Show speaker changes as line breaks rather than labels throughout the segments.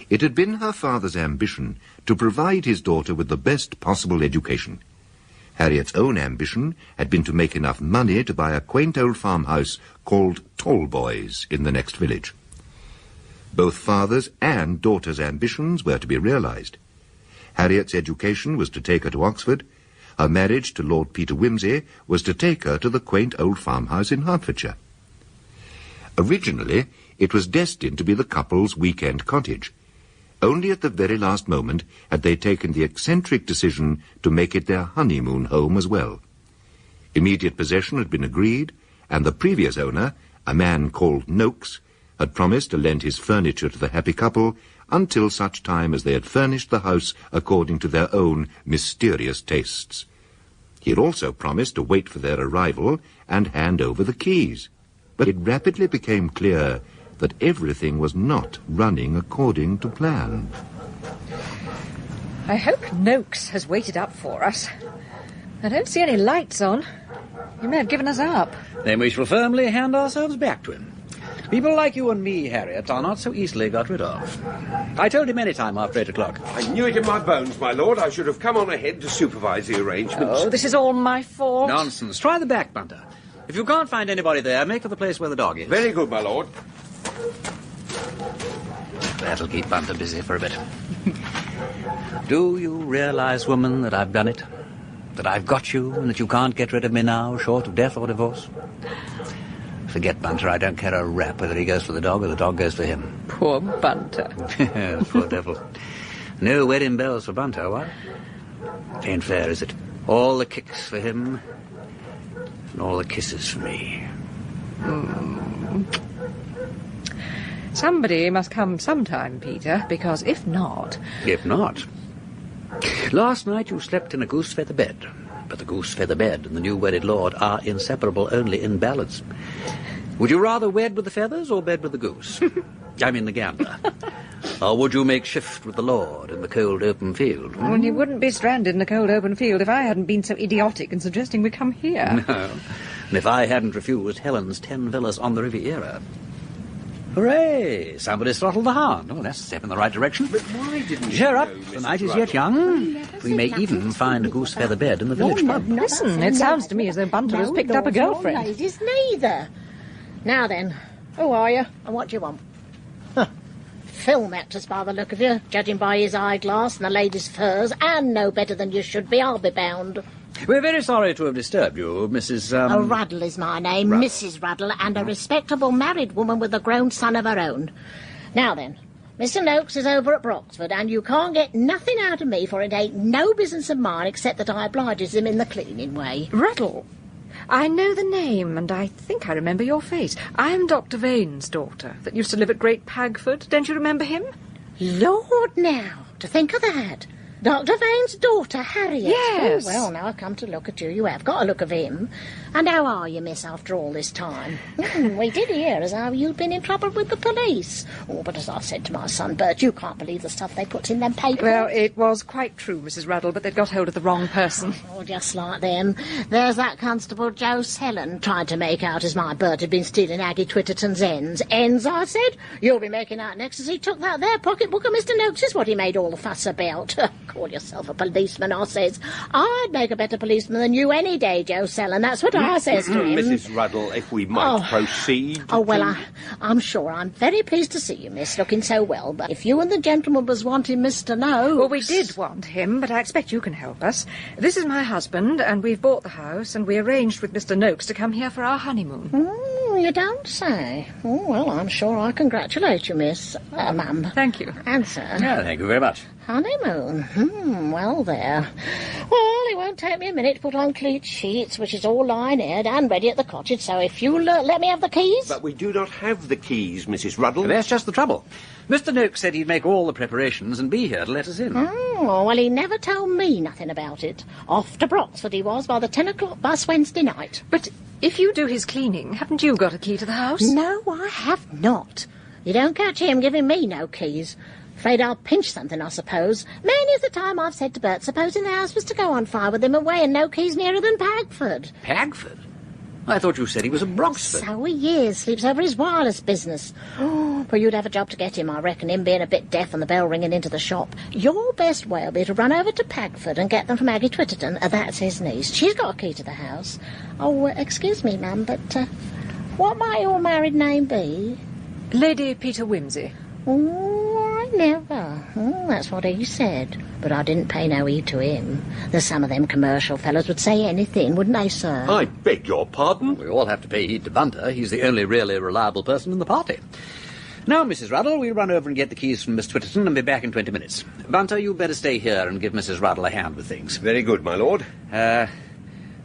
It had been her father's ambition to provide his daughter with the best possible education. Harriet's own ambition had been to make enough money to buy a quaint old farmhouse called Tallboys in the next village. Both father's and daughter's ambitions were to be realized. Harriet's education was to take her to Oxford. Her marriage to Lord Peter Wimsey was to take her to the quaint old farmhouse in Hertfordshire. Originally, it was destined to be the couple's weekend cottage. Only at the very last moment had they taken the eccentric decision to make it their honeymoon home as well. Immediate possession had been agreed, and the previous owner, a man called Noakes, had promised to lend his furniture to the happy couple until such time as they had furnished the house according to their own mysterious tastes. He had also promised to wait for their arrival and hand over the keys. But it rapidly became clear that everything was not running according to plan.
I hope Noakes has waited up for us. I don't see any lights on. He may have given us up.
Then we shall firmly hand ourselves back to him. People like you and me, Harriet, are not so easily got rid of. I told him any time after 8 o'clock.
I knew it in my bones, my lord. I should have come on ahead to supervise the arrangements.
Oh, this is all my fault.
Nonsense. Try the back, Bunter. If you can't find anybody there, make for the place where the dog is.
Very good, my lord.
That'll keep Bunter busy for a bit. Do you realize, woman, that I've done it? That I've got you, and that you can't get rid of me now, short of death or divorce? Forget Bunter. I don't care a rap whether he goes for the dog or the dog goes for him.
Poor Bunter.
Poor devil. No wedding bells for Bunter, what? Ain't fair, is it? All the kicks for him, and all the kisses for me.
Somebody must come sometime, Peter, because if not...
If not? Last night you slept in a goose-feather bed, but the goose-feather bed and the new wedded lord are inseparable only in ballads. Would you rather wed with the feathers or bed with the goose? I mean the gander. Or would you make shift with the lord in the cold open field?
Well, you wouldn't be stranded in a cold open field if I hadn't been so idiotic in suggesting we come here.
No. And if I hadn't refused Helen's 10 villas on the Riviera. Hooray! Somebody's throttled the hound. Oh, that's a step in the right direction.
But why didn't you
Cheer up.
know,
The
Mrs.
night is
Ruddle?
yet young. We may even find a goose-feather bed in the village pub.
Listen, it sounds to me as though Bunter has picked up a girlfriend.
Ladies, neither. Now then, who are you and what do you want? Film actors by the look of you, judging by his eyeglass and the lady's furs, and no better than you should be, I'll be bound.
We're very sorry to have disturbed you, Mrs.
Ruddle is my name,
Ruddle.
Mrs. Ruddle, and a respectable married woman with a grown son of her own. Now then, Mr. Noakes is over at Broxford, and you can't get nothing out of me, for it ain't no business of mine except that I obliges him in the cleaning way.
Ruddle. I know the name, and I think I remember your face. I'm Dr. Vane's daughter, that used to live at Great Pagford. Don't you remember him?
Lord, now, to think of that. Dr. Vane's daughter, Harriet.
Yes.
Oh, well, now I come to look at you, you have got a look of him. And how are you, miss, after all this time? We did hear as how you'd been in trouble with the police. Oh, but as I said to my son, Bert, you can't believe the stuff they put in them papers.
Well, it was quite true, Mrs. Ruddle, but they'd got hold of the wrong person.
Oh, just like them. There's that Constable Joe Sellen tried to make out as my Bert had been stealing Aggie Twitterton's ends. Ends, I said? You'll be making out next as he took that there pocketbook of Mr. Noakes is what he made all the fuss about. Call yourself a policeman, I says. I'd make a better policeman than you any day, Joe Sellen. That's what I says to him.
Mrs. Ruddle, if we might proceed.
Oh, well, I'm sure I'm very pleased to see you, miss, looking so well. But if you and the gentleman was wanting Mr. Noakes...
Well, we did want him, but I expect you can help us. This is my husband, and we've bought the house, and we arranged with Mr. Noakes to come here for our honeymoon.
You don't say. Oh, well, I'm sure I congratulate you, miss. Ma'am.
Thank you.
And sir.
Yeah, thank you very much.
Honeymoon. Well, there. Well, it won't take me a minute to put on clean sheets, which is all line-aired and ready at the cottage, so if you'll let me have the keys...
But we do not have the keys, Mrs. Ruddle.
That's just the trouble. Mr. Noakes said he'd make all the preparations and be here to let us in.
Oh, well, he never told me nothing about it. Off to Broxford he was by the 10 o'clock bus Wednesday night.
But if you do his cleaning, haven't you got a key to the house?
No, I have not. You don't catch him giving me no keys. Afraid I'll pinch something, I suppose. Many's the time I've said to Bert, supposing the house was to go on fire with him away and no keys nearer than Pagford.
Pagford? I thought you said he was a Broxford.
So he is. Sleeps over his wireless business. Oh, but you'd have a job to get him, I reckon, him being a bit deaf and the bell ringing into the shop. Your best way will be to run over to Pagford and get them from Aggie Twitterton. That's his niece. She's got a key to the house. Oh, excuse me, ma'am, but what might your married name be?
Lady Peter Wimsey.
Oh, I never. Oh, that's what he said. But I didn't pay no heed to him. There's some of them commercial fellows would say anything, wouldn't they, sir?
I beg your pardon?
We all have to pay heed to Bunter. He's the only really reliable person in the party. Now, Mrs. Ruddle, we'll run over and get the keys from Miss Twitterton and be back in 20 minutes. Bunter, you'd better stay here and give Mrs. Ruddle a hand with things.
Very good, my lord.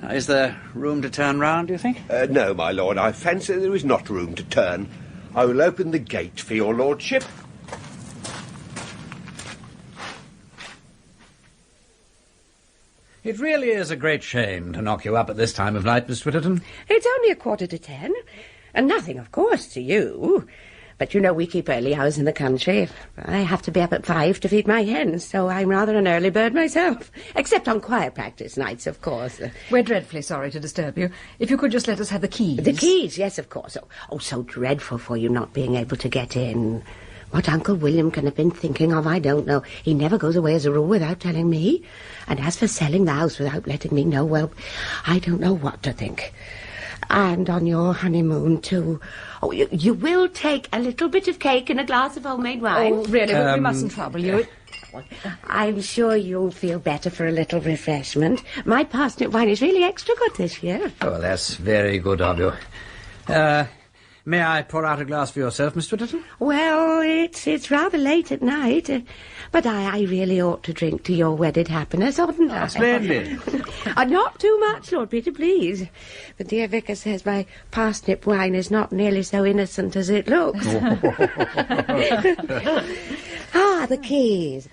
Is there room to turn round, do you think?
No, my lord, I fancy there is not room to turn. I will open the gate for your lordship.
It really is a great shame to knock you up at this time of night, Miss Twitterton.
It's only 10:15, and nothing, of course, to you. But you know we keep early hours in the country. I have to be up at 5 to feed my hens, so I'm rather an early bird myself. Except on choir practice nights, of course.
We're dreadfully sorry to disturb you. If you could just let us have the keys.
The keys, yes, of course. Oh, so dreadful for you not being able to get in. What Uncle William can have been thinking of, I don't know. He never goes away as a rule without telling me. And as for selling the house without letting me know, well, I don't know what to think. And on your honeymoon, too. Oh, you will take a little bit of cake and a glass of homemade wine?
Oh, really, we mustn't trouble you.
I'm sure you'll feel better for a little refreshment. My parsnip wine is really extra good this year.
Oh, that's very good of you. May I pour out a glass for yourself, Miss Twitterton?
Well, it's rather late at night, but I really ought to drink to your wedded happiness, oughtn't I?
Splendid.
Not too much, Lord Peter, please. The dear vicar says my parsnip wine is not nearly so innocent as it looks. The keys.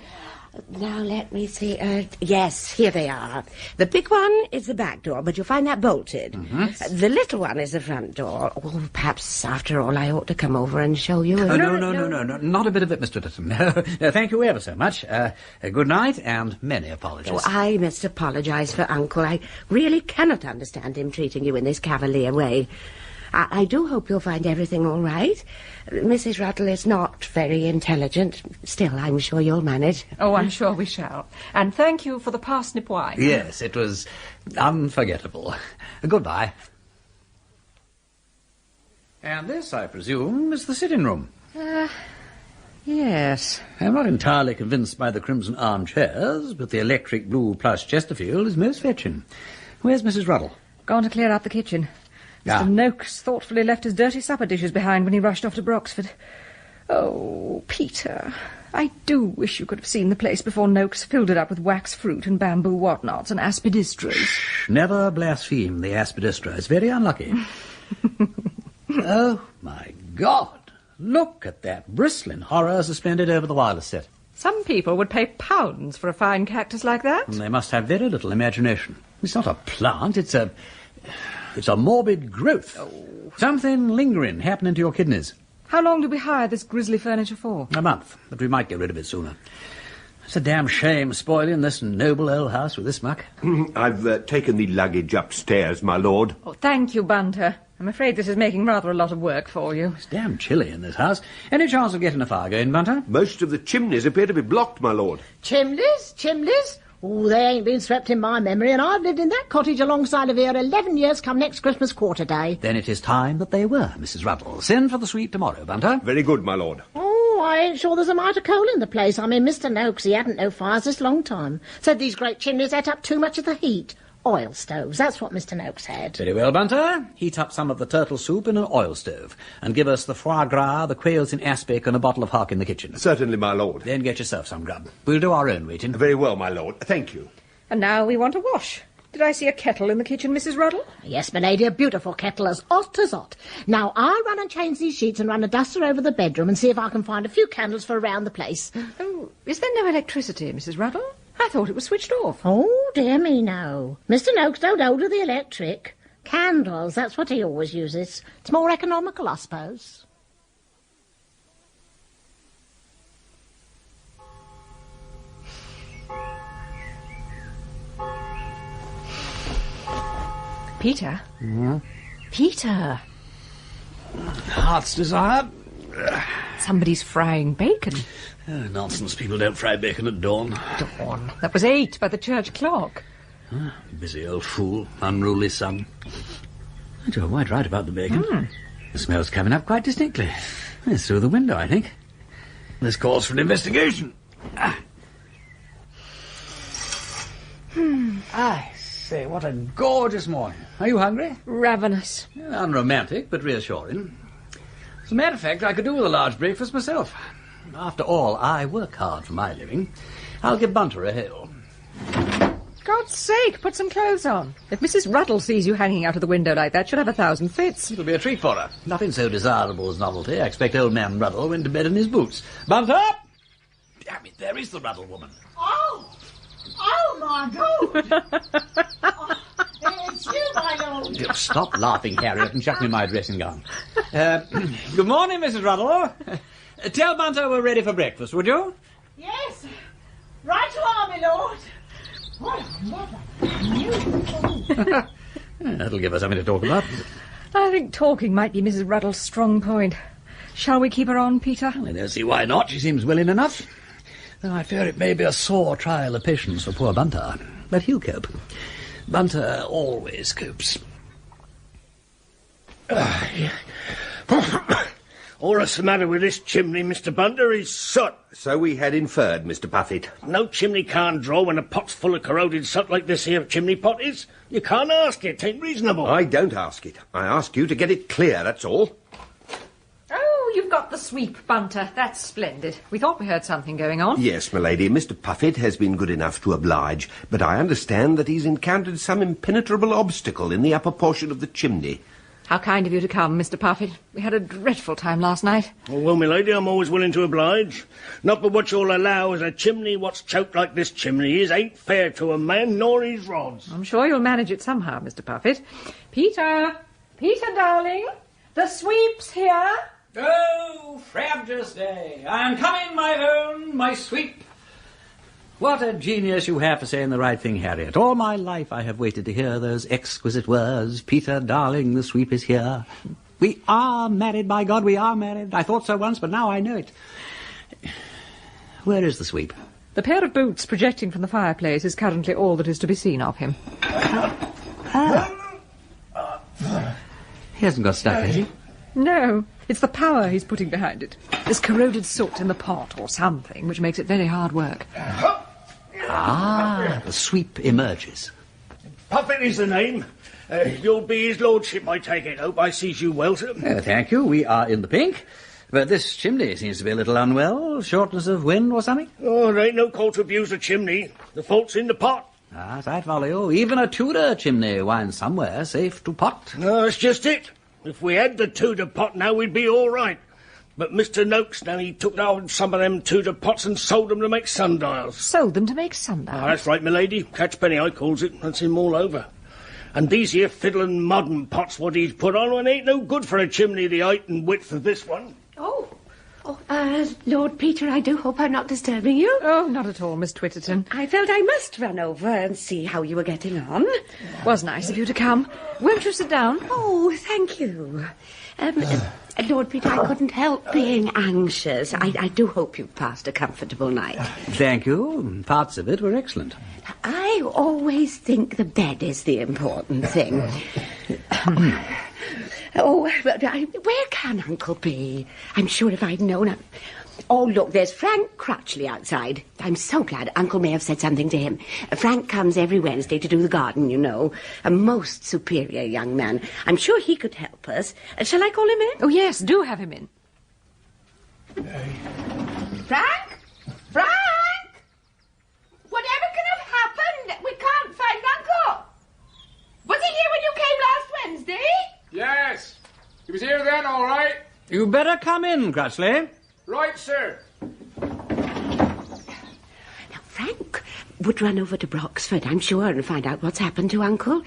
Now, let me see. Yes, here they are. The big one is the back door, but you'll find that bolted.
Mm-hmm.
The little one is the front door. Oh, perhaps, after all, I ought to come over and show you.
No, not a bit of it, Mr. Twitterton. Thank you ever so much. Good night, and many apologies.
Oh, I must apologise for Uncle. I really cannot understand him treating you in this cavalier way. I do hope you'll find everything all right. Mrs. Ruddle is not very intelligent. Still, I'm sure you'll manage.
Oh, I'm sure we shall. And thank you for the parsnip wine.
Yes, it was unforgettable. Goodbye. And this, I presume, is the sitting room.
Yes.
I'm not entirely convinced by the crimson armchairs, but the electric blue plush Chesterfield is most fetching. Where's Mrs. Ruddle?
Gone to clear out the kitchen.
Ah.
Mr. Noakes thoughtfully left his dirty supper dishes behind when he rushed off to Broxford. Oh, Peter, I do wish you could have seen the place before Noakes filled it up with wax fruit and bamboo whatnots and aspidistras.
Never blaspheme the aspidistra. It's very unlucky. Oh, my God. Look at that bristling horror suspended over the wireless set.
Some people would pay pounds for a fine cactus like that.
And they must have very little imagination. It's not a plant, it's a morbid growth.
Oh.
Something lingering happening to your kidneys.
How long did we hire this grisly furniture for?
A month, but we might get rid of it sooner. It's a damn shame spoiling this noble old house with this muck.
I've taken the luggage upstairs, my lord.
Oh, thank you, Bunter. I'm afraid this is making rather a lot of work for you.
It's damn chilly in this house. Any chance of getting a fire going, Bunter?
Most of the chimneys appear to be blocked, my lord.
Chimneys? Chimneys? Oh, they ain't been swept in my memory, and I've lived in that cottage alongside of here 11 years come next Christmas quarter day.
Then it is time that they were, Mrs. Ruddle. Send for the suite tomorrow, Bunter.
Very good, my lord.
Oh, I ain't sure there's a mite of coal in the place. I mean, Mr. Noakes, he hadn't no fires this long time. Said these great chimneys ate up too much of the heat. Oil stoves, that's what Mr. Noakes had.
Very well, Bunter. Heat up some of the turtle soup in an oil stove, and give us the foie gras, the quails in aspic, and a bottle of hock in the kitchen.
Certainly, my lord.
Then get yourself some grub. We'll do our own waiting.
Very well, my lord. Thank you.
And now we want a wash. Did I see a kettle in the kitchen, Mrs. Ruddle?
Yes, my lady, a beautiful kettle as hot as hot. Now, I'll run and change these sheets and run a duster over the bedroom and see if I can find a few candles for around the place.
Oh, is there no electricity, Mrs. Ruddle? I thought it was switched off.
Oh, dear me, no. Mr. Noakes don't hold to the electric. Candles, that's what he always uses. It's more economical, I suppose.
Peter? Peter,
Heart's desire.
somebody's frying bacon.
Oh, nonsense. People don't fry bacon at dawn.
Dawn. That was 8 by the church clock.
Busy old fool. Unruly son. You're quite right about the bacon. The smell's coming up quite distinctly. It's through the window, I think. This calls for an investigation. I say, what a gorgeous morning. Are you hungry?
Ravenous.
Unromantic, but reassuring. As a matter of fact, I could do with a large breakfast myself. After all, I work hard for my living. I'll give Bunter a hail.
God's sake, put some clothes on. If Mrs. Ruddle sees you hanging out of the window like that, she'll have 1,000 fits.
It'll be a treat for her. Nothing so desirable as novelty. I expect old man Ruddle went to bed in his boots. Bunter! Damn it, there is the Ruddle woman.
Oh! Oh, my God! It's you, my Lord.
Stop laughing, Harriet, and chuck me my dressing gown. Good morning, Mrs. Ruddle. Tell Bunter we're ready for breakfast, would you?
Yes. Right you are, my Lord. What a mother.
That'll give us something to talk about.
I think talking might be Mrs. Ruddle's strong point. Shall we keep her on, Peter?
I don't see why not. She seems willing enough. Though I fear it may be a sore trial of patience for poor Bunter. But he'll cope. Bunter always copes.
All that's the matter with this chimney, Mr. Bunter, is soot.
So we had inferred, Mr. Buffett.
No chimney can't draw when a pot's full of corroded soot like this here chimney pot is. You can't ask it. 'Tain't reasonable.
I don't ask it. I ask you to get it clear, that's all.
Oh, you've got the sweep, Bunter. That's splendid. We thought we heard something going on.
Yes, my lady, Mr. Puffet has been good enough to oblige, but I understand that he's encountered some impenetrable obstacle in the upper portion of the chimney.
How kind of you to come, Mr. Puffet. We had a dreadful time last night.
Oh, well, my lady, I'm always willing to oblige. Not but what you'll allow as a chimney what's choked like this chimney is ain't fair to a man nor his rods.
I'm sure you'll manage it somehow, Mr. Puffet. Peter! Peter, darling! The sweep's here!
Oh, frabjous day. I'm coming, my own, my sweep. What a genius you have for saying the right thing, Harriet. All my life I have waited to hear those exquisite words. Peter, darling, the sweep is here. We are married, by God, we are married. I thought so once, but now I know it. Where is the sweep?
The pair of boots projecting from the fireplace is currently all that is to be seen of him.
He hasn't got stuck, has he?
No, it's the power he's putting behind it. There's corroded soot in the pot or something, which makes it very hard work.
Ah, the sweep emerges.
Puffet is the name. You'll be his lordship, I take it. Hope I sees you well, sir.
Thank you, we are in the pink. But this chimney seems to be a little unwell. Shortness of wind or something?
Oh, there ain't no call to abuse the chimney. The fault's in the pot.
Ah, I follow you. Even a Tudor chimney winds somewhere safe to pot.
No, that's just it. If we had the Tudor pot now, we'd be all right. But Mr. Noakes, now, he took out some of them Tudor pots and sold them to make sundials.
Sold them to make sundials?
Oh, that's right, my lady. Catchpenny, I calls it. That's him all over. And these here fiddling modern pots what he's put on, well, ain't no good for a chimney the height and width of this one.
Lord Peter, I do hope I'm not disturbing you.
Oh, not at all, Miss Twitterton.
I felt I must run over and see how you were getting on.
Was nice of you to come. Won't you sit down?
Oh, thank you. Lord Peter, I couldn't help being anxious. I do hope you've passed a comfortable night.
Thank you. Parts of it were excellent.
I always think the bed is the important thing. Where can Uncle be? I'm sure if I'd known... Oh, look, there's Frank Crutchley outside. I'm so glad Uncle may have said something to him. Frank comes every Wednesday to do the garden, you know. A most superior young man. I'm sure he could help us. Shall I call him in?
Oh, yes, do have him in.
Frank? Frank! Whatever can have happened? We can't find Uncle. Was he here when you came last Wednesday?
Yes. He was here then, all right.
You better come in, Crutchley.
Right, sir.
Now, Frank would run over to Broxford, I'm sure, and find out what's happened to Uncle.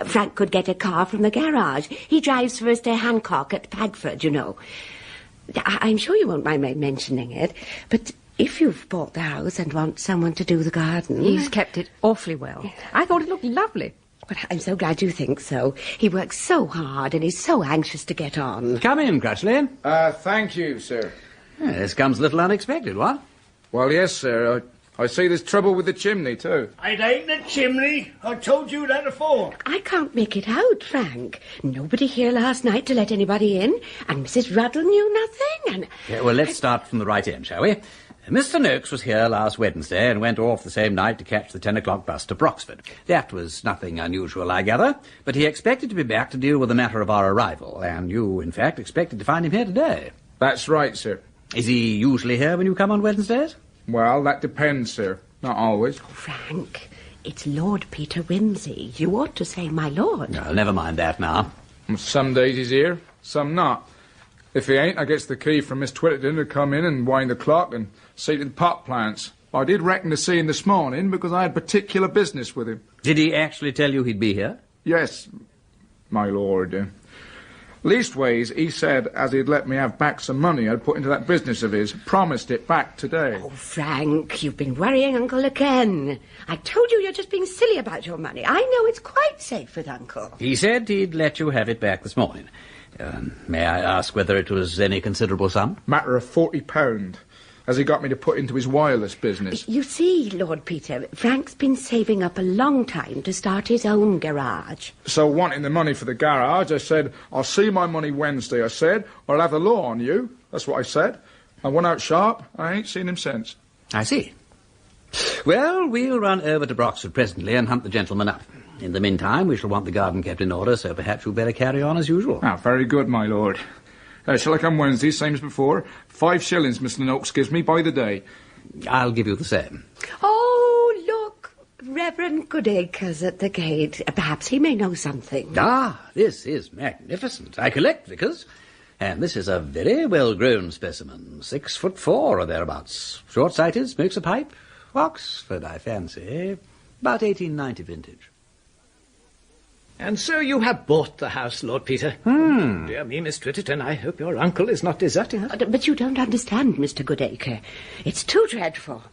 Frank could get a car from the garage. He drives for us to Hancock at Padford, you know. I'm sure you won't mind my mentioning it, but if you've bought the house and want someone to do the garden...
He's kept it awfully well. I thought it looked lovely.
But I'm so glad you think so. He works so hard and he's so anxious to get on.
Come in, Crutchley.
Thank you, sir.
Yeah, this comes a little unexpected, what?
Well, yes, sir. I see there's trouble with the chimney, too.
It ain't the chimney. I told you that afore.
I can't make it out, Frank. Nobody here last night to let anybody in, and Mrs. Ruddle knew nothing, and...
Yeah, well, let's start from the right end, shall we? Mr. Noakes was here last Wednesday and went off the same night to catch the 10 o'clock bus to Broxford. That was nothing unusual, I gather, but he expected to be back to deal with the matter of our arrival, and you, in fact, expected to find him here today.
That's right, sir.
Is he usually here when you come on Wednesdays?
Well, that depends, sir. Not always.
Frank, it's Lord Peter Wimsey. You ought to say my lord.
No, never mind that now.
Some days he's here, some not. If he ain't, I gets the key from Miss Twitterton to come in and wind the clock and see to the pot plants. I did reckon to see him this morning because I had particular business with him.
Did he actually tell you he'd be here?
Yes, my lord. Leastways, he said as he'd let me have back some money I'd put into that business of his. Promised it back today.
Oh, Frank, you've been worrying Uncle again. I told you you're just being silly about your money. I know it's quite safe with Uncle.
He said he'd let you have it back this morning. May I ask whether it was any considerable sum?
Matter of £40, as he got me to put into his wireless business.
You see, Lord Peter, Frank's been saving up a long time to start his own garage.
So wanting the money for the garage, I said, I'll see my money Wednesday, I said, or I'll have the law on you. That's what I said. I went out sharp. I ain't seen him since.
I see. Well, we'll run over to Broxford presently and hunt the gentleman up. In the meantime, we shall want the garden kept in order, so perhaps you'd better carry on as usual.
Ah, very good, my lord. Shall I come Wednesday, same as before? 5 shillings Mr. Noakes gives me by the day.
I'll give you the same.
Oh, look, Reverend Goodacre's at the gate. Perhaps he may know something.
Ah, this is magnificent. I collect vicars. And this is a very well-grown specimen, 6'4" or thereabouts. Short-sighted, smokes a pipe. Oxford, I fancy. About 1890 vintage.
And so you have bought the house, Lord Peter. Dear me, Miss Twitterton, I hope your uncle is not deserting us.
But you don't understand, Mr. Goodacre. It's too dreadful.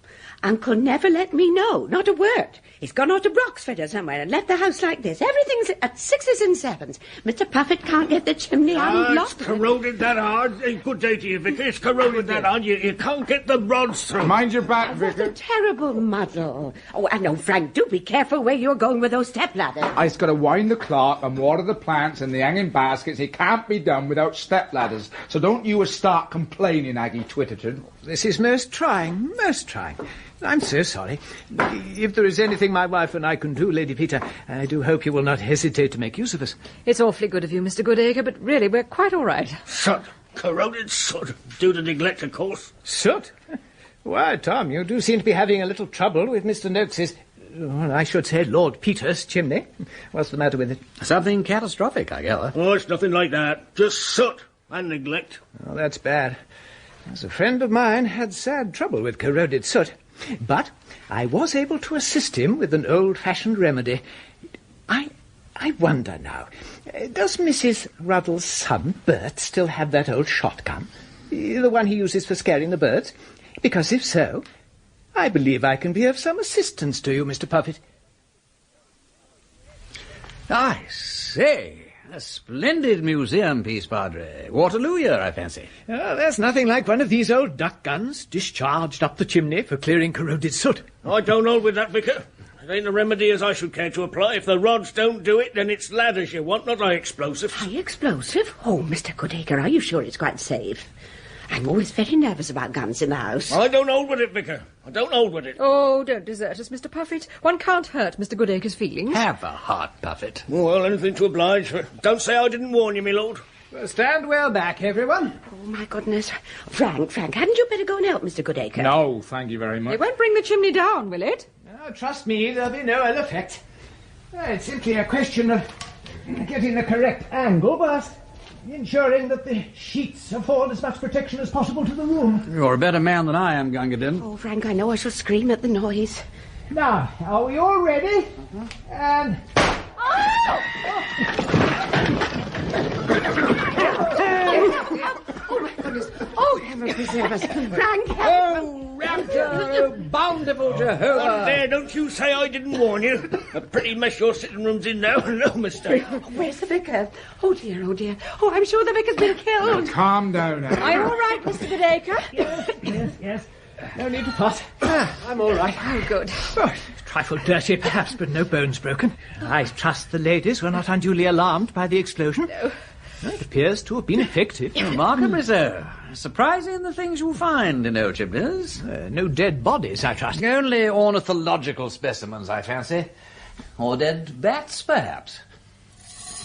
Uncle never let me know, not a word. He's gone off to Broxford or somewhere and left the house like this. Everything's at 6s and 7s. Mr. Puffett can't get the chimney unlocked.
It's corroded that hard. Good day to you, Vicar. It's corroded that hard. You can't get the rods through.
Mind your back,
What
Vicar.
a terrible muddle. Oh, I know, Frank, do be careful where you're going with those step ladders.
I's got to wind the clock and water the plants and the hanging baskets. It can't be done without step ladders. So don't you start complaining, Aggie Twitterton.
This is most trying, most trying. I'm so sorry. If there is anything my wife and I can do, Lady Peter, I do hope you will not hesitate to make use of us.
It's awfully good of you, Mr. Goodacre, but really, we're quite all right.
Soot. Corroded soot. Due to neglect, of course.
Soot? Why, Tom, you do seem to be having a little trouble with Mr. Noakes's, well, I should say Lord Peter's chimney. What's the matter with it?
Something catastrophic, I gather.
Oh, it's nothing like that. Just soot and neglect.
Oh, that's bad. As a friend of mine had sad trouble with corroded soot. But I was able to assist him with an old-fashioned remedy. I wonder now, does Mrs. Ruddle's son, Bert, still have that old shotgun? The one he uses for scaring the birds? Because if so, I believe I can be of some assistance to you, Mr. Puffett.
I say, a splendid museum piece, Padre. Waterloo year, I fancy.
Oh, there's nothing like one of these old duck guns discharged up the chimney for clearing corroded soot.
I don't hold with that, Vicar. It ain't a remedy as I should care to apply. If the rods don't do it, then it's ladders you want, not high explosive.
High explosive? Oh, Mr. Goodacre, are you sure it's quite safe? I'm always very nervous about guns in the house.
I don't hold with it, Vicar. I don't hold with it.
Oh, don't desert us, Mr. Puffett. One can't hurt Mr. Goodacre's feelings.
Have a heart, Puffett.
Well, anything to oblige. Don't say I didn't warn you, my lord.
Stand well back, everyone.
Oh, my goodness. Frank, hadn't you better go and help Mr. Goodacre?
No, thank you very much.
It won't bring the chimney down, will it?
Oh, trust me, there'll be no ill effect. It's simply a question of getting the correct angle, but ensuring that the sheets afford as much protection as possible to the room.
You're a better man than I am, Gungadin.
Oh, Frank, I know I shall scream at the noise.
Now, are we all ready? And...
Oh, my goodness. Oh, heaven preserve us. Frank, help.
raptor! Oh, bountiful Jehovah!
What there, don't you say I didn't warn you. A pretty mess your sitting room's in now, no mistake.
Where's the vicar? Oh, dear, oh, dear. Oh, I'm sure the vicar's been killed.
Now, calm down, Anne.
Are you all right, Mr. Goodacre?
Yes. No need to fuss. I'm all right.
Oh, good.
Oh, trifle dirty, perhaps, but no bones broken. I trust the ladies were not unduly alarmed by the explosion.
No.
It appears to have been effective.
Remarkably so. Surprising the things you find in old chimneys.
No dead bodies, I trust.
Only ornithological specimens, I fancy. Or dead bats, perhaps.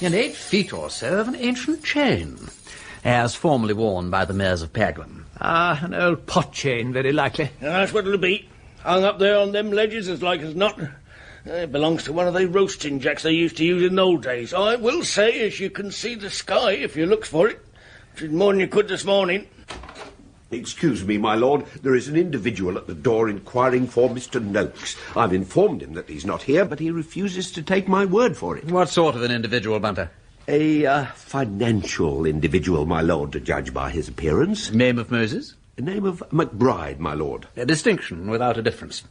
And 8 feet or so of an ancient chain, as formerly worn by the mayors of Paglum.
Ah, an old pot chain, very likely.
That's what it'll be. Hung up there on them ledges as like as not. It belongs to one of the roasting jacks they used to use in the old days. I will say, as you can see the sky if you looks for it, which is more than you could this morning.
Excuse me, my lord. There is an individual at the door inquiring for Mr. Noakes. I've informed him that he's not here, but he refuses to take my word for it.
What sort of an individual, Bunter?
A financial individual, my lord, to judge by his appearance.
Name of Moses?
The name of McBride, my lord.
A distinction without a difference.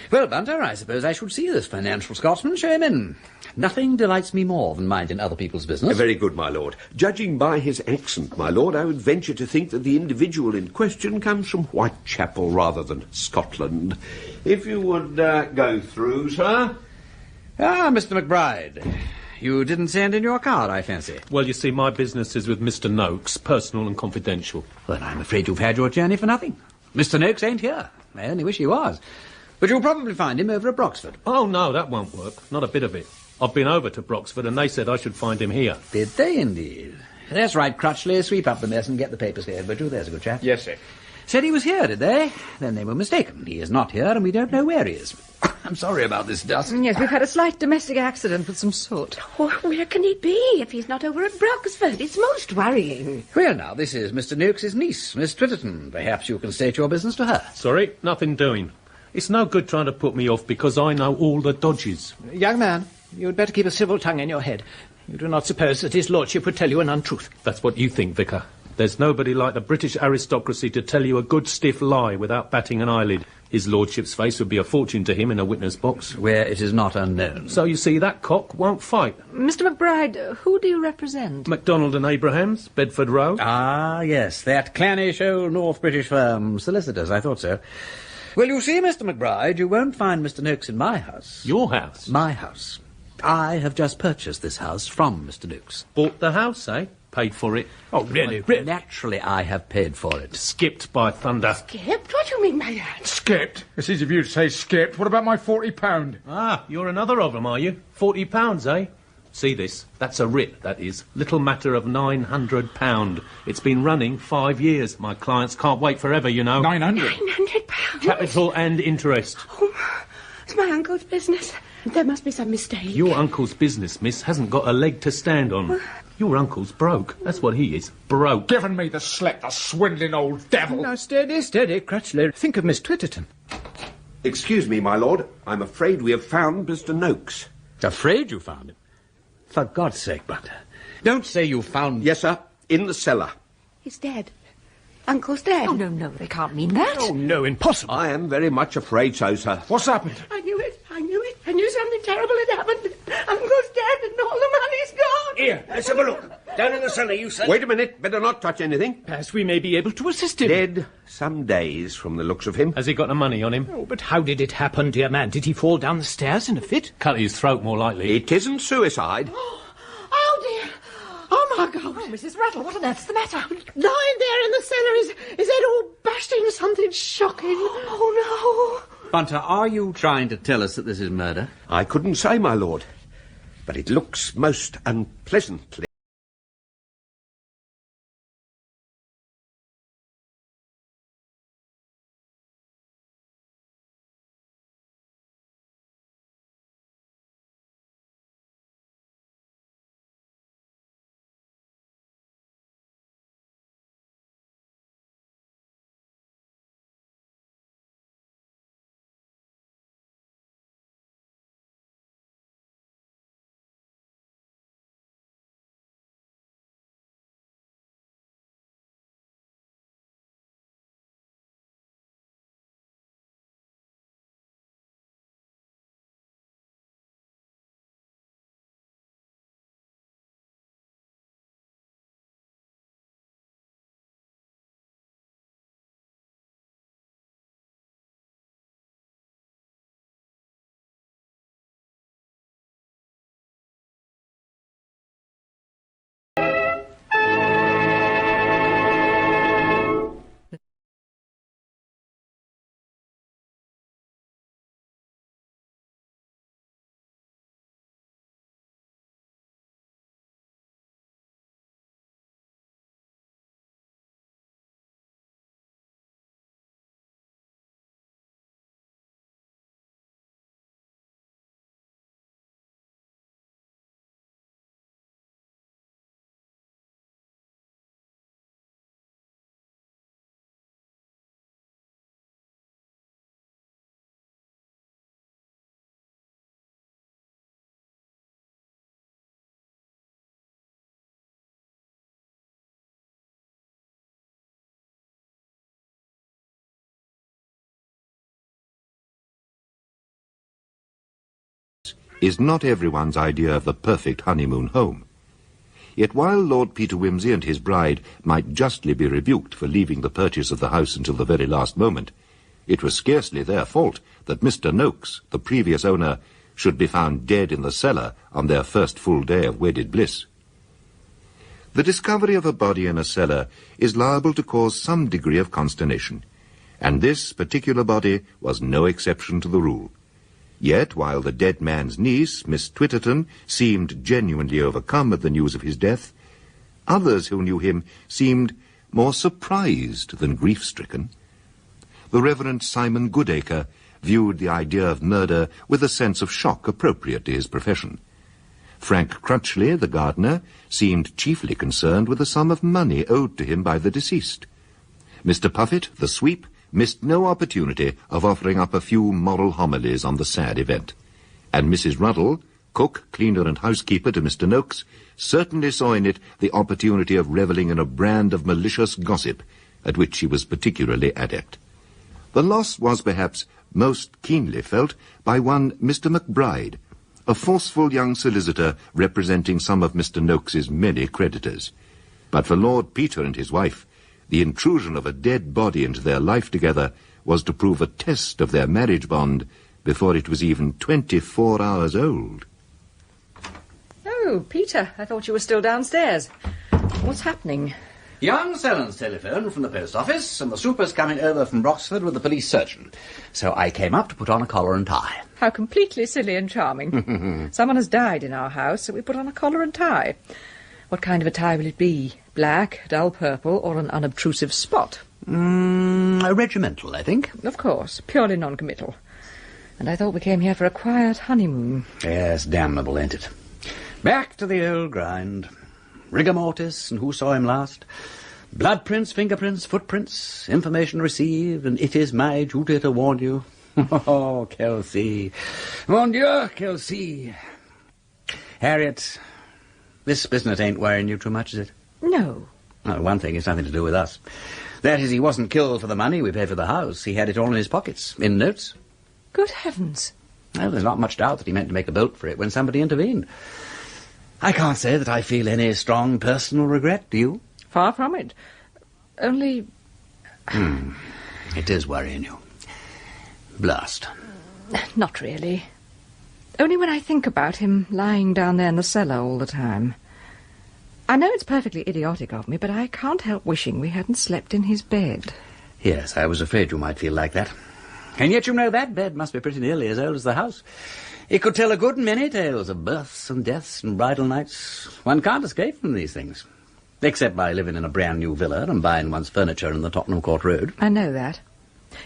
Well, Bunter, I suppose I should see this financial Scotsman. Show him in. Nothing delights me more than minding other people's business.
Very good, my lord. Judging by his accent, my lord, I would venture to think that the individual in question comes from Whitechapel rather than Scotland. If you would go through, sir.
Ah, Mr. McBride. You didn't send in your card, I fancy.
Well, you see, my business is with Mr. Noakes, personal and confidential.
Well, I'm afraid you've had your journey for nothing. Mr. Noakes ain't here. I only wish he was. But you'll probably find him over at Broxford.
Oh, no, that won't work. Not a bit of it. I've been over to Broxford and they said I should find him here.
Did they, indeed? That's right, Crutchley. Sweep up the mess and get the papers here, would you? There's a good chap.
Yes, sir.
Said he was here, did they? Then they were mistaken. He is not here, and we don't know where he is. I'm sorry about this, dust.
Yes, we've had a slight domestic accident with some soot.
Oh, where can he be if he's not over at Broxford? It's most worrying.
Well, now, this is Mr. Noakes' niece, Miss Twitterton. Perhaps you can state your business to her.
Sorry, nothing doing. It's no good trying to put me off because I know all the dodges.
Young man, you'd better keep a civil tongue in your head. You do not suppose that his lordship would tell you an untruth.
That's what you think, Vicar. There's nobody like the British aristocracy to tell you a good stiff lie without batting an eyelid. His lordship's face would be a fortune to him in a witness box.
Where it is not unknown.
So you see, that cock won't fight.
Mr. McBride, who do you represent?
MacDonald and Abrahams, Bedford Row.
Ah, yes, that clannish old North British firm. Solicitors, I thought so. Well, you see, Mr. McBride, you won't find Mr. Noakes in my house.
Your house?
My house. I have just purchased this house from Mr. Noakes.
Bought the house, eh? Paid for it.
Oh, really?
Well, naturally, I have paid for it.
Skipped by thunder.
Skipped? What do you mean by that?
Skipped? It's easy of you to say skipped. What about my £40?
Ah, you're another of them, are you? £40, eh? See this? That's a writ, that is. Little matter of £900. It's been running 5 years. My clients can't wait forever, you know.
900?
£900?
Capital and interest.
Oh, it's my uncle's business. There must be some mistake.
Your uncle's business, miss, hasn't got a leg to stand on. Your uncle's broke. That's what he is. Broke.
Giving me the slip, the swindling old devil.
Now, steady, Crutchley. Think of Miss Twitterton.
Excuse me, my lord. I'm afraid we have found Mr. Noakes.
Afraid you found him? For God's sake, Bunter, don't say you found...
Yes, sir. In the cellar.
He's dead. Uncle's dead.
Oh, no, they can't mean that.
Oh, no, impossible.
I am very much afraid so, sir.
What's happened?
I knew it. I knew something terrible had happened. Uncle's dead and all the money's gone.
Here, let's have a look. Down in the cellar, you say?
Wait a minute. Better not touch anything.
Perhaps we may be able to assist him.
Dead some days from the looks of him.
Has he got the money on him?
Oh, but how did it happen, dear man? Did he fall down the stairs in a fit?
Cut his throat, more likely.
It isn't suicide.
Oh, dear. Oh, my God.
Oh, Mrs. Rattle, what on earth's the matter?
Lying there in the cellar, his head all bashed in, something shocking. Oh, no.
Bunter, are you trying to tell us that this is murder?
I couldn't say, my lord. But it looks most unpleasantly.
is not everyone's idea of the perfect honeymoon home. Yet while Lord Peter Wimsey and his bride might justly be rebuked for leaving the purchase of the house until the very last moment, it was scarcely their fault that Mr. Noakes, the previous owner, should be found dead in the cellar on their first full day of wedded bliss. The discovery of a body in a cellar is liable to cause some degree of consternation, and this particular body was no exception to the rule. Yet, while the dead man's niece, Miss Twitterton, seemed genuinely overcome at the news of his death, others who knew him seemed more surprised than grief-stricken. The Reverend Simon Goodacre viewed the idea of murder with a sense of shock appropriate to his profession. Frank Crutchley, the gardener, seemed chiefly concerned with the sum of money owed to him by the deceased. Mr. Puffet, the sweep, missed no opportunity of offering up a few moral homilies on the sad event. And Mrs. Ruddle, cook, cleaner and housekeeper to Mr. Noakes, certainly saw in it the opportunity of revelling in a brand of malicious gossip at which she was particularly adept. The loss was perhaps most keenly felt by one Mr. McBride, a forceful young solicitor representing some of Mr. Noakes's many creditors. But for Lord Peter and his wife, the intrusion of a dead body into their life together was to prove a test of their marriage bond before it was even 24 hours old.
Oh, Peter, I thought you were still downstairs. What's happening?
Young Sellen's telephone from the post office, and the super's coming over from Broxford with the police surgeon. So I came up to put on a collar and tie.
How completely silly and charming. Someone has died in our house, so we put on a collar and tie. What kind of a tie will it be? Black, dull purple, or an unobtrusive spot?
A regimental, I think.
Of course, purely non-committal. And I thought we came here for a quiet honeymoon.
Yes, damnable, ain't it? Back to the old grind. Rigor mortis, and who saw him last? Blood prints, fingerprints, footprints, information received, and it is my duty to warn you. Oh, Kelsey. Mon Dieu, Kelsey. Harriet, this business ain't worrying you too much, is it?
No.
Well, one thing is nothing to do with us. That is, he wasn't killed for the money we paid for the house. He had it all in his pockets, in notes.
Good heavens.
Well, there's not much doubt that he meant to make a bolt for it when somebody intervened. I can't say that I feel any strong personal regret, do you?
Far from it. Only...
It is worrying you. Blast.
Not really. Only when I think about him lying down there in the cellar all the time. I know it's perfectly idiotic of me, but I can't help wishing we hadn't slept in his bed.
Yes, I was afraid you might feel like that. And yet you know that bed must be pretty nearly as old as the house. It could tell a good many tales of births and deaths and bridal nights. One can't escape from these things. Except by living in a brand new villa and buying one's furniture in the Tottenham Court Road.
I know that.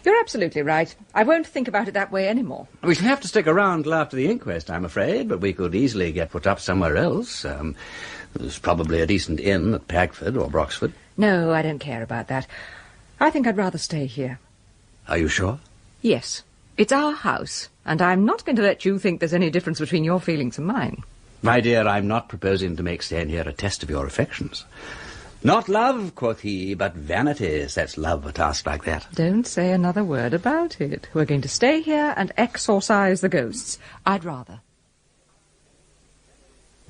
You're absolutely right. I won't think about it that way anymore.
We shall have to stick around till after the inquest, I'm afraid, but we could easily get put up somewhere else. There's probably a decent inn at Pagford or Broxford.
No, I don't care about that. I think I'd rather stay here.
Are you sure?
Yes. It's our house, and I'm not going to let you think there's any difference between your feelings and mine.
My dear, I'm not proposing to make staying here a test of your affections. Not love, quoth he, but vanity sets love a task like that.
Don't say another word about it. We're going to stay here and exorcise the ghosts. I'd rather.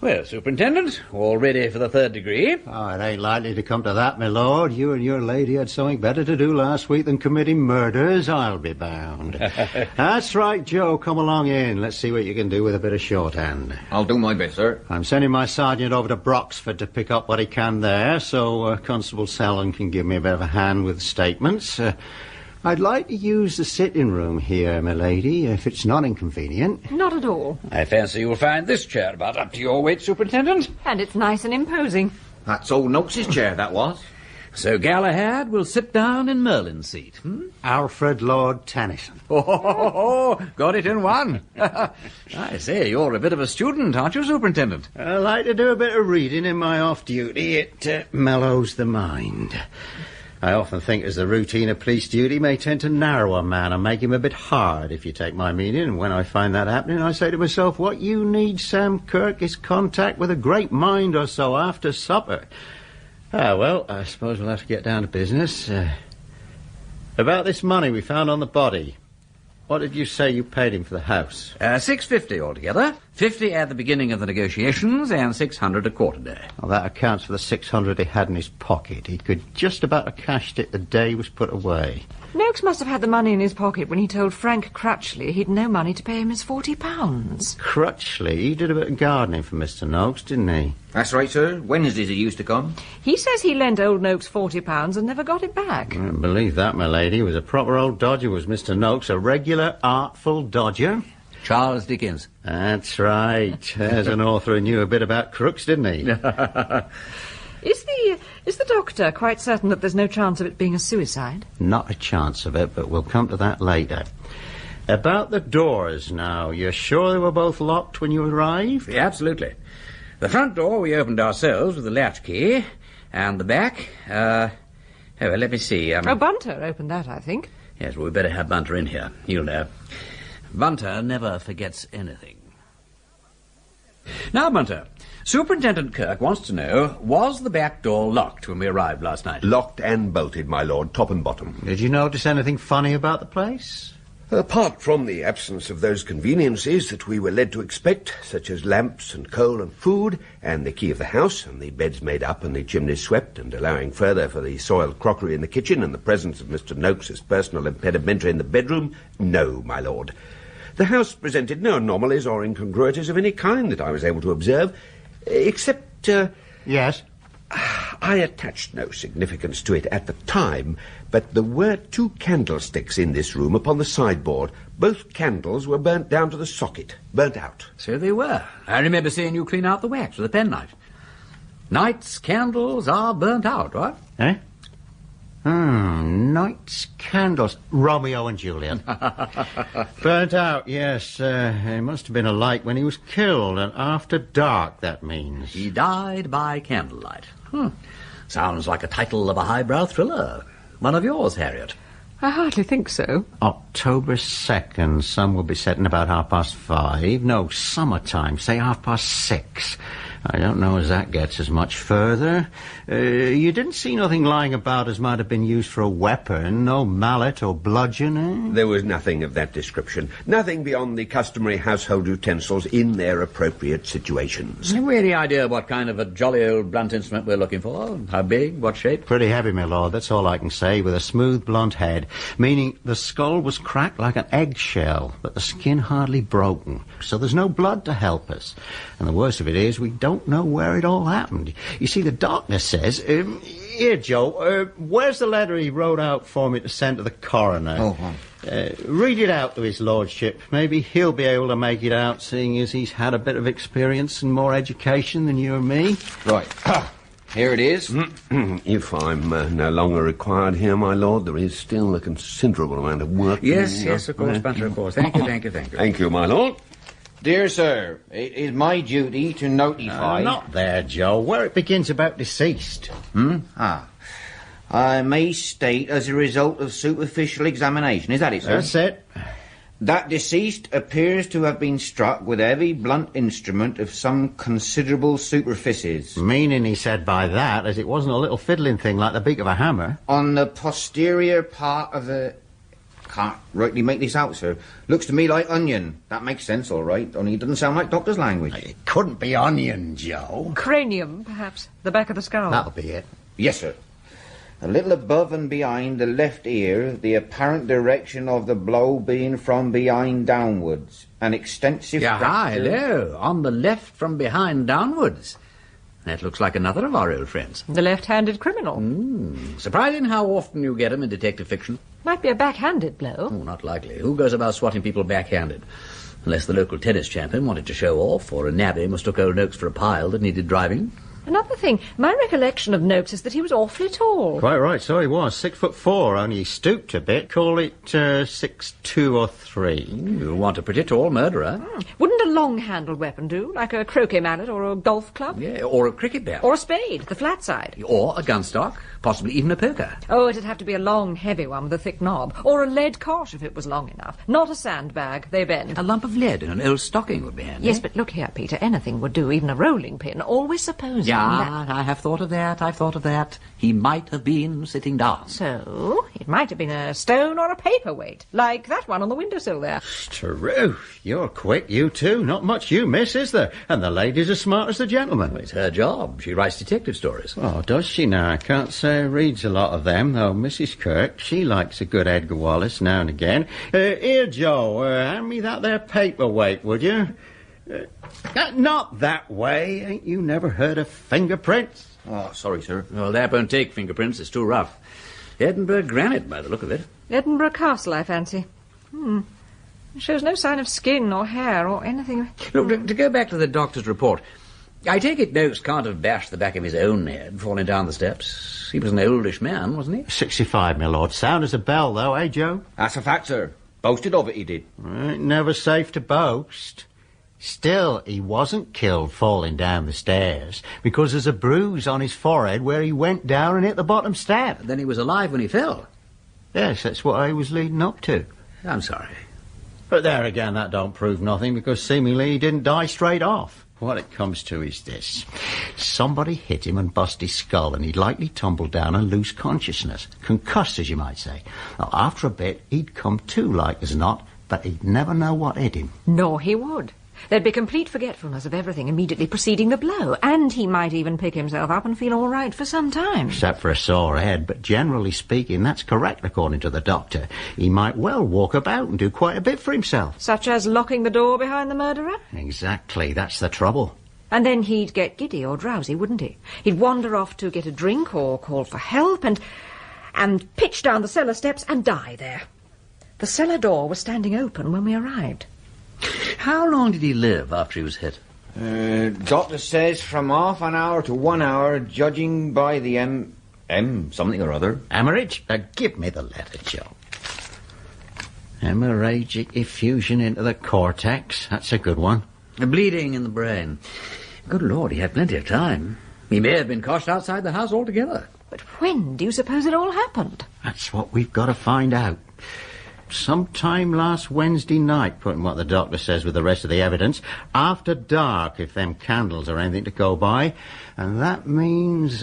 Well, Superintendent, all ready for the third degree?
Oh, it ain't likely to come to that, my lord. You and your lady had something better to do last week than committing murders, I'll be bound. That's right, Joe. Come along in. Let's see what you can do with a bit of shorthand.
I'll do my best, sir.
I'm sending my sergeant over to Broxford to pick up what he can there, so Constable Sallon can give me a bit of a hand with statements. I'd like to use the sitting room here, my lady, if it's not inconvenient.
Not at all.
I fancy you'll find this chair about up to your weight, Superintendent.
And it's nice and imposing.
That's old Noakes's chair, that was.
So Galahad will sit down in Merlin's seat,
Alfred Lord Tennyson.
Oh, got it in one. I say, you're a bit of a student, aren't you, Superintendent?
I like to do a bit of reading in my off-duty. It mellows the mind. I often think as the routine of police duty may tend to narrow a man and make him a bit hard, if you take my meaning. And when I find that happening, I say to myself, what you need, Sam Kirk, is contact with a great mind or so after supper. Well, I suppose we'll have to get down to business. About this money we found on the body. What did you say you paid him for the house?
$650 altogether. 50 at the beginning of the negotiations and 600 a quarter day.
Well, that accounts for the 600 he had in his pocket. He could just about have cashed it the day he was put away.
Noakes must have had the money in his pocket when he told Frank Crutchley he'd no money to pay him his £40.
Crutchley, he did a bit of gardening for Mr. Noakes, didn't he?
That's right, sir. Wednesdays he used to come.
He says he lent old Noakes £40 and never got it back.
I don't believe that, my lady. He was a proper old dodger, was Mr. Noakes, a regular, artful dodger.
Charles Dickens.
That's right. There's an author who knew a bit about crooks, didn't he?
Is the doctor quite certain that there's no chance of it being a suicide?
Not a chance of it, but we'll come to that later. About the doors now, you're sure they were both locked when you arrived?
Yeah, absolutely. The front door we opened ourselves with the latch key, and the back, well, let me see.
Bunter opened that, I think.
Yes, well, we better have Bunter in here. He'll know. Bunter never forgets anything. Now, Bunter, Superintendent Kirk wants to know, was the back door locked when we arrived last night?
Locked and bolted, my lord, top and bottom.
Did you notice anything funny about the place?
Apart from the absence of those conveniences that we were led to expect, such as lamps and coal and food, and the key of the house, and the beds made up and the chimneys swept, and allowing further for the soiled crockery in the kitchen and the presence of Mr. Noakes's personal impedimenta in the bedroom, no, my lord. The house presented no anomalies or incongruities of any kind that I was able to observe, except,
Yes?
I attached no significance to it at the time, but there were 2 candlesticks in this room upon the sideboard. Both candles were burnt down to the socket, burnt out.
So they were. I remember seeing you clean out the wax with a penknife. Night's candles are burnt out, what?
Eh? Night's candles. Romeo and Juliet. Burnt out, yes. It must have been a light when he was killed, and after dark, that means.
He died by candlelight. Sounds like a title of a highbrow thriller. One of yours, Harriet.
I hardly think so.
October 2nd. Sun will be setting about 5:30. No, summertime. Say 6:30. I don't know as that gets as much further. You didn't see nothing lying about as might have been used for a weapon? No mallet or bludgeon, eh?
There was nothing of that description. Nothing beyond the customary household utensils in their appropriate situations.
Have we any idea what kind of a jolly old blunt instrument we're looking for? How big? What shape?
Pretty heavy, my lord, that's all I can say, with a smooth blunt head, meaning the skull was cracked like an eggshell, but the skin hardly broken, so there's no blood to help us. And the worst of it is, we don't know where it all happened. You see, the doctor says... here, Joe, where's the letter he wrote out for me to send to the coroner? Read it out to his lordship. Maybe he'll be able to make it out, seeing as he's had a bit of experience and more education than you or me.
Right. Here it is.
If I'm no longer required here, my lord, there is still a considerable amount of work.
Yes, of course, Bunter, of course. Thank you.
Thank you, my lord.
Dear sir, it is my duty to notify...
Not there, Joe. Where it begins about deceased.
I may state as a result of superficial examination. Is that it, sir?
That's it.
That deceased appears to have been struck with a heavy blunt instrument of some considerable superficies.
Meaning, he said by that, as it wasn't a little fiddling thing like the beak of a hammer.
On the posterior part of the... Can't rightly make this out, sir. Looks to me like onion. That makes sense, all right, only it doesn't sound like doctor's language.
It couldn't be onion, Joe.
Cranium, perhaps. The back of the skull.
That'll be it.
Yes, sir. A little above and behind the left ear, the apparent direction of the blow being from behind downwards. An extensive...
hello. On the left from behind downwards. That looks like another of our old friends.
The left-handed criminal.
Surprising how often you get 'em in detective fiction.
Might be a backhanded blow.
Oh, not likely. Who goes about swatting people backhanded? Unless the local tennis champion wanted to show off, or a navvy mistook old Noakes for a pile that needed driving.
Another thing, my recollection of Noakes is that he was awfully tall.
Quite right, so he was. 6'4", only he stooped a bit. Call it 6'2" or 3.
You want a pretty tall murderer.
Wouldn't a long-handled weapon do, like a croquet mallet or a golf club?
Yeah, or a cricket bat.
Or a spade, the flat side.
Or a gunstock, possibly even a poker.
Oh, it'd have to be a long, heavy one with a thick knob. Or a lead cot if it was long enough. Not a sandbag, they bend.
A lump of lead in an old stocking would be handy.
Yes, but look here, Peter, anything would do, even a rolling pin, always supposing...
Yeah, I have thought of that, I've thought of that. He might have been sitting down.
So, it might have been a stone or a paperweight, like that one on the windowsill there.
True. You're quick, you two. Not much you miss, is there? And the lady's as smart as the gentleman.
Well, it's her job. She writes detective stories.
Oh, does she now? I can't say reads a lot of them, though Mrs. Kirk, she likes a good Edgar Wallace now and again. Here, Joe, hand me that there paperweight, would you? Not that way. Ain't you never heard of fingerprints?
Oh, sorry, sir.
Well, that won't take fingerprints. It's too rough. Edinburgh granite, by the look of it.
Edinburgh Castle, I fancy. It shows no sign of skin or hair or anything.
Look, to go back to the doctor's report, I take it Noakes can't have bashed the back of his own head falling down the steps. He was an oldish man, wasn't he?
65, my lord. Sound as a bell, though, eh, Joe?
That's a fact, sir. Boasted of it, he did.
Ain't never safe to boast. Still, he wasn't killed falling down the stairs because there's a bruise on his forehead where he went down and hit the bottom step.
Then he was alive when he fell.
Yes, that's what I was leading up to.
I'm sorry.
But there again, that don't prove nothing because seemingly he didn't die straight off. What it comes to is this. Somebody hit him and bust his skull and he'd likely tumble down and lose consciousness. Concussed, as you might say. Now, after a bit, he'd come to like as not, but he'd never know what hit him.
No, he would. There'd be complete forgetfulness of everything immediately preceding the blow, and he might even pick himself up and feel all right for some time.
Except for a sore head, but generally speaking, that's correct according to the doctor. He might well walk about and do quite a bit for himself.
Such as locking the door behind the murderer?
Exactly, that's the trouble.
And then he'd get giddy or drowsy, wouldn't he? He'd wander off to get a drink or call for help and pitch down the cellar steps and die there. The cellar door was standing open when we arrived.
How long did he live after he was hit?
Doctor says from half an hour to 1 hour, judging by the something or other.
Hemorrhage? Give me the letter, Joe. Hemorrhagic effusion into the cortex. That's a good one.
A bleeding in the brain. Good Lord, he had plenty of time. He may have been coshed outside the house altogether.
But when do you suppose it all happened?
That's what we've got to find out. Sometime last Wednesday night, putting what the doctor says with the rest of the evidence, after dark, if them candles are anything to go by. And that means,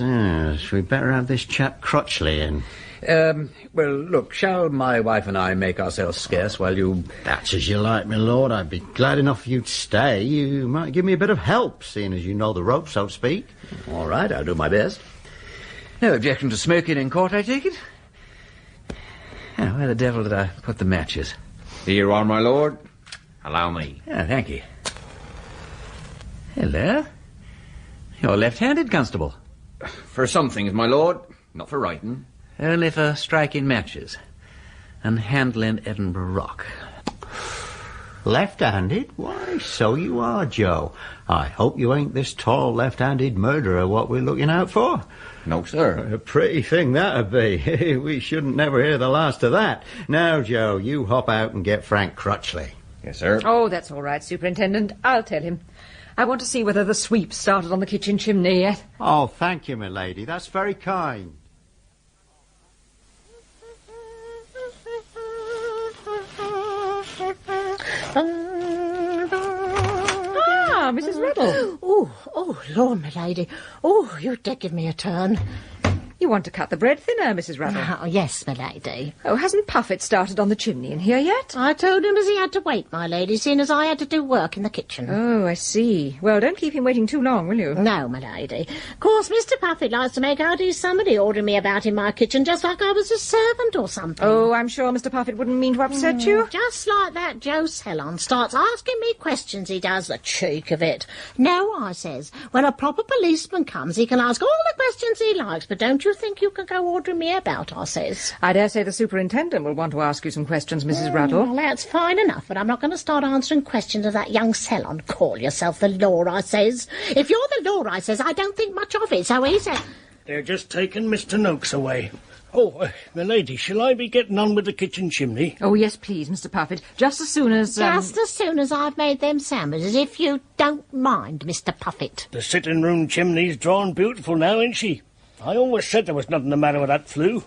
we'd better have this chap Crutchley in.
Well, look, shall my wife and I make ourselves scarce while you...
That's as you like, my lord. I'd be glad enough if you'd stay. You might give me a bit of help, seeing as you know the ropes, so to speak.
All right, I'll do my best. No objection to smoking in court, I take it? Oh, where the devil did I put the matches?
Here you are, my lord. Allow me.
Thank you. Hello. You're left-handed, Constable.
For some things, my lord. Not for writing.
Only for striking matches and handling Edinburgh rock.
Left-handed? Why, so you are, Joe. I hope you ain't this tall left-handed murderer what we're looking out for.
No, sir.
A pretty thing that'd be. We shouldn't never hear the last of that. Now, Joe, you hop out and get Frank Crutchley.
Yes, sir.
Oh, that's all right, Superintendent. I'll tell him. I want to see whether the sweep started on the kitchen chimney yet.
Oh, thank you, my lady. That's very kind.
Ah, Mrs. Riddle.
Oh, Lord, my lady. Oh, you did give me a turn.
You want to cut the bread thinner, Mrs. Ruddle?
Oh, yes, my lady.
Oh, hasn't Puffet started on the chimney in here yet?
I told him as he had to wait, my lady, seeing as I had to do work in the kitchen.
Oh, I see. Well, don't keep him waiting too long, will you?
No, my lady. Of course, Mr. Puffet likes to make out he's somebody ordering me about in my kitchen just like I was a servant or something.
Oh, I'm sure Mr. Puffet wouldn't mean to upset you.
Just like that Joe Sellon starts asking me questions, he does, the cheek of it. No, I says, when a proper policeman comes, he can ask all the questions he likes, but don't you think you can go ordering me about, I says.
I dare say the superintendent will want to ask you some questions, Mrs. Ruddle.
Well, that's fine enough, but I'm not going to start answering questions of that young Sellon. Call yourself the law, I says. If you're the law, I says, I don't think much of it, so he said...
They're just taking Mr. Noakes away. Oh, my lady, shall I be getting on with the kitchen chimney?
Oh, yes, please, Mr. Puffet. Just as soon as...
Just as soon as I've made them sandwiches, if you don't mind, Mr. Puffet.
The sitting-room chimney's drawn beautiful now, ain't she? I always said there was nothing the matter with that flue.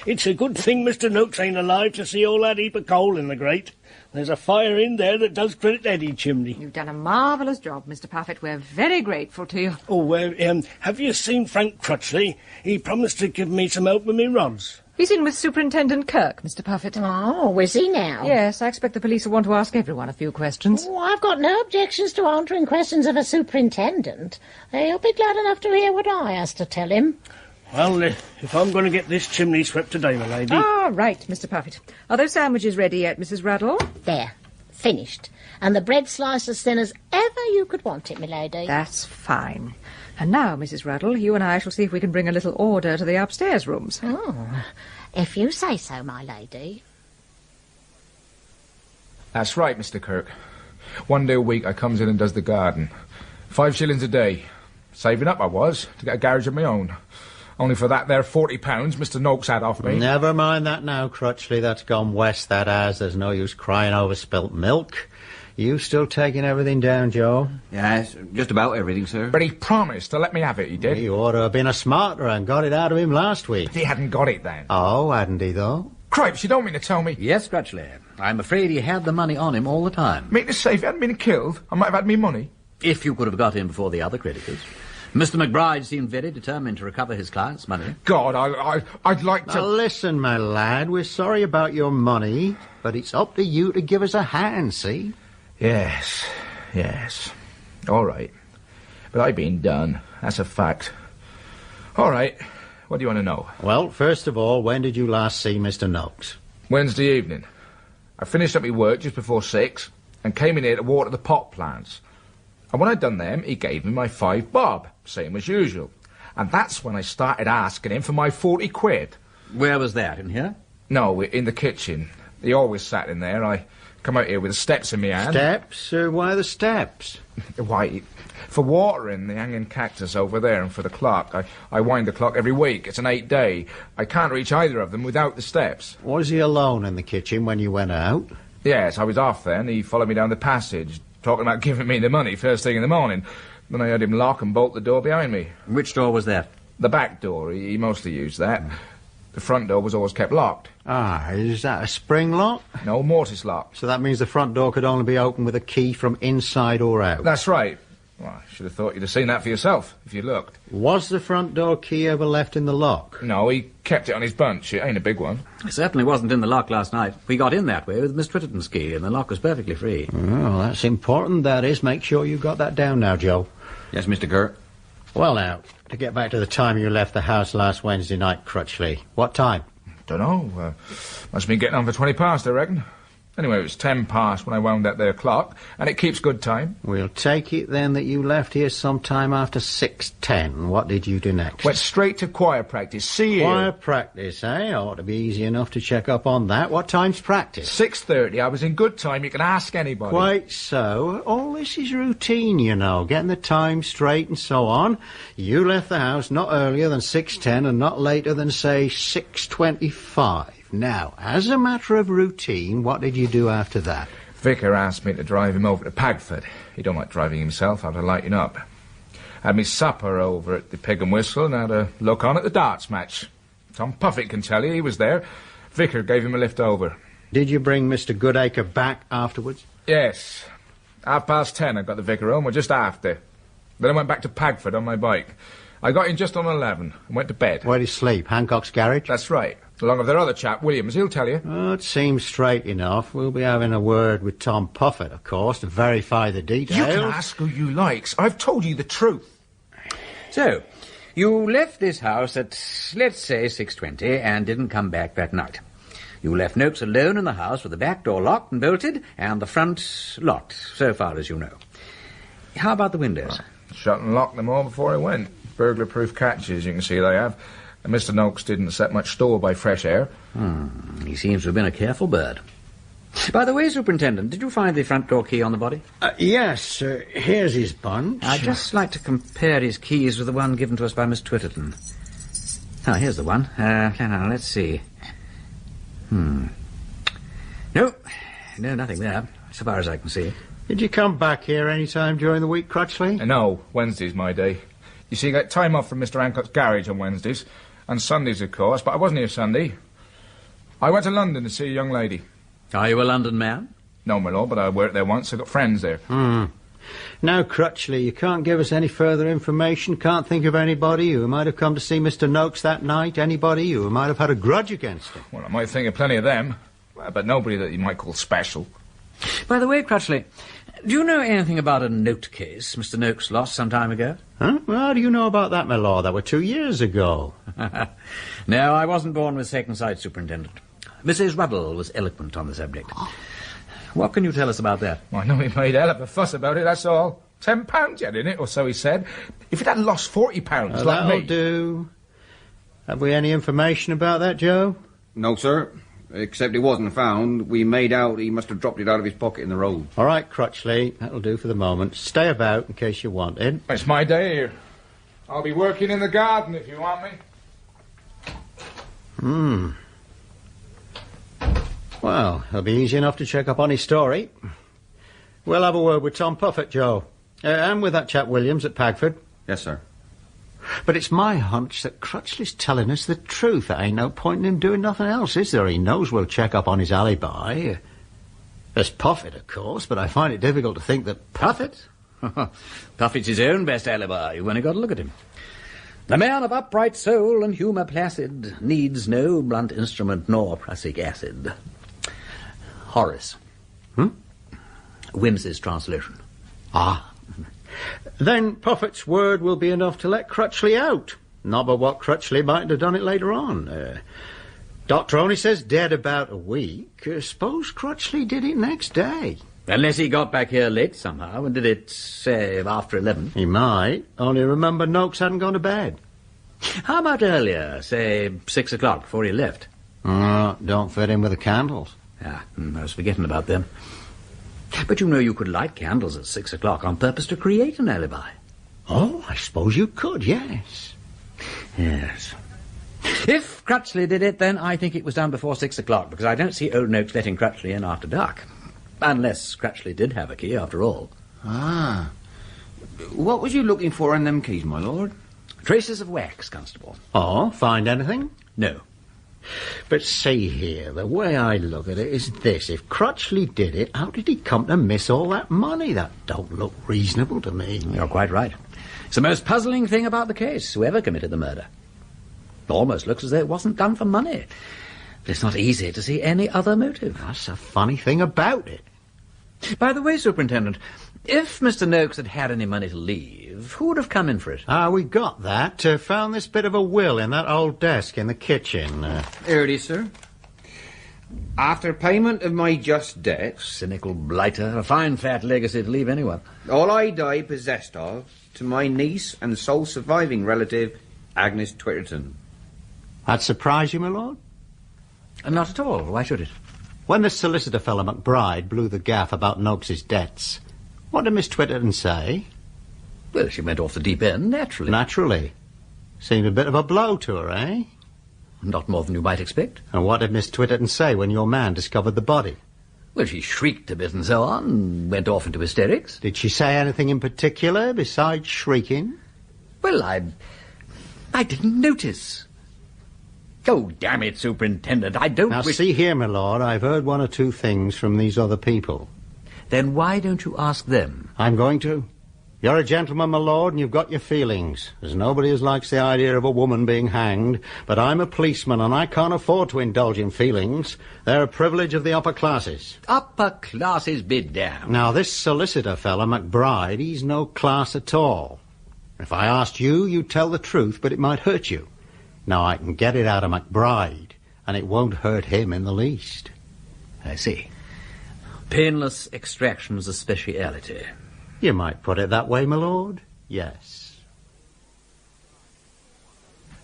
It's a good thing Mr. Noakes ain't alive to see all that heap of coal in the grate. There's a fire in there that does credit any chimney.
You've done a marvellous job, Mr. Puffett. We're very grateful to you.
Oh, have you seen Frank Crutchley? He promised to give me some help with me rods.
He's in with Superintendent Kirk, Mr. Puffett.
Oh, is he now?
Yes, I expect the police will want to ask everyone a few questions.
Oh, I've got no objections to answering questions of a superintendent. He'll be glad enough to hear what I has to tell him.
Well, if I'm going to get this chimney swept today, my lady...
Ah, right, Mr. Puffett. Are those sandwiches ready yet, Mrs. Ruddle?
There. Finished. And the bread sliced as thin as ever you could want it, my lady.
That's fine. And now, Mrs. Ruddle, you and I shall see if we can bring a little order to the upstairs rooms.
Oh, if you say so, my lady.
That's right, Mr. Kirk. 1 day a week I comes in and does the garden. 5 shillings a day. Saving up I was, to get a garage of my own. Only for that there £40 Mr. Noakes had off me.
Never mind that now, Crutchley. That's gone west, that has. There's no use crying over spilt milk. You still taking everything down, Joe?
Yes, just about everything, sir.
But he promised to let me have it, he did.
He ought to have been a smarter and got it out of him last week.
But he hadn't got it then.
Oh, hadn't he, though?
Cripes, you don't mean to tell me...
Yes, Crutchley. I'm afraid he had the money on him all the time.
Mean to say if he hadn't been killed, I might have had me money?
If you could have got in before the other creditors. Mr. McBride seemed very determined to recover his client's money.
God, I'd like to...
Now, listen, my lad, we're sorry about your money, but it's up to you to give us a hand, see?
Yes. All right. But I've been done. That's a fact. All right. What do you want to know?
Well, first of all, when did you last see Mr. Noakes?
Wednesday evening. I finished up my work just before 6 and came in here to water the pot plants. And when I'd done them, he gave me my 5 bob, same as usual. And that's when I started asking him for my 40 quid.
Where was that, in here?
No, in the kitchen. He always sat in there. I come out here with the steps in my hand.
Steps? Why the steps?
Why, for watering the hanging cactus over there and for the clock. I wind the clock every week. It's an 8-day. I can't reach either of them without the steps.
Was he alone in the kitchen when you went out?
Yes, I was off then. He followed me down the passage, talking about giving me the money first thing in the morning. Then I heard him lock and bolt the door behind me.
Which door was that?
The back door. He mostly used that. The front door was always kept locked.
Ah, is that a spring lock?
No, mortise lock.
So that means the front door could only be opened with a key from inside or out?
That's right. Well, I should have thought you'd have seen that for yourself, if you looked.
Was the front door key ever left in the lock?
No, he kept it on his bunch. It ain't a big one.
It certainly wasn't in the lock last night. We got in that way with Miss Twitterton's key, and the lock was perfectly free.
Oh, that's important, that is. Make sure you got that down now, Joe.
Yes, Mr. Kirk.
Well, now, to get back to the time you left the house last Wednesday night, Crutchley. What time?
Dunno. Must have been getting on for 20 past, I reckon. Anyway, it was 10 past when I wound that there clock, and it keeps good time.
We'll take it, then, that you left here sometime after 6:10. What did you do next?
Went straight to choir practice. See you.
Choir practice, eh? Ought to be easy enough to check up on that. What time's practice?
6:30. I was in good time. You can ask anybody.
Quite so. All this is routine, you know, getting the time straight and so on. You left the house not earlier than 6:10 and not later than, say, 6:25. Now, as a matter of routine, what did you do after that?
Vicar asked me to drive him over to Pagford. He don't like driving himself out of lighting up. Had me supper over at the Pig and Whistle and had a look on at the darts match. Tom Puffett can tell you, he was there. Vicar gave him a lift over.
Did you bring Mr. Goodacre back afterwards?
Yes. 10:30 I got the Vicar home, or just after. Then I went back to Pagford on my bike. I got in just on 11 and went to bed.
Where did he sleep? Hancock's garage?
That's right. Along with their other chap, Williams, he'll tell you.
Oh, it seems straight enough. We'll be having a word with Tom Puffett, of course, to verify the details.
You can ask who you likes. I've told you the truth.
So, you left this house at, let's say, 6:20 and didn't come back that night. You left Noakes alone in the house with the back door locked and bolted and the front locked, so far as you know. How about the windows?
Shut and locked them all before I went. Burglar-proof catches, you can see they have. And Mr. Noakes didn't set much store by fresh air.
He seems to have been a careful bird. By the way, Superintendent, did you find the front door key on the body?
Yes, here's his bunch.
I'd just like to compare his keys with the one given to us by Miss Twitterton. Oh, here's the one. Let's see. No, nothing there, so far as I can see.
Did you come back here any time during the week, Crutchley?
No, Wednesday's my day. You see, I got time off from Mr. Hancock's garage on Wednesdays, and Sundays, of course, but I wasn't here Sunday. I went to London to see a young lady.
Are you a London man?
No, my lord, but I worked there once. I've got friends there.
Now, Crutchley, you can't give us any further information, can't think of anybody who might have come to see Mr. Noakes that night, anybody who might have had a grudge against him.
Well, I might think of plenty of them, but nobody that you might call special.
By the way, Crutchley, do you know anything about a note case Mr. Noakes lost some time ago?
Huh? Well, how do you know about that, my lord? That were 2 years ago.
No, I wasn't born with second sight, Superintendent. Mrs. Ruddle was eloquent on the subject. What can you tell us about that?
Well, I know he made a hell of a fuss about it, that's all. £10 you had in it, or so he said. If it hadn't lost £40 like
that'll
me...
do. Have we any information about that, Joe?
No, sir. Except it wasn't found. We made out he must have dropped it out of his pocket in the road.
All right, Crutchley. That'll do for the moment. Stay about in case you want it.
It's my day here. I'll be working in the garden if you want me.
Well, it'll be easy enough to check up on his story. We'll have a word with Tom Puffett, Joe. And with that chap Williams at Pagford.
Yes, sir.
But it's my hunch that Crutchley's telling us the truth. There ain't no point in him doing nothing else, is there? He knows we'll check up on his alibi. There's Puffett, of course, but I find it difficult to think that...
Puffett? Puffett's his own best alibi. You've only got to look at him. The man of upright soul and humour placid needs no blunt instrument nor prussic acid. Horace. Wimsey's translation.
Then Puffett's word will be enough to let Crutchley out. Not but what Crutchley might have done it later on. Doctor only says dead about a week. Suppose Crutchley did it next day.
Unless he got back here late somehow and did it, say, after 11.
He might. Only remember Noakes hadn't gone to bed.
How about earlier, say 6 o'clock before he left?
Don't fit in with the candles.
I was forgetting about them. But you know you could light candles at 6 o'clock on purpose to create an alibi.
Oh, I suppose you could, yes.
Yes. If Crutchley did it, then I think it was done before 6 o'clock, because I don't see old Noakes letting Crutchley in after dark. Unless Crutchley did have a key, after all.
What was you looking for in them keys, my lord?
Traces of wax, Constable.
Oh, find anything?
No.
But see here, the way I look at it is this. If Crutchley did it, how did he come to miss all that money? That don't look reasonable to me.
You're quite right. It's the most puzzling thing about the case, whoever committed the murder. It almost looks as though it wasn't done for money. But it's not easy to see any other motive.
That's a funny thing about it.
By the way, Superintendent, if Mr. Noakes had had any money to leave, who would have come in for it?
We got that. Found this bit of a will in that old desk in the kitchen.
Here it is, sir. After payment of my just debts...
Cynical blighter. A fine fat legacy to leave anyone.
All I die possessed of to my niece and sole surviving relative, Agnes Twitterton.
That surprise you, my lord?
Not at all. Why should it?
When the solicitor fellow McBride blew the gaff about Noakes's debts, what did Miss Twitterton say?
Well, she went off the deep end, naturally.
Naturally. Seemed a bit of a blow to her, eh?
Not more than you might expect.
And what did Miss Twitterton say when your man discovered the body?
Well, she shrieked a bit and so on, and went off into hysterics.
Did she say anything in particular besides shrieking?
Well, I didn't notice. Oh, damn it, Superintendent, I don't
Now, see here, my lord, I've heard one or two things from these other people.
Then why don't you ask them?
I'm going to. You're a gentleman, my lord, and you've got your feelings. There's nobody as likes the idea of a woman being hanged, but I'm a policeman, and I can't afford to indulge in feelings. They're a privilege of the upper classes.
Upper classes be damned.
Now, this solicitor fella, McBride, he's no class at all. If I asked you, you'd tell the truth, but it might hurt you. Now, I can get it out of McBride, and it won't hurt him in the least.
I see. Painless extraction's a speciality.
You might put it that way, my lord. Yes.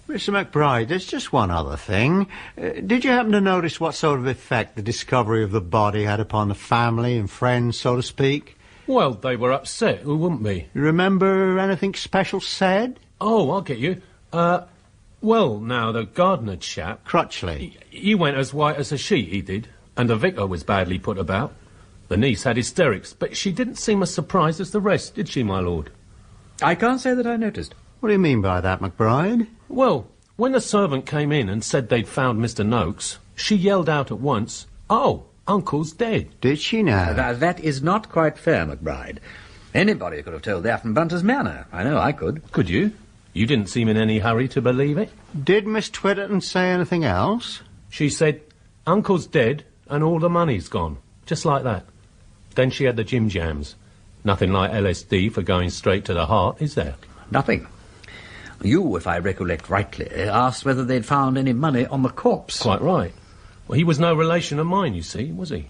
Mr. McBride, there's just one other thing. Did you happen to notice what sort of effect the discovery of the body had upon the family and friends, so to speak?
Well, they were upset, wouldn't they?
You remember anything special said?
Oh, I'll get you. Well, now, the gardener chap...
Crutchley.
He went as white as a sheet, he did. And the vicar was badly put about. The niece had hysterics, but she didn't seem as surprised as the rest, did she, my lord?
I can't say that I noticed.
What do you mean by that, McBride?
Well, when the servant came in and said they'd found Mr. Noakes, she yelled out at once, "Oh, Uncle's dead.
Did she now?
That is not quite fair, McBride. Anybody could have told that from Bunter's Manor. I know I could.
Could you? You didn't seem in any hurry to believe it.
Did Miss Twitterton say anything else?
She said, Uncle's dead and all the money's gone. Just like that. Then she had the Jim Jams. Nothing like LSD for going straight to the heart, is there?
Nothing. You, if I recollect rightly, asked whether they'd found any money on the corpse.
Quite right. Well, he was no relation of mine, you see, was he?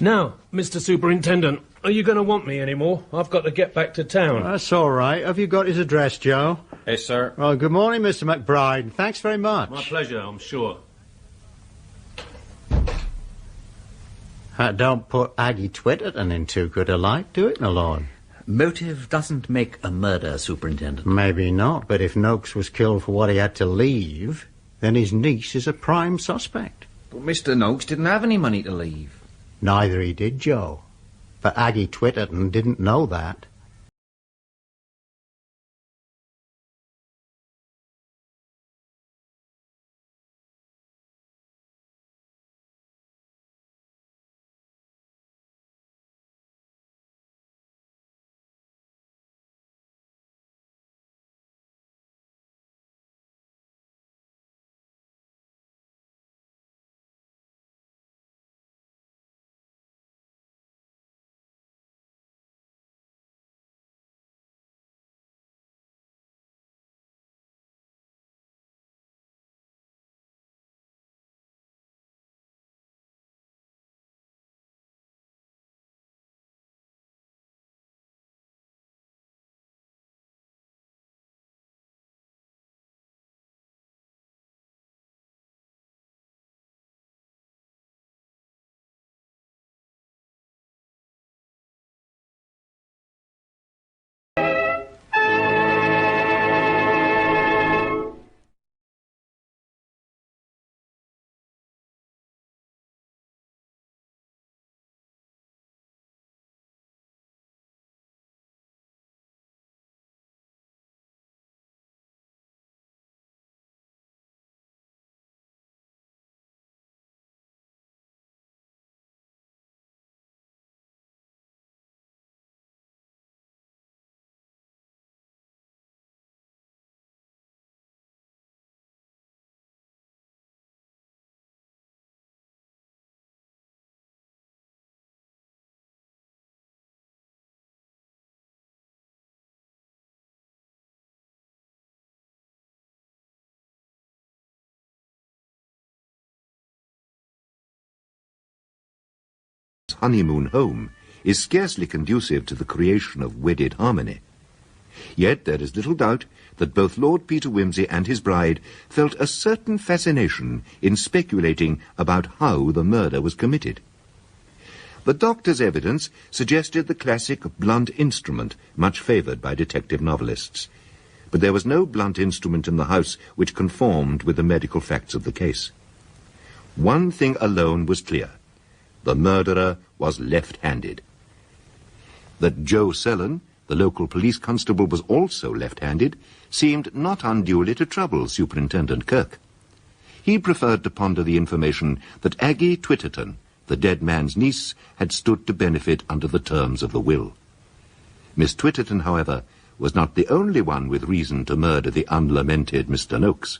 Now, Mr. Superintendent, are you going to want me anymore? I've got to get back to town.
That's all right. Have you got his address, Joe?
Yes, sir.
Well, good morning, Mr. McBride. Thanks very much.
My pleasure, I'm sure.
That don't put Aggie Twitterton in too good a light, do it, my lord?
Motive doesn't make a murder, Superintendent.
Maybe not, but if Noakes was killed for what he had to leave, then his niece is a prime suspect.
But Mr. Noakes didn't have any money to leave.
Neither he did, Joe. But Aggie Twitterton didn't know that.
Honeymoon home is scarcely conducive to the creation of wedded harmony. Yet there is little doubt that both Lord Peter Wimsey and his bride felt a certain fascination in speculating about how the murder was committed. The doctor's evidence suggested the classic blunt instrument, much favoured by detective novelists. But there was no blunt instrument in the house which conformed with the medical facts of the case. One thing alone was clear. The murderer was left-handed. That Joe Sellen, the local police constable, was also left-handed seemed not unduly to trouble Superintendent Kirk. He preferred to ponder the information that Aggie Twitterton, the dead man's niece, had stood to benefit under the terms of the will. Miss Twitterton, however, was not the only one with reason to murder the unlamented Mr. Noakes.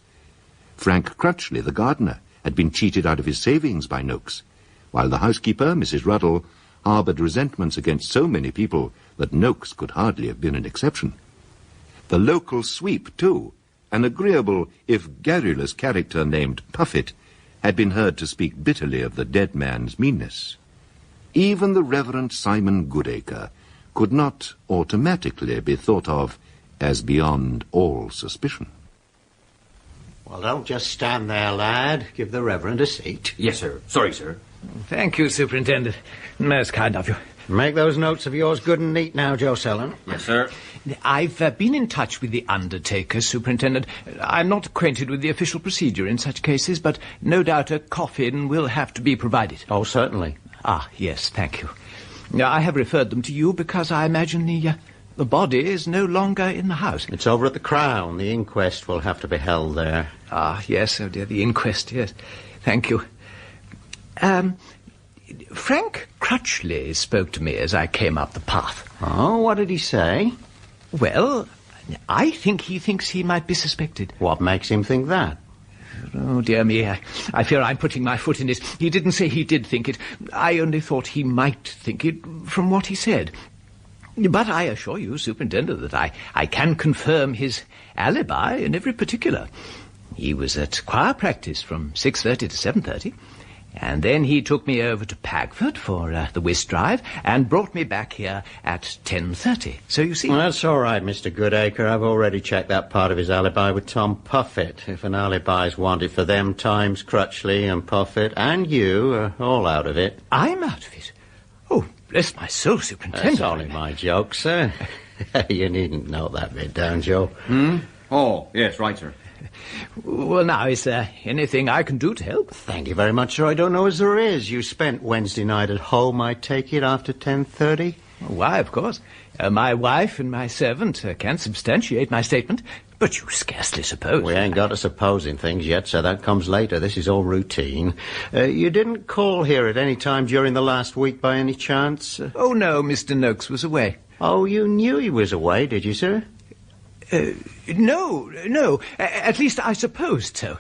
Frank Crutchley, the gardener, had been cheated out of his savings by Noakes, while the housekeeper, Mrs. Ruddle, harboured resentments against so many people that Noakes could hardly have been an exception. The local sweep, too, an agreeable if garrulous character named Puffet, had been heard to speak bitterly of the dead man's meanness. Even the Reverend Simon Goodacre could not automatically be thought of as beyond all suspicion.
Well, don't just stand there, lad. Give the Reverend a seat.
Yes, sir. Sorry, sir.
Thank you, Superintendent. Most kind of you.
Make those notes of yours good and neat now, Joe Sellen.
Yes, sir.
I've been in touch with the undertaker, Superintendent. I'm not acquainted with the official procedure in such cases, but no doubt a coffin will have to be provided.
Oh, certainly.
Ah, yes, thank you. I have referred them to you because I imagine the body is no longer in the house.
It's over at the Crown. The inquest will have to be held there.
Ah, yes, oh dear, the inquest, yes. Thank you. Frank Crutchley spoke to me as I came up the path.
Oh, what did he say?
Well, I think he thinks he might be suspected.
What makes him think that?
Oh, dear me, I fear I'm putting my foot in it. He didn't say he did think it. I only thought he might think it from what he said. But I assure you, Superintendent, that I can confirm his alibi in every particular. He was at choir practice from 6:30 to 7:30, and then he took me over to Pagford for the whist drive and brought me back here at 10:30. So you see...
Well, that's all right, Mr. Goodacre. I've already checked that part of his alibi with Tom Puffett. If an alibi's wanted for them times, Crutchley and Puffett and you are all out of it.
I'm out of it? Oh, bless my soul, Superintendent.
That's only my joke, sir. You needn't note that bit down, Joe.
Oh, yes, right, sir.
Well, now, is there anything I can do to help?
Thank you very much, sir. I don't know as there is. You spent Wednesday night at home, I take it, after 10:30?
Why, of course. My wife and my servant can substantiate my statement, but you scarcely suppose...
We ain't got to supposing things yet, so that comes later. This is all routine. You didn't call here at any time during the last week by any chance?
Oh, no, Mr. Noakes was away.
Oh, you knew he was away, did you, sir?
No. At least I supposed so.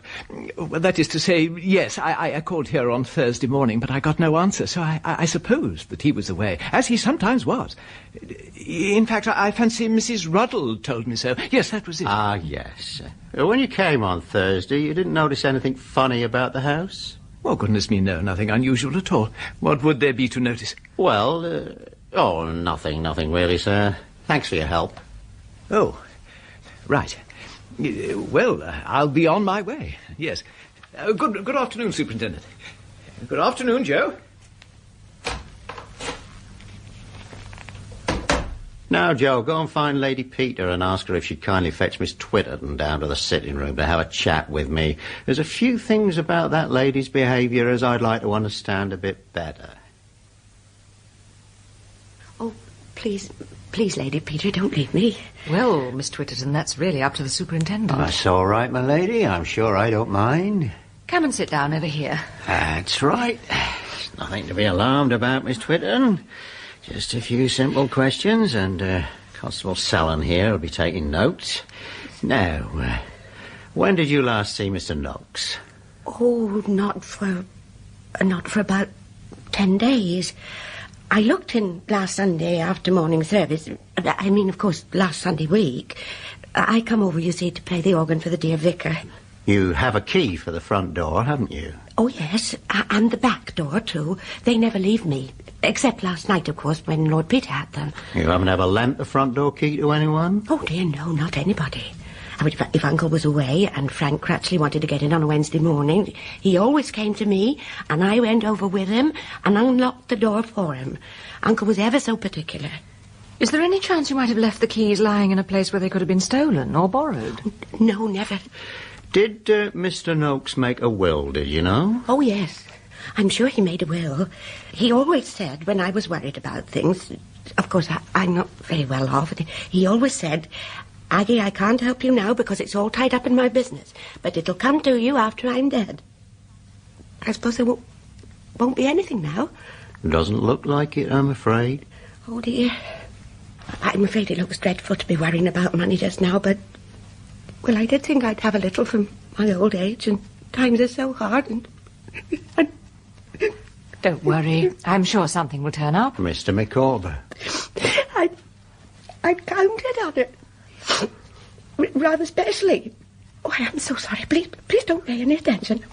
Well, that is to say, yes, I called here on Thursday morning, but I got no answer, so I supposed that he was away, as he sometimes was. In fact, I fancy Mrs. Ruddle told me so. Yes, that was it.
Ah, yes. When you came on Thursday, you didn't notice anything funny about the house?
Oh, goodness me, no, nothing unusual at all. What would there be to notice?
Well, nothing really, sir. Thanks for your help.
Oh, right. Well, I'll be on my way, yes. Good afternoon, Superintendent. Good afternoon, Joe.
Now, Joe, go and find Lady Peter and ask her if she'd kindly fetch Miss Twitterton down to the sitting room to have a chat with me. There's a few things about that lady's behaviour as I'd like to understand a bit better.
Oh, please, Lady Peter, don't leave me.
Well, Miss Twitterton, that's really up to the superintendent.
That's all right, my lady. I'm sure I don't mind.
Come and sit down over here.
That's right. There's nothing to be alarmed about, Miss Twitterton. Just a few simple questions, and Constable Sallon here will be taking notes. Now, when did you last see Mr. Noakes?
Oh, not for about 10 days. I looked in last Sunday after morning service. I mean, of course, last Sunday week. I come over, you see, to play the organ for the dear vicar.
You have a key for the front door, haven't you?
Oh, yes, and the back door, too. They never leave me, except last night, of course, when Lord Peter had them.
You haven't ever lent the front door key to anyone?
Oh, dear, no, not anybody. I mean, if Uncle was away and Frank Crutchley wanted to get in on a Wednesday morning, he always came to me, and I went over with him and unlocked the door for him. Uncle was ever so particular.
Is there any chance you might have left the keys lying in a place where they could have been stolen or borrowed?
No, never.
Did Mr. Noakes make a will, did you know?
Oh, yes. I'm sure he made a will. He always said, when I was worried about things, of course, I'm not very well off, he always said, Aggie, I can't help you now because it's all tied up in my business, but it'll come to you after I'm dead. I suppose there won't be anything now.
Doesn't look like it, I'm afraid.
Oh, dear. I'm afraid it looks dreadful to be worrying about money just now, but... Well, I did think I'd have a little from my old age, and times are so hard, and...
Don't worry. I'm sure something will turn up.
Mr. Micawber.
I'd counted on it. Rather specially. Oh, I am so sorry. Please don't pay any attention.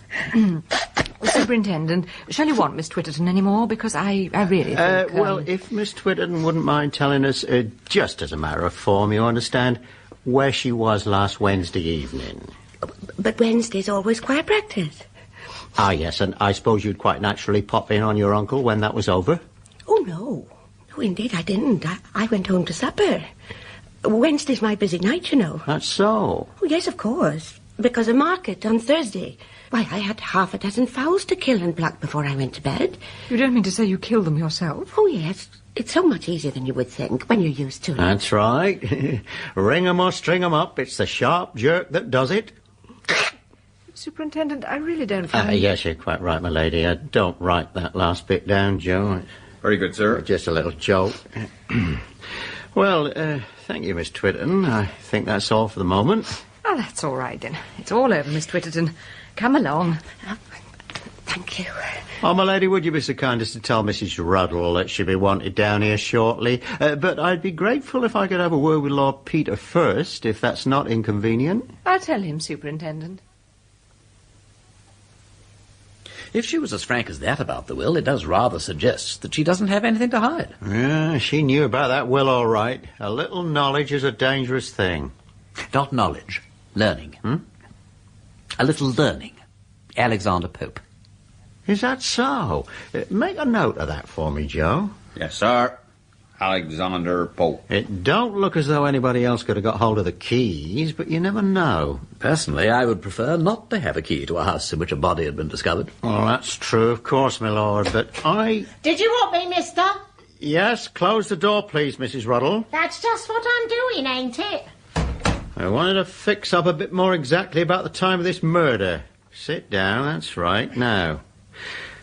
Superintendent, shall you want Miss Twitterton any more? Because I really think...
Well, if Miss Twitterton wouldn't mind telling us, just as a matter of form, you understand, where she was last Wednesday evening.
But Wednesday's always choir practice.
Ah, yes, and I suppose you'd quite naturally pop in on your uncle when that was over?
Oh, no. No, indeed, I didn't. I went home to supper. Wednesday's my busy night, you know.
That's so?
Oh, yes, of course. Because of market on Thursday. Why, I had half a dozen fowls to kill and pluck before I went to bed.
You don't mean to say you killed them yourself?
Oh, yes. It's so much easier than you would think when you're used to it.
That's right. Ring 'em or string 'em up. It's the sharp jerk that does it.
Superintendent, I really don't find...
Yes, you're quite right, my lady. Don't write that last bit down, Joe.
Very good, sir.
Just a little joke. Well, thank you, Miss Twitterton. I think that's all for the moment.
Oh, that's all right, then. It's all over, Miss Twitterton. Come along.
Thank you.
Oh, my lady, would you be so kind as to tell Mrs. Ruddle that she'll be wanted down here shortly? But I'd be grateful if I could have a word with Lord Peter first, if that's not inconvenient.
I'll tell him, Superintendent.
If she was as frank as that about the will, it does rather suggest that she doesn't have anything to hide.
Yeah, she knew about that will all right. A little knowledge is a dangerous thing.
Not knowledge. Learning. A little learning. Alexander Pope.
Is that so? Make a note of that for me, Joe.
Yes, sir. Alexander Pope.
It don't look as though anybody else could have got hold of the keys, but you never know.
Personally, I would prefer not to have a key to a house in which a body had been discovered.
Well, that's true, of course, my lord, but I...
Did you want me, mister?
Yes, close the door, please, Mrs. Ruddle.
That's just what I'm doing, ain't it?
I wanted to fix up a bit more exactly about the time of this murder. Sit down, that's right. Now,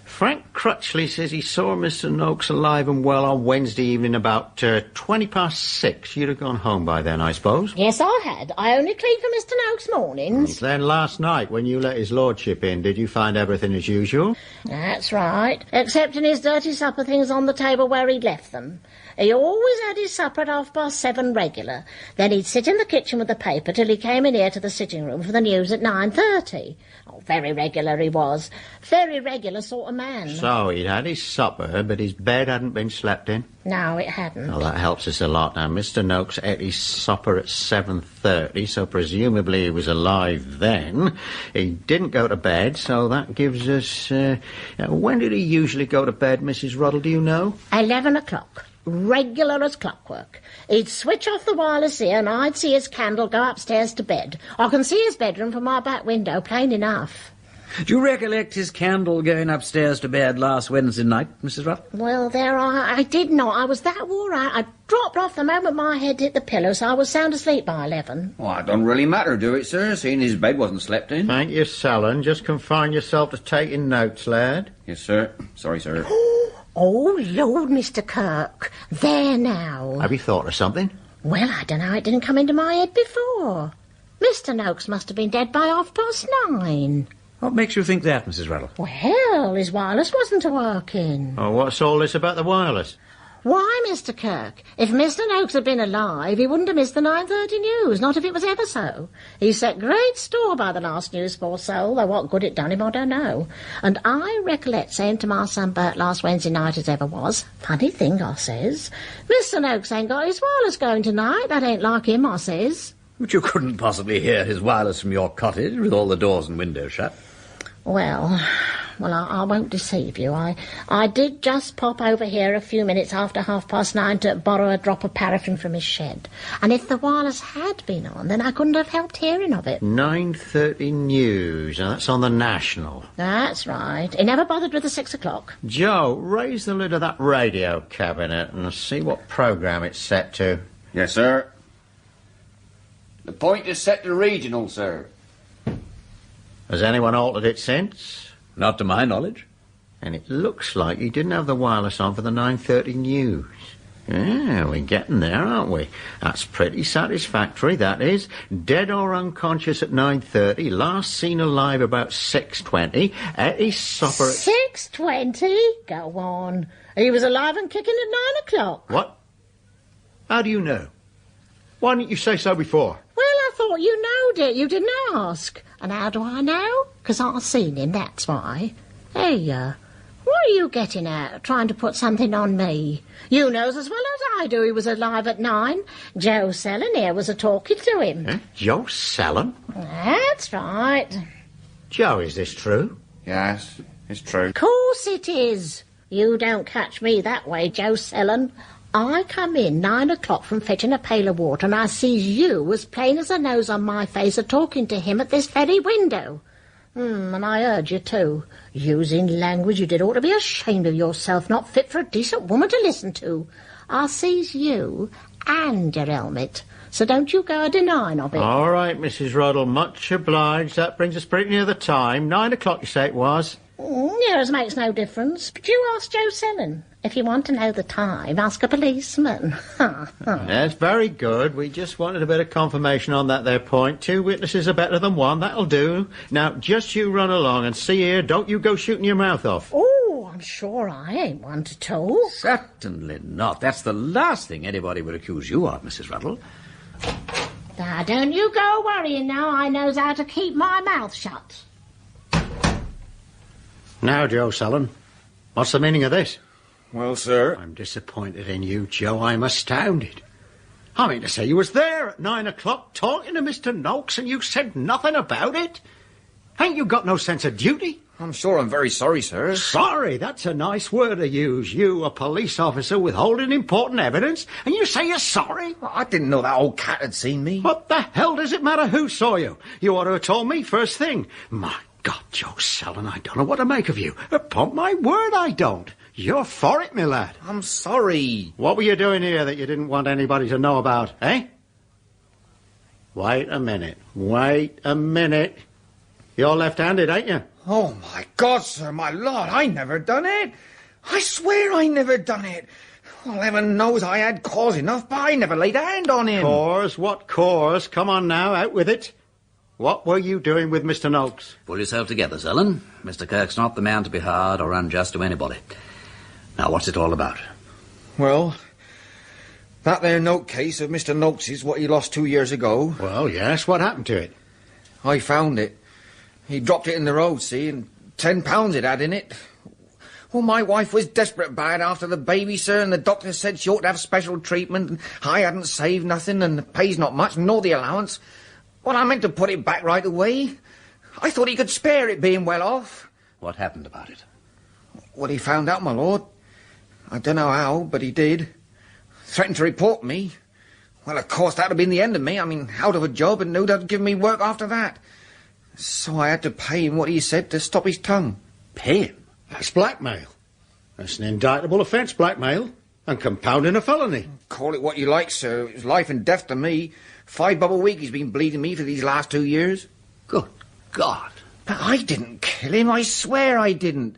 Frank Crutchley says he saw Mr. Noakes alive and well on Wednesday evening about 6:20. You'd have gone home by then, I suppose?
Yes, I had. I only cleaned for Mr. Noakes mornings.
Then last night, when you let his lordship in, did you find everything as usual?
That's right. Excepting his dirty supper things on the table where he'd left them. He always had his supper at 7:30 regular. Then he'd sit in the kitchen with the paper till he came in here to the sitting room for the news at 9:30. Oh, very regular he was. Very regular sort of man.
So he'd had his supper, but his bed hadn't been slept in?
No, it hadn't.
Well, that helps us a lot. Now, Mr. Noakes ate his supper at 7:30, so presumably he was alive then. He didn't go to bed, so that gives us... when did he usually go to bed, Mrs. Ruddle, do you know?
11 o'clock. Regular as clockwork. He'd switch off the wireless here and I'd see his candle go upstairs to bed. I can see his bedroom from my back window, plain enough.
Do you recollect his candle going upstairs to bed last Wednesday night, Mrs. Rudd?
Well, I did not. I was that wore out. I dropped off the moment my head hit the pillow, so I was sound asleep by 11.
Well, it don't really matter, do it, sir, seeing his bed wasn't slept in?
Thank you, Sullen. Just confine yourself to taking notes, lad.
Yes, sir. Sorry, sir.
Oh, Lord, Mr. Kirk. There now.
Have you thought of something?
Well, I don't know. It didn't come into my head before. Mr. Noakes must have been dead by 9:30.
What makes you think that, Mrs. Ruddle?
Well, his wireless wasn't a-working.
Oh, what's all this about the wireless?
Why, Mr. Kirk, if Mr. Noakes had been alive, he wouldn't have missed the 9:30 news, not if it was ever so. He set great store by the last news, poor soul, though what good it done him I don't know. And I recollect saying to my son Bert last Wednesday night as ever was, funny thing, I says, Mr. Noakes ain't got his wireless going tonight, that ain't like him, I says.
But you couldn't possibly hear his wireless from your cottage with all the doors and windows shut.
Well, I won't deceive you. I did just pop over here a few minutes after 9:30 to borrow a drop of paraffin from his shed. And if the wireless had been on, then I couldn't have helped hearing of it.
9:30 news. Now, that's on the National.
That's right. He never bothered with the 6 o'clock.
Joe, raise the lid of that radio cabinet and see what programme it's set to.
Yes, sir. The point is set to regional, sir.
Has anyone altered it since?
Not to my knowledge.
And it looks like you didn't have the wireless on for the 9:30 news. Yeah, we're getting there, aren't we? That's pretty satisfactory, that is. Dead or unconscious at 9:30, last seen alive about 6:20, ate his supper at...
6:20? Go on. He was alive and kicking at 9 o'clock.
What? How do you know? Why didn't you say so before?
Well, I thought you knowed it. You didn't ask. And how do I know? 'Cause I've seen him, that's why. Hey, what are you getting at, trying to put something on me? You knows as well as I do he was alive at 9. Joe Sellon here was a-talking to him.
Eh? Joe Sellon?
That's right.
Joe, is this true?
Yes, it's true.
Course it is. You don't catch me that way, Joe Sellon. I come in 9 o'clock from fetching a pail of water, and I sees you as plain as a nose on my face a-talking to him at this very window. And I heard you, too. Using language you did ought to be ashamed of yourself, not fit for a decent woman to listen to. I sees you and your helmet. So don't you go a-denying of it.
All right, Mrs. Ruddle, much obliged. That brings us pretty near the time. 9 o'clock, you say it was?
Yours makes no difference. But you ask Joe Sellen. If you want to know the time, ask a policeman.
That's very good. We just wanted a bit of confirmation on that there point. 2 witnesses are better than 1. That'll do. Now, just you run along and see here, don't you go shooting your mouth off.
Oh, I'm sure I ain't one to talk.
Certainly not. That's the last thing anybody would accuse you of, Mrs. Ruddle.
Now, don't you go worrying now. I knows how to keep my mouth shut.
Now, Joe Sellen, what's the meaning of this?
Well, sir...
I'm disappointed in you, Joe. I'm astounded. I mean to say you was there at 9 o'clock talking to Mr. Noakes and you said nothing about it? Ain't you got no sense of duty?
I'm sure I'm very sorry, sir.
Sorry? That's a nice word to use. You, a police officer, withholding important evidence, and you say you're sorry?
Well, I didn't know that old cat had seen me.
What the hell does it matter who saw you? You ought to have told me first thing. My God, Joe Sellen, I don't know what to make of you. Upon my word, I don't. You're for it, me lad.
I'm sorry.
What were you doing here that you didn't want anybody to know about, eh? Wait a minute. Wait a minute. You're left-handed, ain't you?
Oh, my God, sir, my Lord, I never done it. I swear I never done it. Well, heaven knows I had cause enough, but I never laid a hand on him.
Cause? What cause? Come on now, out with it. What were you doing with Mr. Noakes?
Pull yourself together, Sellen. Mr. Kirk's not the man to be hard or unjust to anybody. Now, what's it all about?
Well, that there note case of Mr. Noakes's, what he lost 2 years ago.
Well, yes, what happened to it?
I found it. He dropped it in the road, see, and £10 it had in it. Well, my wife was desperate bad after the baby, sir, and the doctor said she ought to have special treatment, and I hadn't saved nothing, and the pay's not much, nor the allowance. Well, I meant to put it back right away. I thought he could spare it, being well off.
What happened about it?
Well, he found out, my lord. I don't know how, but he did. Threatened to report me. Well, of course, that would have been the end of me. I mean, out of a job, and who'd have given me work after that? So I had to pay him what he said to stop his tongue.
Pay him? That's blackmail. That's an indictable offence, blackmail, and compounding a felony.
Call it what you like, sir. It was life and death to me. 5 bob a week he's been bleeding me for these last 2 years.
Good God.
But I didn't kill him. I swear I didn't.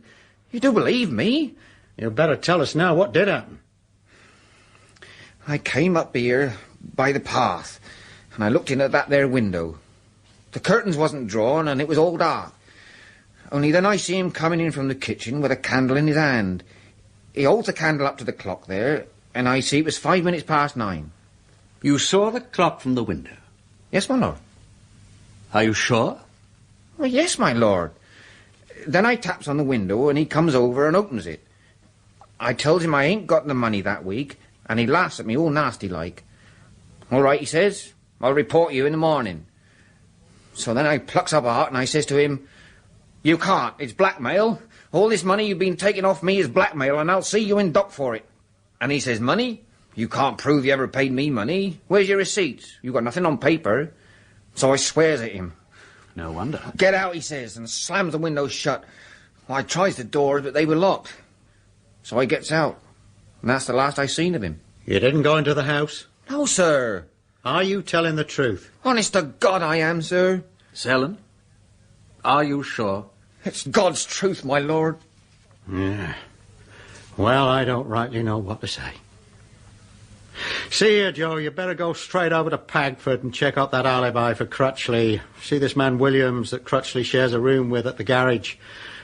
You do believe me?
You'd better tell us now what did happen.
I came up here by the path, and I looked in at that there window. The curtains wasn't drawn, and it was all dark. Only then I see him coming in from the kitchen with a candle in his hand. He holds the candle up to the clock there, and I see it was 5 minutes past 9.
You saw the clock from the window?
Yes, my lord.
Are you sure?
Well, yes, my lord. Then I taps on the window, and he comes over and opens it. I tells him I ain't got the money that week, and he laughs at me all nasty like. All right, he says, I'll report you in the morning. So then I plucks up a heart and I says to him, you can't, it's blackmail. All this money you've been taking off me is blackmail, and I'll see you in dock for it. And he says, money? You can't prove you ever paid me money. Where's your receipts? You got nothing on paper. So I swears at him.
No wonder.
Get out, he says, and slams the window shut. Well, I tries the doors, but they were locked. So I gets out, and that's the last I seen of him.
You didn't go into the house?
No, sir.
Are you telling the truth?
Honest to God I am, sir.
Sellen, are you sure?
It's God's truth, my lord.
Yeah. Well, I don't rightly know what to say. See here, Joe, you better go straight over to Pagford and check out that alibi for Crutchley. See this man Williams that Crutchley shares a room with at the garage.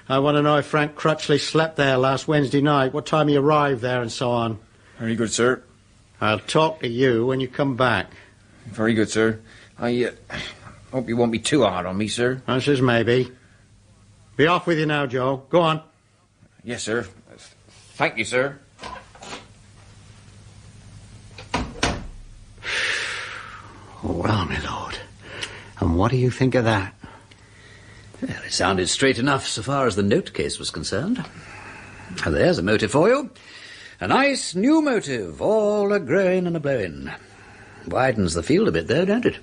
I want to know if Frank Crutchley slept there last Wednesday night, what time he arrived there and so on.
Very good, sir.
I'll talk to you when you come back.
Very good, sir. I hope you won't be too hard on me, sir.
I says maybe. Be off with you now, Joe. Go on.
Yes, sir. Thank you, sir.
Well, my lord, and what do you think of that?
Well, it sounded straight enough so far as the note case was concerned. And there's a motive for you. A nice new motive, all a-growing and a-blowing. Widens the field a bit, though, don't it?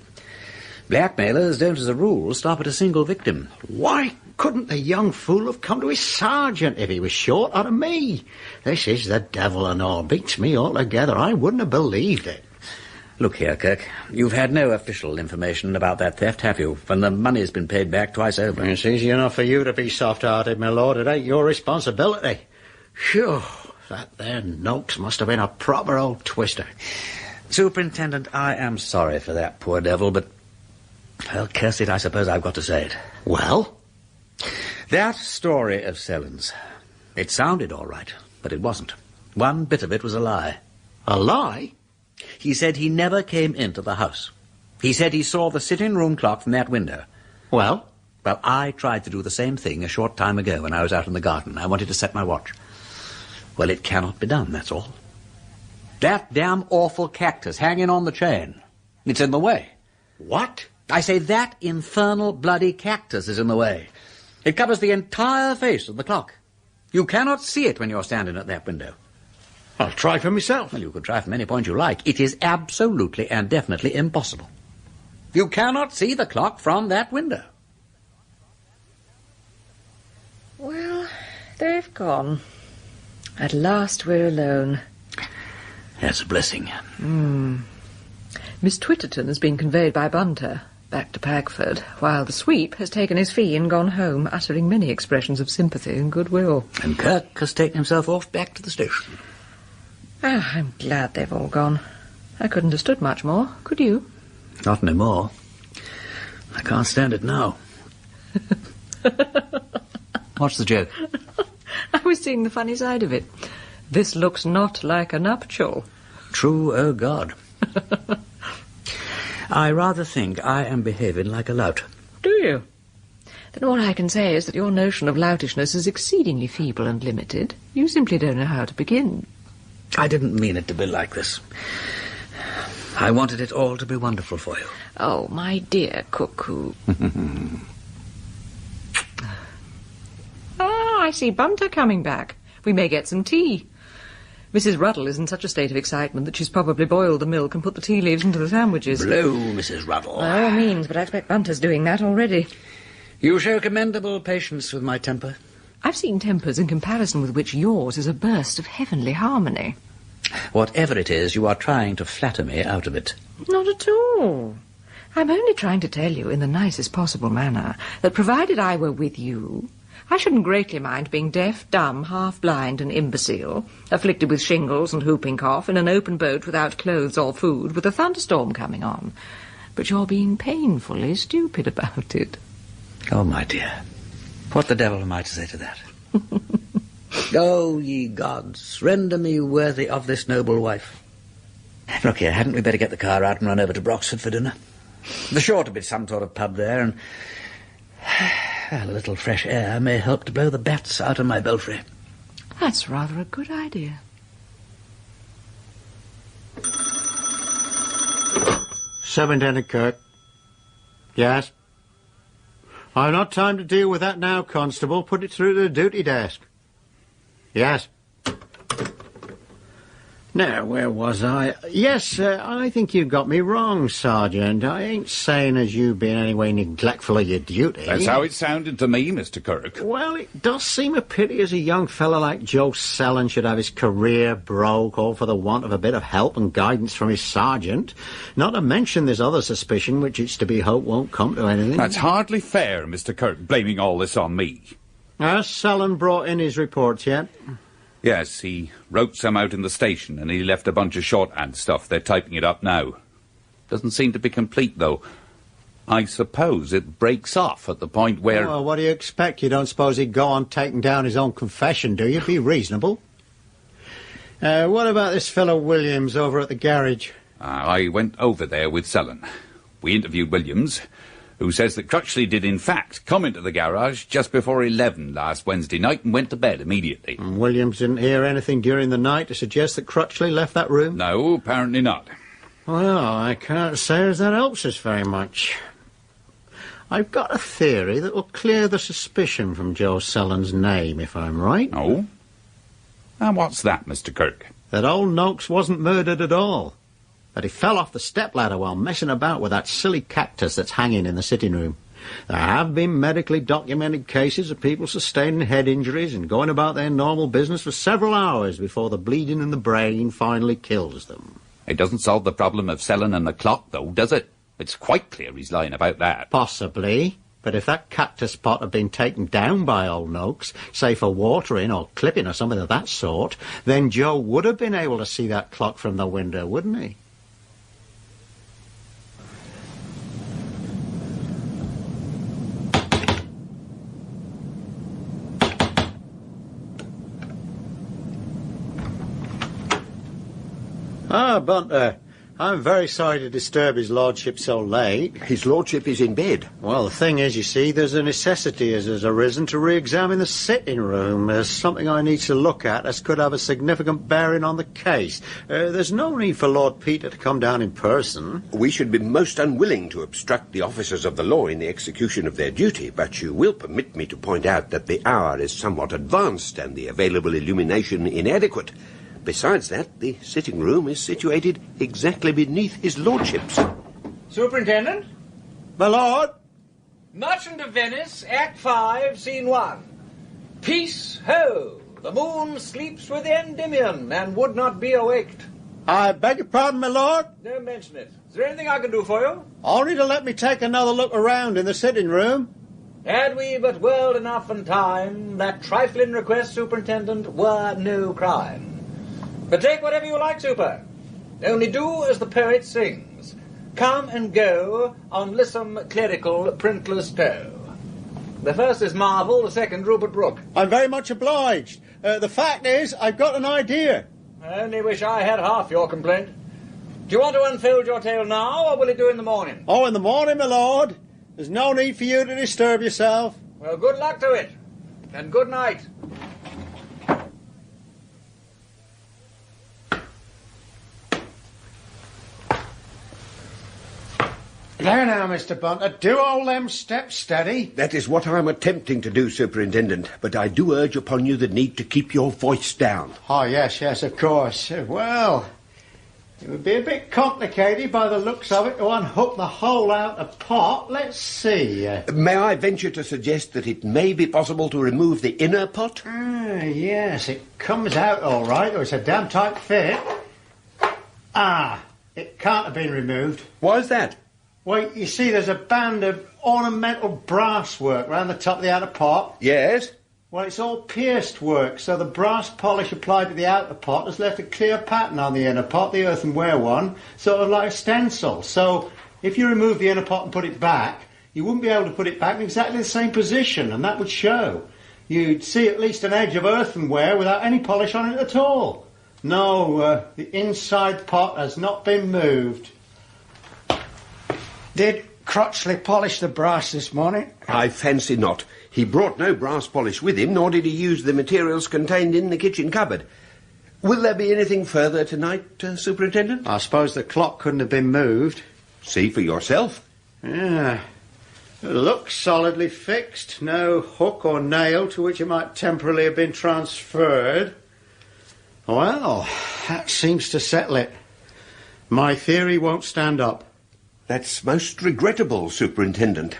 Blackmailers don't, as a rule, stop at a single victim.
Why couldn't the young fool have come to his sergeant if he was short out of me? This is the devil and all. Beats me altogether. I wouldn't have believed it.
Look here, Kirk. You've had no official information about that theft, have you? And the money's been paid back twice over.
It's easy enough for you to be soft-hearted, my lord. It ain't your responsibility. Phew, that there Noakes must have been a proper old twister.
Superintendent, I am sorry for that poor devil, but... well, curse it, I suppose I've got to say it.
Well?
That story of Sellen's. It sounded all right, but it wasn't. One bit of it was a lie.
A lie?
He said he never came into the house. He said he saw the sitting-room clock from that window.
Well?
Well, I tried to do the same thing a short time ago when I was out in the garden. I wanted to set my watch. Well, it cannot be done, that's all. That damn awful cactus hanging on the chain. It's in the way.
What?
I say that infernal bloody cactus is in the way. It covers the entire face of the clock. You cannot see it when you're standing at that window.
I'll try for myself.
Well, you can try from any point you like. It is absolutely and definitely impossible. You cannot see the clock from that window.
Well, they've gone. At last we're alone.
That's a blessing.
Miss Twitterton has been conveyed by Bunter back to Pagford, while the sweep has taken his fee and gone home, uttering many expressions of sympathy and goodwill.
And Kirk has taken himself off back to the station.
Ah, I'm glad they've all gone. I couldn't have stood much more, could you?
Not anymore. I can't stand it now. What's the joke?
I was seeing the funny side of it. This looks not like a nuptial.
True, oh God. I rather think I am behaving like a lout.
Do you? Then all I can say is that your notion of loutishness is exceedingly feeble and limited. You simply don't know how to begin.
I didn't mean it to be like this. I wanted it all to be wonderful for you.
Oh, my dear cuckoo. I see Bunter coming back. We may get some tea. Mrs. Ruddle is in such a state of excitement that she's probably boiled the milk and put the tea leaves into the sandwiches.
Blow, Mrs. Ruddle.
By all means, but I expect Bunter's doing that already.
You show commendable patience with my temper.
I've seen tempers in comparison with which yours is a burst of heavenly harmony.
Whatever it is, you are trying to flatter me out of it.
Not at all. I'm only trying to tell you in the nicest possible manner that provided I were with you, I shouldn't greatly mind being deaf, dumb, half-blind and imbecile, afflicted with shingles and whooping cough in an open boat without clothes or food with a thunderstorm coming on. But you're being painfully stupid about it.
Oh, my dear. What the devil am I to say to that? Oh, ye gods, render me worthy of this noble wife. Look here, hadn't we better get the car out and run over to Broxford for dinner? There's sure to be some sort of pub there, and well, a little fresh air may help to blow the bats out of my belfry.
That's rather a good idea.
Superintendent Kirk. Yes? I've not time to deal with that now, Constable. Put it through to the duty desk. Yes? Now, where was I? Yes, I think you got me wrong, Sergeant. I ain't saying as you been any way neglectful of your duty.
That's how it sounded to me, Mr. Kirk.
Well, it does seem a pity as a young fellow like Joe Sellen should have his career broke all for the want of a bit of help and guidance from his sergeant. Not to mention this other suspicion, which it's to be hoped won't come to anything.
That's hardly fair, Mr. Kirk, blaming all this on me.
Has Sellen brought in his reports yet?
Yes, he wrote some out in the station, and he left a bunch of shorthand stuff. They're typing it up now. Doesn't seem to be complete, though. I suppose it breaks off at the point where...
Well, what do you expect? You don't suppose he'd go on taking down his own confession, do you? Be reasonable. What about this fellow Williams over at the garage?
I went over there with Sellen. We interviewed Williams, who says that Crutchley did in fact come into the garage just before 11 last Wednesday night and went to bed immediately.
And Williams didn't hear anything during the night to suggest that Crutchley left that room?
No, apparently not.
Well, I can't say as that helps us very much. I've got a theory that will clear the suspicion from Joe Sellen's name, if I'm right.
Oh? And what's that, Mr. Kirk?
That old Noakes wasn't murdered at all. That he fell off the stepladder while messing about with that silly cactus that's hanging in the sitting room. There have been medically documented cases of people sustaining head injuries and going about their normal business for several hours before the bleeding in the brain finally kills them.
It doesn't solve the problem of selling in the clock, though, does it? It's quite clear he's lying about that.
Possibly. But if that cactus pot had been taken down by old Noakes, say for watering or clipping or something of that sort, then Joe would have been able to see that clock from the window, wouldn't he? Ah, Bunter, I'm very sorry to disturb his lordship so late.
His lordship is in bed.
Well, the thing is, you see, there's a necessity as has arisen to re-examine the sitting room. There's something I need to look at that could have a significant bearing on the case. There's no need for Lord Peter to come down in person.
We should be most unwilling to obstruct the officers of the law in the execution of their duty, but you will permit me to point out that the hour is somewhat advanced and the available illumination inadequate. Besides that, the sitting room is situated exactly beneath his lordship's.
Superintendent?
My lord?
Merchant of Venice, Act 5, Scene 1. Peace, ho! The moon sleeps with Endymion and would not be awaked.
I beg your pardon, my lord?
Don't mention it. Is there anything I can do for you?
Only to let me take another look around in the sitting room.
Had we but world enough and time, that trifling request, Superintendent, were no crime. But take whatever you like, Super. Only do as the poet sings. Come and go on lissom clerical printless toe. The first is Marvel, the second Rupert Brooke.
I'm very much obliged. The fact is, I've got an idea.
I only wish I had half your complaint. Do you want to unfold your tale now, or will it do in the morning?
Oh, in the morning, my lord. There's no need for you to disturb yourself.
Well, good luck to it. And good night.
There now, Mr. Bunter, do all them steps steady.
That is what I'm attempting to do, Superintendent, but I do urge upon you the need to keep your voice down.
Oh, yes, of course. Well, it would be a bit complicated by the looks of it to unhook the whole outer pot. Let's see.
May I venture to suggest that it may be possible to remove the inner pot?
Yes, it comes out all right, or it's a damn tight fit. It can't have been removed.
Why is that?
Well, you see, there's a band of ornamental brass work round the top of the outer pot.
Yes?
Well, it's all pierced work, so the brass polish applied to the outer pot has left a clear pattern on the inner pot, the earthenware one, sort of like a stencil. So, if you remove the inner pot and put it back, you wouldn't be able to put it back in exactly the same position, and that would show. You'd see at least an edge of earthenware without any polish on it at all. No, the inside pot has not been moved. Did Crotchley polish the brass this morning?
I fancy not. He brought no brass polish with him, nor did he use the materials contained in the kitchen cupboard. Will there be anything further tonight, Superintendent?
I suppose the clock couldn't have been moved.
See for yourself.
Yeah. It looks solidly fixed. No hook or nail to which it might temporarily have been transferred. Well, that seems to settle it. My theory won't stand up.
That's most regrettable, Superintendent.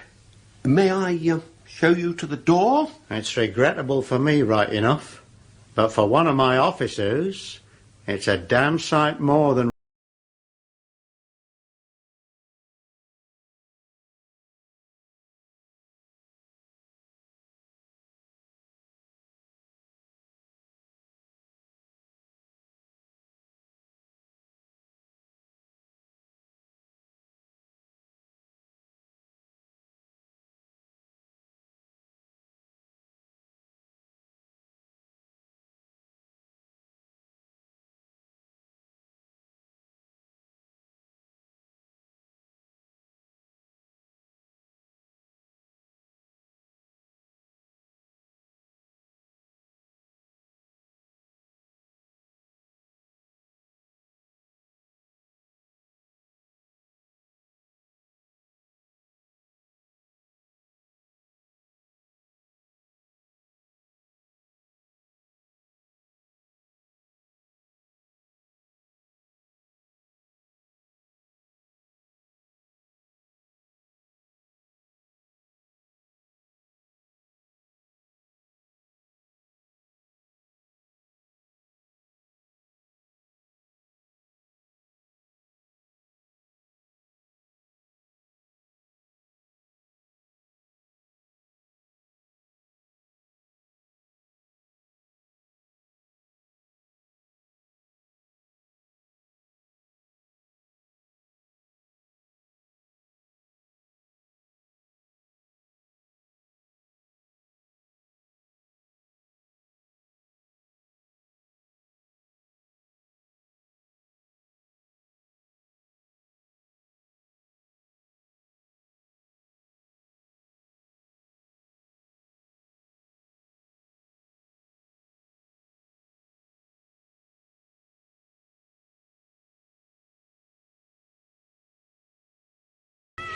May I show you to the door?
It's regrettable for me, right enough. But for one of my officers, it's a damn sight more than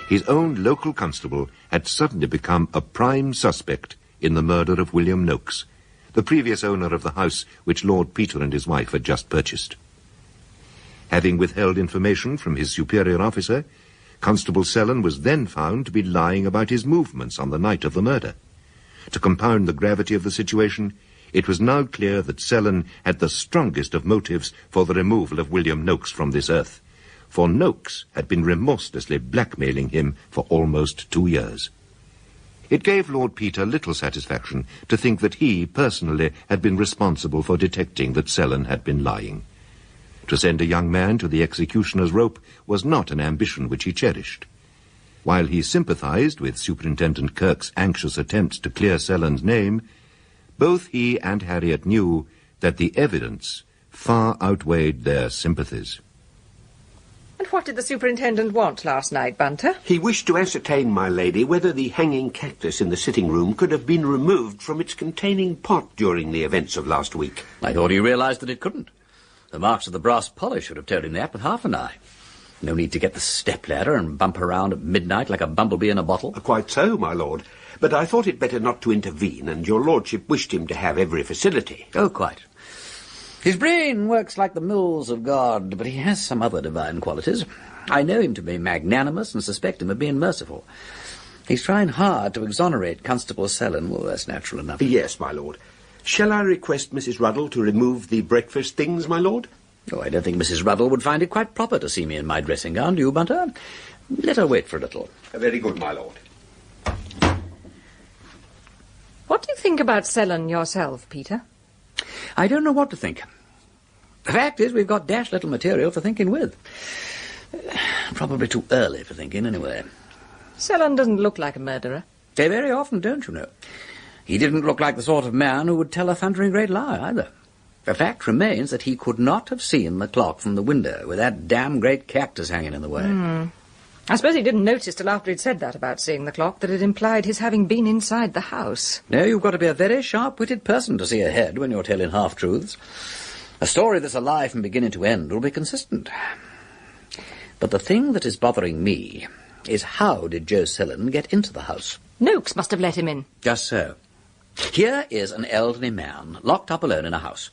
His own local constable had suddenly become a prime suspect in the murder of William Noakes, the previous owner of the house which Lord Peter and his wife had just purchased. Having withheld information from his superior officer, Constable Sellon was then found to be lying about his movements on the night of the murder. To compound the gravity of the situation, it was now clear that Sellon had the strongest of motives for the removal of William Noakes from this earth, for Noakes had been remorselessly blackmailing him for almost 2 years. It gave Lord Peter little satisfaction to think that he, personally, had been responsible for detecting that Sellon had been lying. To send a young man to the executioner's rope was not an ambition which he cherished. While he sympathized with Superintendent Kirk's anxious attempts to clear Sellon's name, both he and Harriet knew that the evidence far outweighed their sympathies.
And what did the superintendent want last night, Bunter?
He wished to ascertain, my lady, whether the hanging cactus in the sitting room could have been removed from its containing pot during the events of last week.
I thought he realised that it couldn't. The marks of the brass polish should have told him that with half an eye. No need to get the stepladder and bump around at midnight like a bumblebee in a bottle.
Quite so, my lord. But I thought it better not to intervene, and your lordship wished him to have every facility.
Oh, quite. His brain works like the mills of God, but he has some other divine qualities. I know him to be magnanimous and suspect him of being merciful. He's trying hard to exonerate Constable Sellon. Well, that's natural enough.
Yes, my lord. Shall I request Mrs. Ruddle to remove the breakfast things, my lord?
Oh, I don't think Mrs. Ruddle would find it quite proper to see me in my dressing gown, do you, Bunter? Let her wait for a little.
Very good, my lord.
What do you think about Sellon yourself, Peter?
I don't know what to think. The fact is, we've got dashed little material for thinking with. Probably too early for thinking, anyway.
Sellon doesn't look like a murderer.
They very often don't, you know. He didn't look like the sort of man who would tell a thundering great lie, either. The fact remains that he could not have seen the clock from the window with that damn great cactus hanging in the way.
I suppose he didn't notice till after he'd said that about seeing the clock that it implied his having been inside the house.
No, you've got to be a very sharp-witted person to see ahead when you're telling half-truths. A story that's a lie from beginning to end will be consistent. But the thing that is bothering me is how did Joe Sellon get into the house?
Noakes must have let him in.
Just so. Here is an elderly man locked up alone in a house.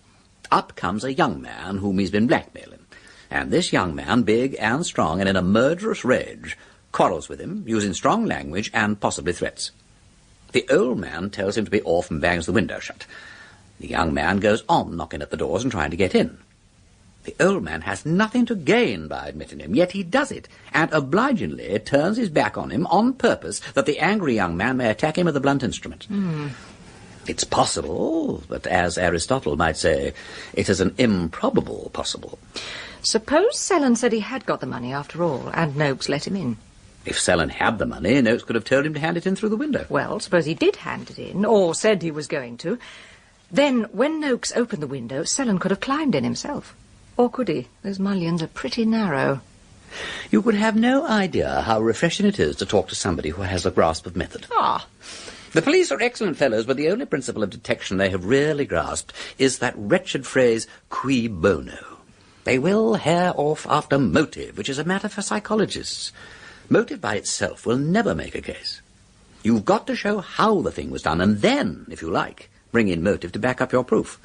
Up comes a young man whom he's been blackmailing. And this young man, big and strong and in a murderous rage, quarrels with him, using strong language and possibly threats. The old man tells him to be off and bangs the window shut. The young man goes on knocking at the doors and trying to get in. The old man has nothing to gain by admitting him, yet he does it, and obligingly turns his back on him on purpose that the angry young man may attack him with a blunt instrument. It's possible, but as Aristotle might say, it is an improbable possible.
Suppose Sellon said he had got the money after all, and Noakes let him in.
If Sellon had the money, Noakes could have told him to hand it in through the window.
Well, suppose he did hand it in, or said he was going to. Then, when Noakes opened the window, Sellon could have climbed in himself. Or could he? Those mullions are pretty narrow.
You would have no idea how refreshing it is to talk to somebody who has a grasp of method. The police are excellent fellows, but the only principle of detection they have really grasped is that wretched phrase, cui bono. They will hair off after motive, which is a matter for psychologists. Motive by itself will never make a case. You've got to show how the thing was done, and then, if you like, bring in motive to back up your proof.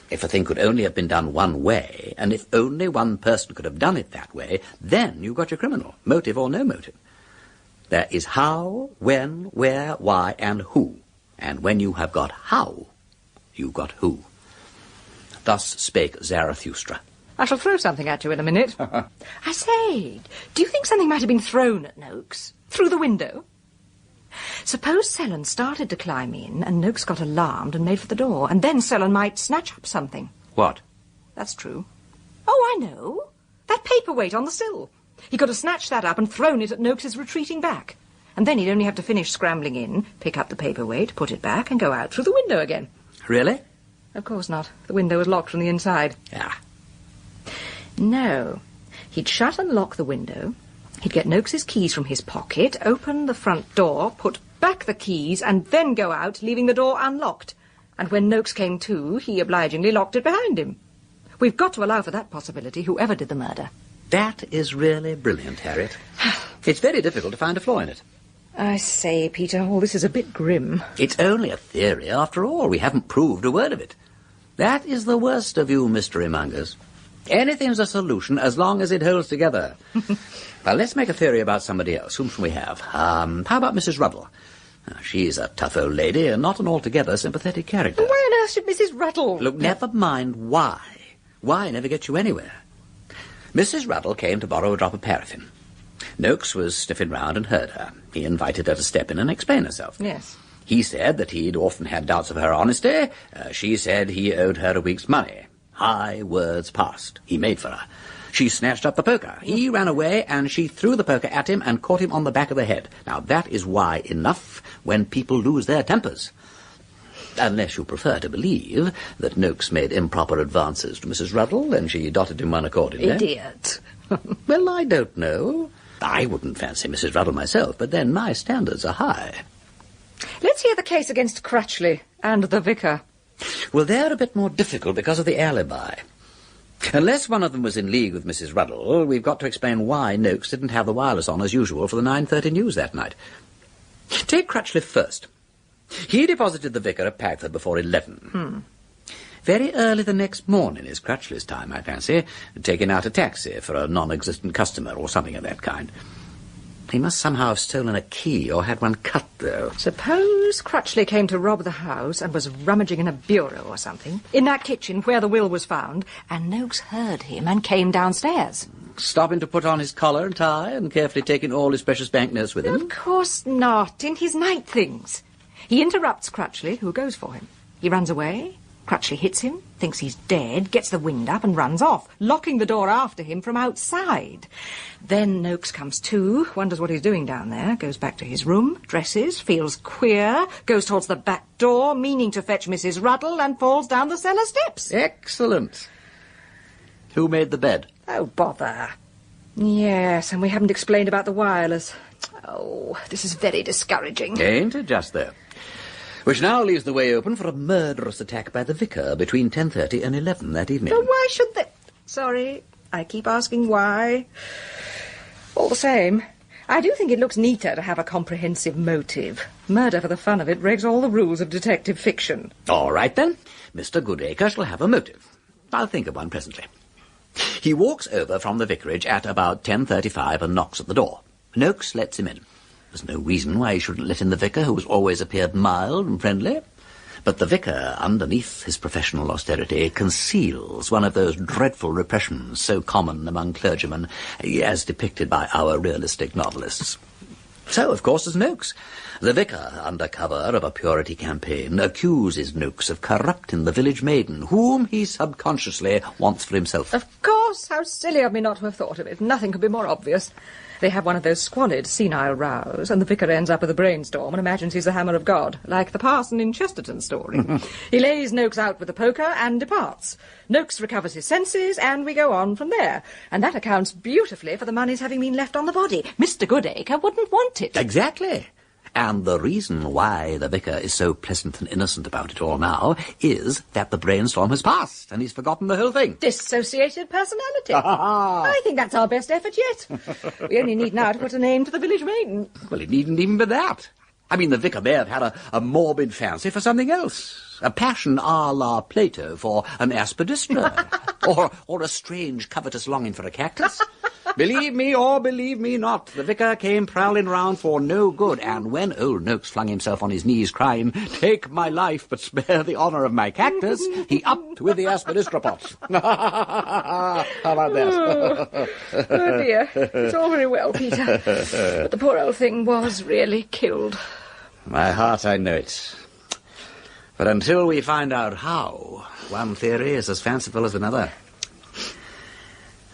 If a thing could only have been done one way, and if only one person could have done it that way, then you've got your criminal, motive or no motive. There is how, when, where, why, and who. And when you have got how, you've got who. Thus spake Zarathustra.
I shall throw something at you in a minute. I say, do you think something might have been thrown at Noakes? Through the window? Suppose Sellon started to climb in, and Noakes got alarmed and made for the door, and then Sellon might snatch up something.
What?
That's true. Oh, I know. That paperweight on the sill. He could have snatched that up and thrown it at Noakes's retreating back. And then he'd only have to finish scrambling in, pick up the paperweight, put it back, and go out through the window again.
Really?
Of course not. The window was locked from the inside. No. He'd shut and lock the window. He'd get Noakes's keys from his pocket, open the front door, put back the keys, and then go out, leaving the door unlocked. And when Noakes came to, he obligingly locked it behind him. We've got to allow for that possibility, whoever did the murder.
That is really brilliant, Harriet. It's very difficult to find a flaw in it.
I say, Peter, all this is a bit grim.
It's only a theory, after all. We haven't proved a word of it. That is the worst of you mystery mongers. Anything's a solution as long as it holds together. Well, let's make a theory about somebody else. Whom shall we have? How about Mrs. Ruddle? She's a tough old lady and not an altogether sympathetic character.
Why on earth should Mrs. Ruddle...
Look, never mind why. Why never gets you anywhere. Mrs. Ruddle came to borrow a drop of paraffin. Noakes was sniffing round and heard her. He invited her to step in and explain herself.
Yes.
He said that he'd often had doubts of her honesty. She said he owed her a week's money. High words passed. He made for her. She snatched up the poker. He ran away, and she threw the poker at him and caught him on the back of the head. Now, that is why enough when people lose their tempers. Unless you prefer to believe that Noakes made improper advances to Mrs. Ruddle, and she dotted him one accordingly.
Idiot.
Well, I don't know. I wouldn't fancy Mrs. Ruddle myself, but then my standards are high.
Let's hear the case against Crutchley and the vicar.
Well, they're a bit more difficult because of the alibi. Unless one of them was in league with Mrs. Ruddle, we've got to explain why Noakes didn't have the wireless on as usual for the 9:30 news that night. Take Crutchley first. He deposited the vicar at Pagford before 11. Very early the next morning is Crutchley's time, I fancy, taking out a taxi for a non-existent customer or something of that kind. He must somehow have stolen a key or had one cut, though.
Suppose Crutchley came to rob the house and was rummaging in a bureau or something, in that kitchen where the will was found, and Noakes heard him and came downstairs.
Stopping to put on his collar and tie and carefully taking all his precious banknotes with him?
Of course not, in his night things. He interrupts Crutchley, who goes for him. He runs away. Crutchley hits him, thinks he's dead, gets the wind up and runs off, locking the door after him from outside. Then Noakes comes to, wonders what he's doing down there, goes back to his room, dresses, feels queer, goes towards the back door, meaning to fetch Mrs. Ruddle, and falls down the cellar steps.
Excellent. Who made the bed?
Oh, bother. Yes, and we haven't explained about the wireless. Oh, this is very discouraging.
Ain't it just, though? Which now leaves the way open for a murderous attack by the vicar between 10:30 and 11 that evening.
But why should they... Sorry, I keep asking why. All the same, I do think it looks neater to have a comprehensive motive. Murder for the fun of it breaks all the rules of detective fiction.
All right, then. Mr. Goodacre shall have a motive. I'll think of one presently. He walks over from the vicarage at about 10:35 and knocks at the door. Noakes lets him in. There's no reason why he shouldn't let in the vicar, who has always appeared mild and friendly. But the vicar, underneath his professional austerity, conceals one of those dreadful repressions so common among clergymen, as depicted by our realistic novelists. So, of course, is Noakes. The vicar, under cover of a purity campaign, accuses Noakes of corrupting the village maiden, whom he subconsciously wants for himself.
Of course, how silly of me not to have thought of it. Nothing could be more obvious. They have one of those squalid, senile rows, and the vicar ends up with a brainstorm and imagines he's the hammer of God, like the parson in Chesterton's story. He lays Noakes out with the poker and departs. Noakes recovers his senses, and we go on from there. And that accounts beautifully for the money's having been left on the body. Mr. Goodacre wouldn't want it.
Exactly. And the reason why the vicar is so pleasant and innocent about it all now is that the brainstorm has passed and he's forgotten the whole thing.
Dissociated personality. I think that's our best effort yet. We only need now to put a name to the village maiden.
Well, it needn't even be that. I mean, the vicar may have had a morbid fancy for something else. A passion a la Plato for an aspidistra. or a strange, covetous longing for a cactus. Believe me or believe me not, the vicar came prowling round for no good, and when old Noakes flung himself on his knees crying, "Take my life, but spare the honour of my cactus," he upped with the aspidistra pot. How about that?
Oh, dear. It's all very well, Peter. But the poor old thing was really killed.
My heart, I know it. But until we find out how, one theory is as fanciful as another.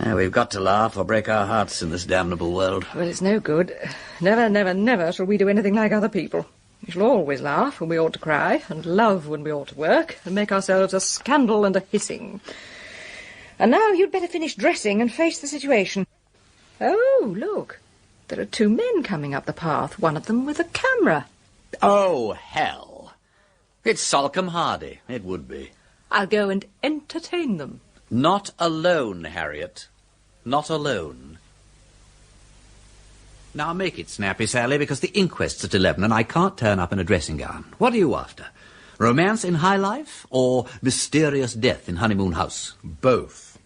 We've got to laugh or break our hearts in this damnable world.
Well, it's no good. Never, never, never shall we do anything like other people. We shall always laugh when we ought to cry, and love when we ought to work, and make ourselves a scandal and a hissing. And now you'd better finish dressing and face the situation. Oh, look. There are two men coming up the path, one of them with a camera.
Oh, hell. It's Salcombe Hardy. It would be.
I'll go and entertain them.
Not alone, Harriet. Not alone. Now make it snappy, Sally, because the inquest's at 11 and I can't turn up in a dressing gown. What are you after? Romance in high life or mysterious death in Honeymoon House?
Both.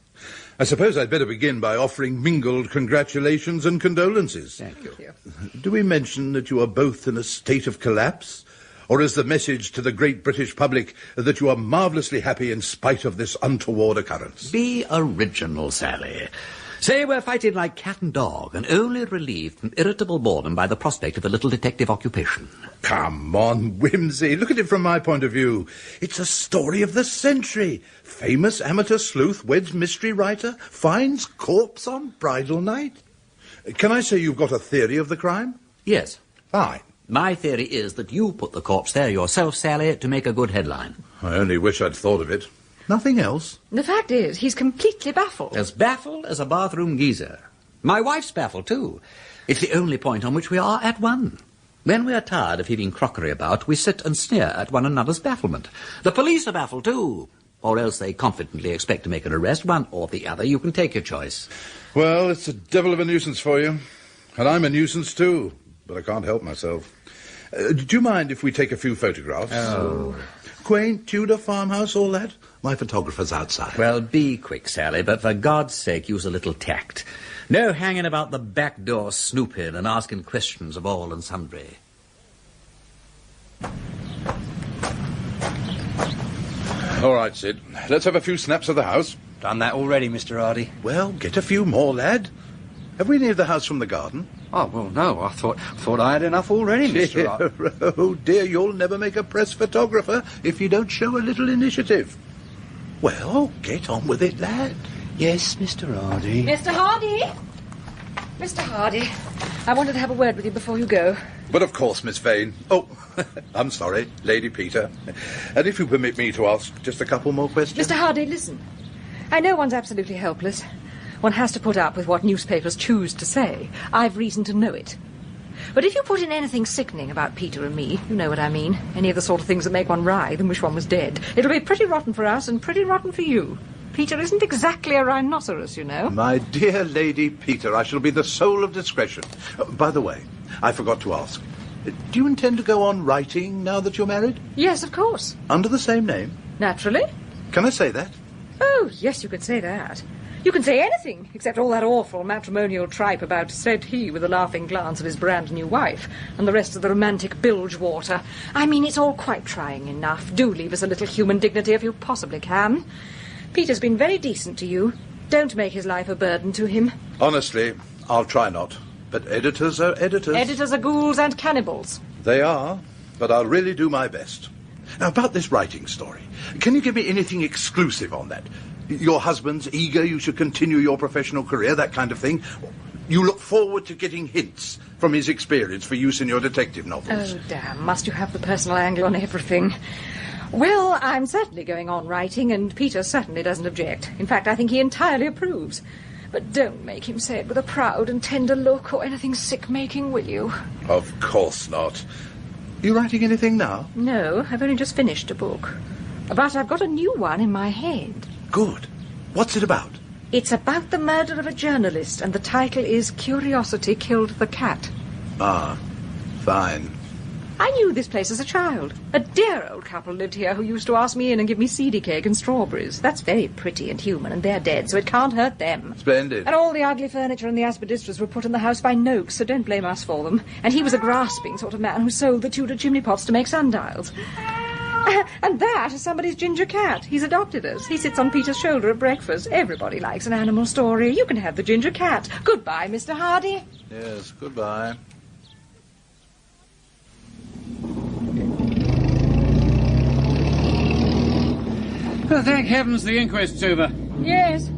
I suppose I'd better begin by offering mingled congratulations and condolences.
Thank you.
Do we mention that you are both in a state of collapse? Or is the message to the great British public that you are marvellously happy in spite of this untoward occurrence?
Be original, Sally. Say we're fighting like cat and dog and only relieved from irritable boredom by the prospect of a little detective occupation.
Come on, Wimsey. Look at it from my point of view. It's a story of the century. Famous amateur sleuth weds mystery writer, finds corpse on bridal night. Can I say you've got a theory of the crime?
Yes.
Fine.
My theory is that you put the corpse there yourself, Sally, to make a good headline.
I only wish I'd thought of it. Nothing else?
The fact is, he's completely baffled.
As baffled as a bathroom geezer. My wife's baffled, too. It's the only point on which we are at one. When we are tired of heaving crockery about, we sit and sneer at one another's bafflement. The police are baffled, too. Or else they confidently expect to make an arrest, one or the other. You can take your choice.
Well, it's a devil of a nuisance for you. And I'm a nuisance, too. But I can't help myself. Do you mind if we take a few photographs?
Oh.
Quaint Tudor farmhouse, all that? My photographer's outside.
Well, be quick, Sally, but for God's sake, use a little tact. No hanging about the back door snooping and asking questions of all and sundry.
All right, Sid. Let's have a few snaps of the house.
Done that already, Mr. Hardy.
Well, get a few more, lad. Have we neared the house from the garden?
Oh, well, no. I thought I had enough already, Mr. Hardy.
Oh, dear, you'll never make a press photographer if you don't show a little initiative. Well, get on with it, lad.
Yes, Mr. Hardy.
Mr. Hardy! Mr. Hardy, I wanted to have a word with you before you go.
But of course, Miss Vane. Oh, I'm sorry, Lady Peter. And if you permit me to ask just a couple more questions.
Mr. Hardy, listen. I know one's absolutely helpless. One has to put up with what newspapers choose to say. I've reason to know it. But if you put in anything sickening about Peter and me, you know what I mean, any of the sort of things that make one writhe and wish one was dead, it'll be pretty rotten for us and pretty rotten for you. Peter isn't exactly a rhinoceros, you know.
My dear Lady Peter, I shall be the soul of discretion. By the way, I forgot to ask. Do you intend to go on writing now that you're married?
Yes, of course.
Under the same name?
Naturally.
Can I say that?
Oh, yes, you could say that. You can say anything, except all that awful matrimonial tripe about said he with a laughing glance at his brand-new wife, and the rest of the romantic bilge water. I mean, it's all quite trying enough. Do leave us a little human dignity if you possibly can. Peter's been very decent to you. Don't make his life a burden to him.
Honestly, I'll try not. But editors are editors.
Editors are ghouls and cannibals.
They are, but I'll really do my best. Now, about this writing story, can you give me anything exclusive on that? Your husband's eager you should continue your professional career, that kind of thing. You look forward to getting hints from his experience for use in your detective novels.
Oh, damn, must you have the personal angle on everything? Well, I'm certainly going on writing, and Peter certainly doesn't object. In fact, I think he entirely approves. But don't make him say it with a proud and tender look or anything sick-making, will you?
Of course not. You writing anything now?
No, I've only just finished a book. But I've got a new one in my head.
Good. What's it about?
It's about the murder of a journalist, and the title is Curiosity Killed the Cat.
Ah, fine.
I knew this place as a child. A dear old couple lived here who used to ask me in and give me seedy cake and strawberries. That's very pretty and human, and they're dead, so it can't hurt them.
Splendid.
And all the ugly furniture and the aspidistras were put in the house by Noakes, so don't blame us for them. And he was a grasping sort of man who sold the Tudor chimney pots to make sundials. And that is somebody's ginger cat. He's adopted us. He sits on Peter's shoulder at breakfast. Everybody likes an animal story. You can have the ginger cat. Goodbye, Mr. Hardy.
Yes, goodbye.
Well, thank heavens the inquest's over.
Yes.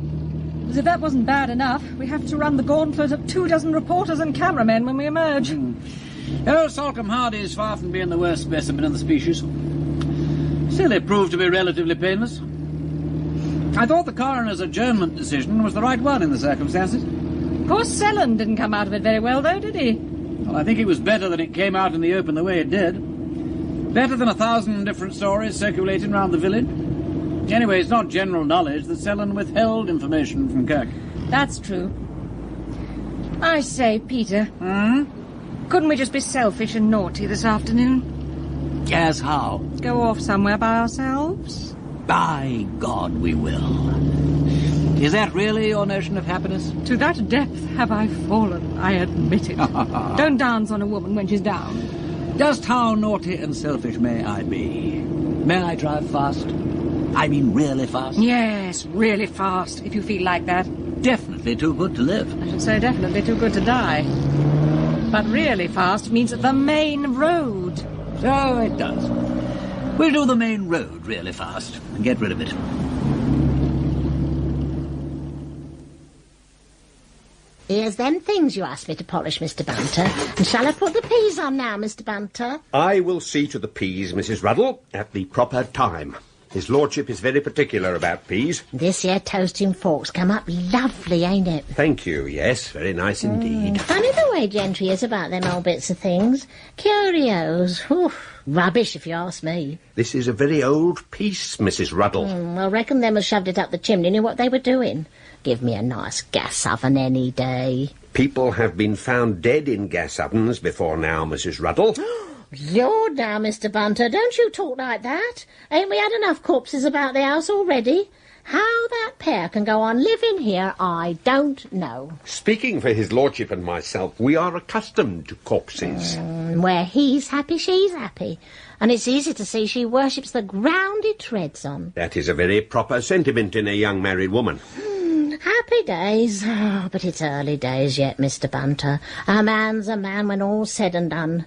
As if that wasn't bad enough, we have to run the gauntlet of 24 reporters and cameramen when we emerge.
Old Salcombe Hardy is far from being the worst specimen of the species. Still, it proved to be relatively painless. I thought the coroner's adjournment decision was the right one in the circumstances.
Poor Selland didn't come out of it very well, though, did he?
Well, I think it was better that it came out in the open the way it did. Better than 1,000 different stories circulating round the village. Anyway, it's not general knowledge that Selland withheld information from Kirk.
That's true. I say, Peter. Couldn't we just be selfish and naughty this afternoon?
Yes, how?
Go off somewhere by ourselves?
By God, we will. Is that really your notion of happiness?
To that depth have I fallen, I admit it. Don't dance on a woman when she's down.
Just how naughty and selfish may I be? May I drive fast? I mean really fast?
Yes, really fast, if you feel like that.
Definitely too good to live.
I should say definitely too good to die. But really fast means the main road.
So it does. We'll do the main road really fast and get rid of it.
Here's them things you asked me to polish, Mr. Bunter. And shall I put the peas on now, Mr. Bunter?
I will see to the peas, Mrs. Ruddle, at the proper time. His lordship is very particular about peas.
This here toasting fork's come up lovely, ain't it?
Thank you, yes, very nice indeed.
Funny the way gentry is about them old bits of things. Curios. Oof, rubbish, if you ask me.
This is a very old piece, Mrs. Ruddle.
I reckon them who shoved it up the chimney knew what they were doing. Give me a nice gas oven any day.
People have been found dead in gas ovens before now, Mrs. Ruddle.
Lord now, Mr. Bunter, don't you talk like that. Ain't we had enough corpses about the house already? How that pair can go on living here, I don't know.
Speaking for his lordship and myself, we are accustomed to corpses.
Where he's happy, she's happy. And it's easy to see she worships the ground he treads on.
That is a very proper sentiment in a young married woman.
Happy days. Oh, but it's early days yet, Mr. Bunter. A man's a man when all's said and done.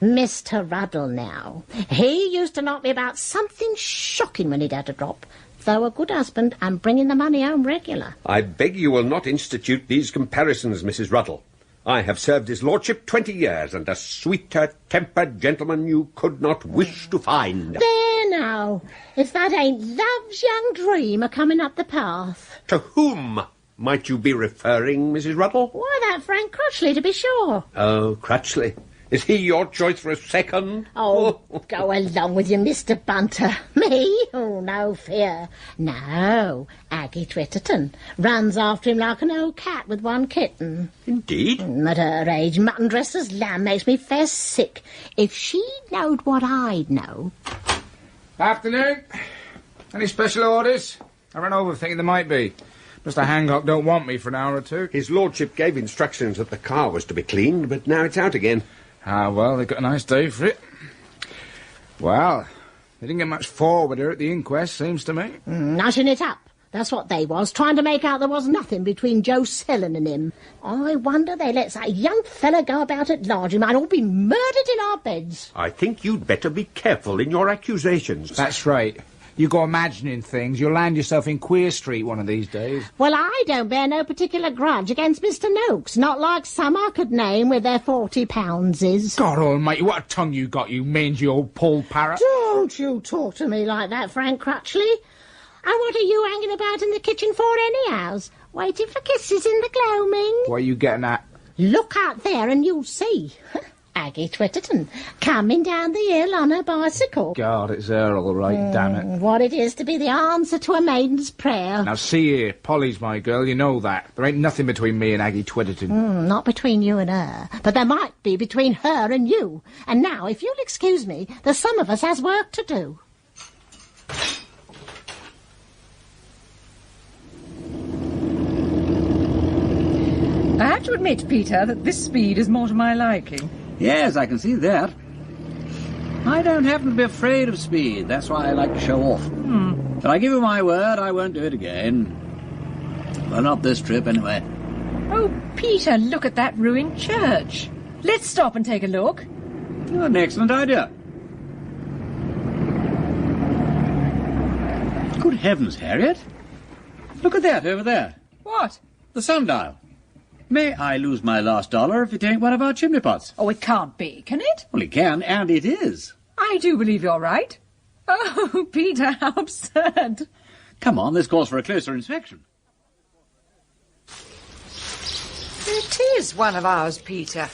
Mr. Ruddle now. He used to knock me about something shocking when he'd had a drop. Though a good husband and bringing the money home regular.
I beg you will not institute these comparisons, Mrs. Ruddle. I have served his lordship 20 years, and a sweeter-tempered gentleman you could not wish to find.
There now. If that ain't love's young dream a-coming up the path.
To whom might you be referring, Mrs. Ruddle?
Why, that Frank Crutchley, to be sure.
Oh, Crutchley. Is he your choice for a second?
Oh, go along with you, Mr. Bunter. Me? Oh, no fear. No, Aggie Twitterton runs after him like an old cat with one kitten.
Indeed?
At her age, mutton dressed as lamb makes me fair sick. If she knowed what I'd know...
Afternoon. Any special orders? I ran over thinking there might be. Mr. Hancock don't want me for an hour or two.
His lordship gave instructions that the car was to be cleaned, but now it's out again.
Ah, well, they got a nice day for it. Well, they didn't get much forwarder at the inquest, seems to me.
Nushing it up. That's what they was, trying to make out there was nothing between Joe Sellen and him. I wonder they let that young fella go about at large. He might all be murdered in our beds.
I think you'd better be careful in your accusations.
That's right. You go imagining things, you'll land yourself in Queer Street one of these days.
Well, I don't bear no particular grudge against Mr. Noakes, not like some I could name with their 40 poundses.
God almighty, what a tongue you got, you mangy old Paul Parrot.
Don't you talk to me like that, Frank Crutchley. And what are you hanging about in the kitchen for anyhow? Waiting for kisses in the gloaming?
What are you getting at?
Look out there and you'll see. Aggie Twitterton, coming down the hill on her bicycle.
God, it's her all right, damn it.
What it is to be the answer to a maiden's prayer.
Now, see here, Polly's my girl, you know that. There ain't nothing between me and Aggie Twitterton.
Not between you and her, but there might be between her and you. And now, if you'll excuse me, there's some of us has work to do.
I have to admit, Peter, that this speed is more to my liking.
Yes, I can see that. I don't happen to be afraid of speed. That's why I like to show off. But I give you my word, I won't do it again. Well, not this trip, anyway.
Oh, Peter, look at that ruined church. Let's stop and take a look.
Oh, an excellent idea. Good heavens, Harriet. Look at that over there.
What?
The sundial. May I lose my last dollar if it ain't one of our chimney pots?
Oh, it can't be, can it?
Well, it can, and it is.
I do believe you're right. Oh, Peter, how absurd.
Come on, this calls for a closer inspection.
It is one of ours, Peter.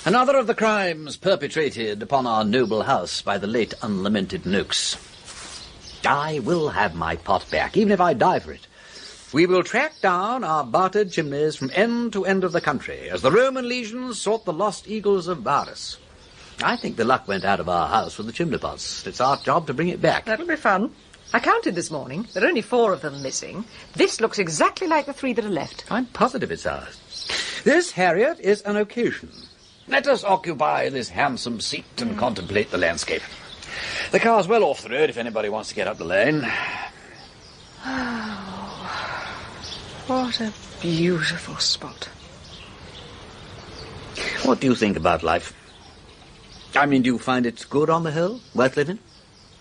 Another of the crimes perpetrated upon our noble house by the late unlamented Noakes. I will have my pot back, even if I die for it. We will track down our bartered chimneys from end to end of the country, as the Roman legions sought the lost eagles of Varus. I think the luck went out of our house with the chimney pots. It's our job to bring it back.
That'll be fun. I counted this morning. There are only 4 of them missing. This looks exactly like the 3 that are left.
I'm positive it's ours. This, Harriet, is an occasion. Let us occupy this handsome seat and contemplate the landscape. The car's well off the road if anybody wants to get up the lane.
Oh, what a beautiful spot.
What do you think about life? I mean, do you find it good on the hill? Worth living?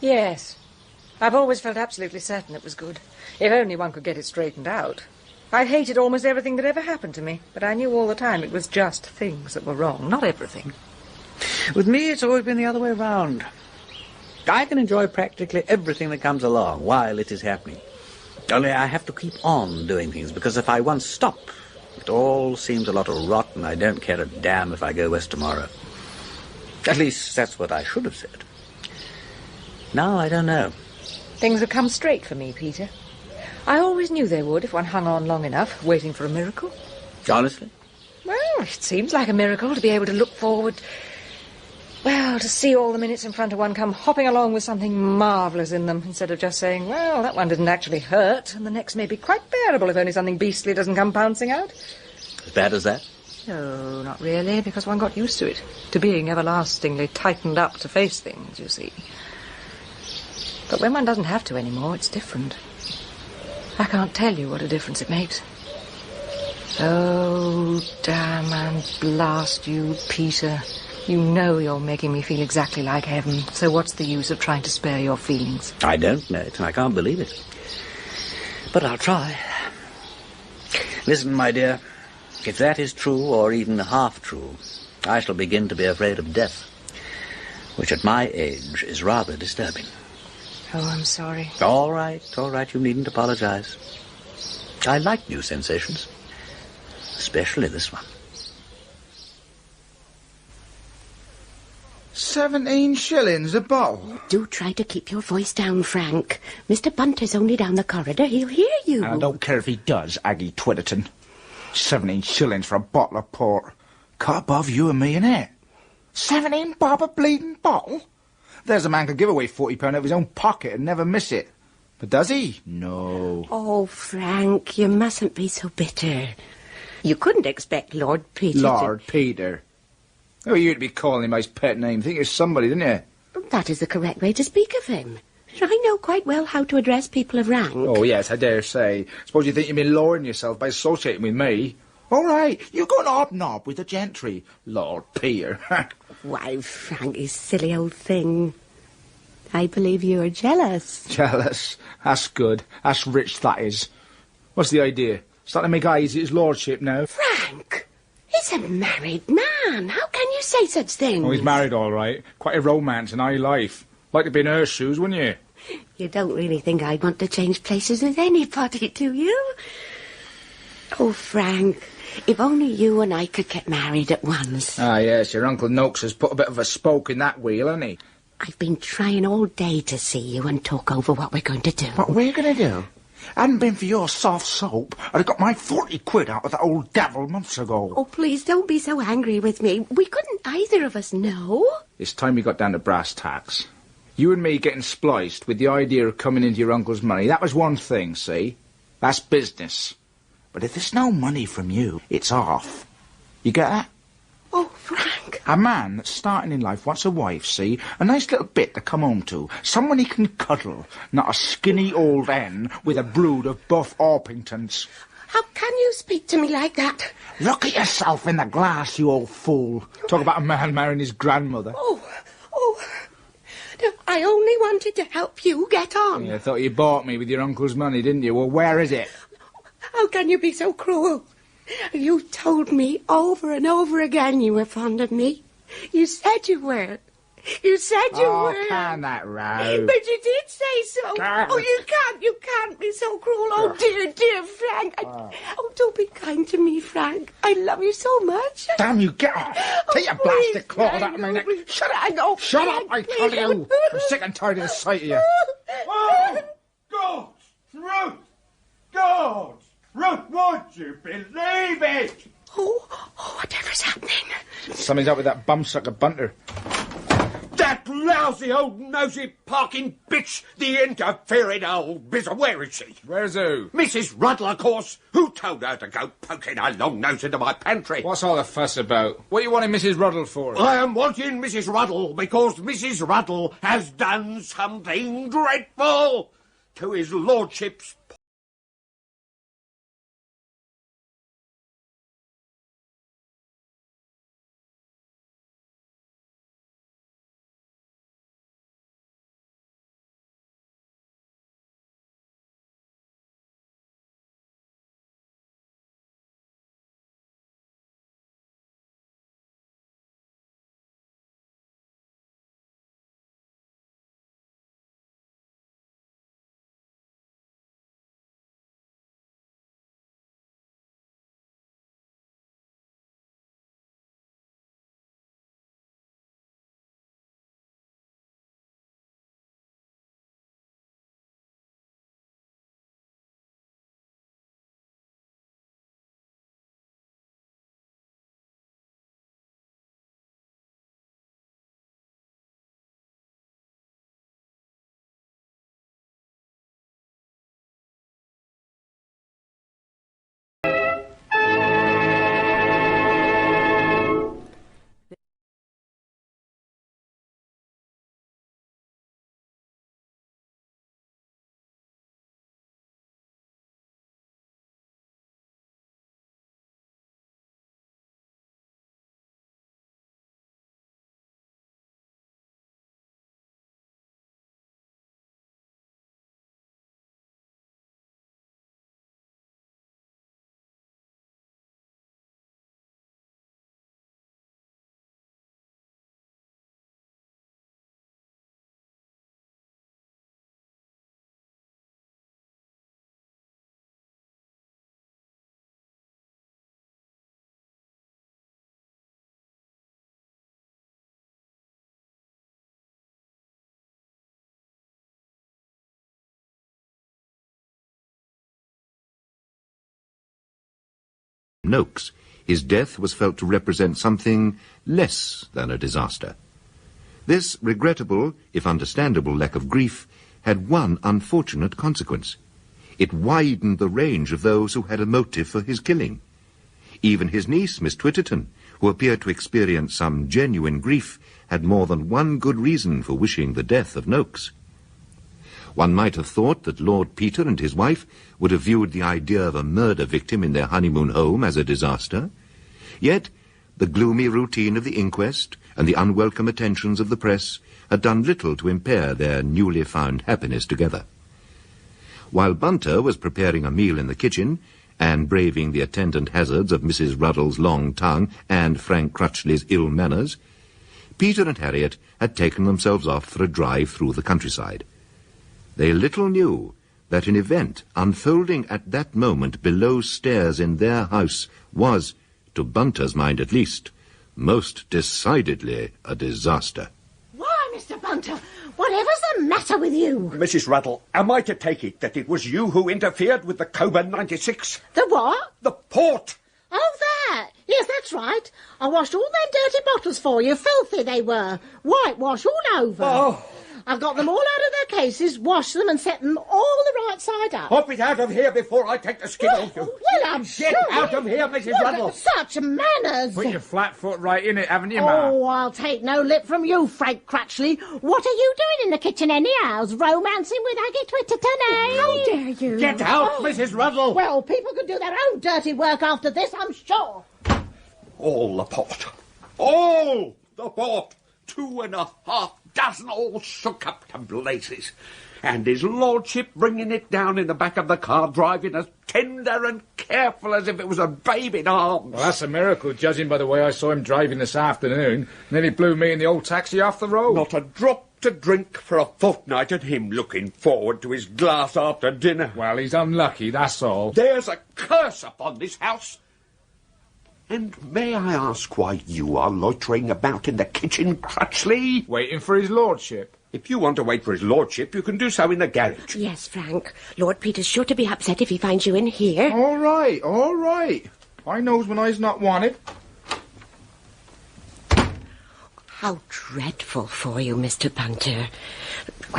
Yes. I've always felt absolutely certain it was good. If only one could get it straightened out. I've hated almost everything that ever happened to me, but I knew all the time it was just things that were wrong, not everything.
With me, it's always been the other way round. I can enjoy practically everything that comes along while it is happening. Only I have to keep on doing things, because if I once stop, it all seems a lot of rot, and I don't care a damn if I go west tomorrow. At least, that's what I should have said. Now, I don't know.
Things have come straight for me, Peter. I always knew they would if one hung on long enough, waiting for a miracle.
Honestly?
Well, it seems like a miracle to be able to look forward. Well, to see all the minutes in front of one come hopping along with something marvellous in them, instead of just saying, well, that one didn't actually hurt, and the next may be quite bearable if only something beastly doesn't come pouncing out.
As bad as that?
No, not really, because one got used to it, to being everlastingly tightened up to face things, you see. But when one doesn't have to anymore, it's different. I can't tell you what a difference it makes. Oh, damn and blast you, Peter. You know you're making me feel exactly like heaven, so what's the use of trying to spare your feelings?
I don't know it, and I can't believe it. But I'll try. Listen, my dear, if that is true, or even half true, I shall begin to be afraid of death, which at my age is rather disturbing.
Oh, I'm sorry.
All right, you needn't apologize. I like new sensations, especially this one.
17 shillings a bottle.
Do try to keep your voice down, Frank. Mr. Bunter's only down the corridor. He'll hear you.
And I don't care if he does, Aggie Twitterton. 17 shillings for a bottle of port. Cut above you and me, innit? 17 bob a bleeding bottle? There's a man could give away £40 out of his own pocket and never miss it. But does he? No.
Oh, Frank, you mustn't be so bitter. You couldn't expect Lord Peter
Lord Peter? Who are you to be calling him by his pet name? Think it's somebody, didn't you?
That is the correct way to speak of him. I know quite well how to address people of rank.
Oh, yes, I dare say. Suppose you think you've been lowering yourself by associating with me. All right, you go and hobnob with the gentry, Lord Peter.
Why, Frank, you silly old thing. I believe you are jealous.
Jealous? That's good. That's rich, that is. What's the idea? Starting to make eyes at his lordship now?
Frank, he's a married man. How can you say such things?
Oh, he's married, all right. Quite a romance in high life. Like to be in her shoes, wouldn't you?
You don't really think I'd want to change places with anybody, do you? Oh, Frank, if only you and I could get married at once.
Ah, yes, your Uncle Noakes has put a bit of a spoke in that wheel, hasn't he?
I've been trying all day to see you and talk over what we're going to do.
What we're going to do? Hadn't been for your soft soap, I'd have got my 40 quid out of that old devil months ago.
Oh, please, don't be so angry with me. We couldn't either of us know.
It's time we got down to brass tacks. You and me getting spliced with the idea of coming into your uncle's money, that was one thing, see? That's business. But if there's no money from you, it's off. You get that?
Oh, Frank.
A man that's starting in life wants a wife, see? A nice little bit to come home to. Someone he can cuddle, not a skinny old hen with a brood of buff Orpingtons.
How can you speak to me like that?
Look at yourself in the glass, you old fool. Talk about a man marrying his grandmother.
Oh. No, I only wanted to help you get on.
You thought you bought me with your uncle's money, didn't you? Well, where is it?
How can you be so cruel? You told me over and over again you were fond of me. You said you were. You said you were.
Oh, can that row?
But you did say so. Oh, you can't be so cruel. Oh, dear Frank. Oh, don't be kind to me, Frank. I love you so much.
Damn you, get off. Take your blasted claws out of my neck. Shut up. Shut up, I tell you. I'm sick and tired of the sight of you.
Oh, God! Throat! God!
Ruth, would you believe it?
Oh, whatever's happening?
Something's up with that bumsucker bunter.
That lousy old nosy parking bitch, the interfering old bizzer. Where is she?
Where's who?
Mrs. Ruddle, of course. Who told her to go poking her long nose into my pantry?
What's all the fuss about? What are you wanting Mrs. Ruddle for?
I am wanting Mrs. Ruddle because Mrs. Ruddle has done something dreadful to his lordship's...
Noakes, his death was felt to represent something less than a disaster. This regrettable, if understandable, lack of grief had one unfortunate consequence. It widened the range of those who had a motive for his killing. Even his niece, Miss Twitterton, who appeared to experience some genuine grief, had more than one good reason for wishing the death of Noakes. One might have thought that Lord Peter and his wife would have viewed the idea of a murder victim in their honeymoon home as a disaster. Yet the gloomy routine of the inquest and the unwelcome attentions of the press had done little to impair their newly found happiness together. While Bunter was preparing a meal in the kitchen and braving the attendant hazards of Mrs. Ruddle's long tongue and Frank Crutchley's ill manners, Peter and Harriet had taken themselves off for a drive through the countryside. They little knew that an event unfolding at that moment below stairs in their house was, to Bunter's mind at least, most decidedly a disaster.
Why, Mr. Bunter, whatever's the matter with you?
Mrs. Ruddle, am I to take it that it was you who interfered with the Coburn 96?
The what?
The port!
Oh, that! Yes, that's right. I washed all them dirty bottles for you. Filthy they were. Whitewash all over.
Oh!
I've got them all out of their cases, washed them and set them all the right side up.
Hop it out of here before I take the skin off you.
Well, I'm
Get
sure.
out of here, Mrs. Ruddle.
Such manners.
Put your flat foot right in it, haven't you, Ma?
Oh, I'll take no lip from you, Frank Crutchley. What are you doing in the kitchen anyhow? Romancing with Aggie Twitterton, eh?
How dare you?
Get out, Mrs. Ruddle.
Well, people could do their own dirty work after this, I'm sure.
All the port. All the port. 2.5 dozen all shook up to blazes. And his lordship bringing it down in the back of the car, driving as tender and careful as if it was a babe in arms.
Well, that's a miracle, judging by the way I saw him driving this afternoon. Nearly blew me and the old taxi off the road.
Not a drop to drink for a fortnight, and him looking forward to his glass after dinner.
Well, he's unlucky, that's all.
There's a curse upon this house. And may I ask why you are loitering about in the kitchen, Crutchley?
Waiting for his lordship.
If you want to wait for his lordship, you can do so in the garage.
Yes, Frank. Lord Peter's sure to be upset if he finds you in here.
All right, all right. I knows when I's not wanted.
How dreadful for you, Mr. Bunter.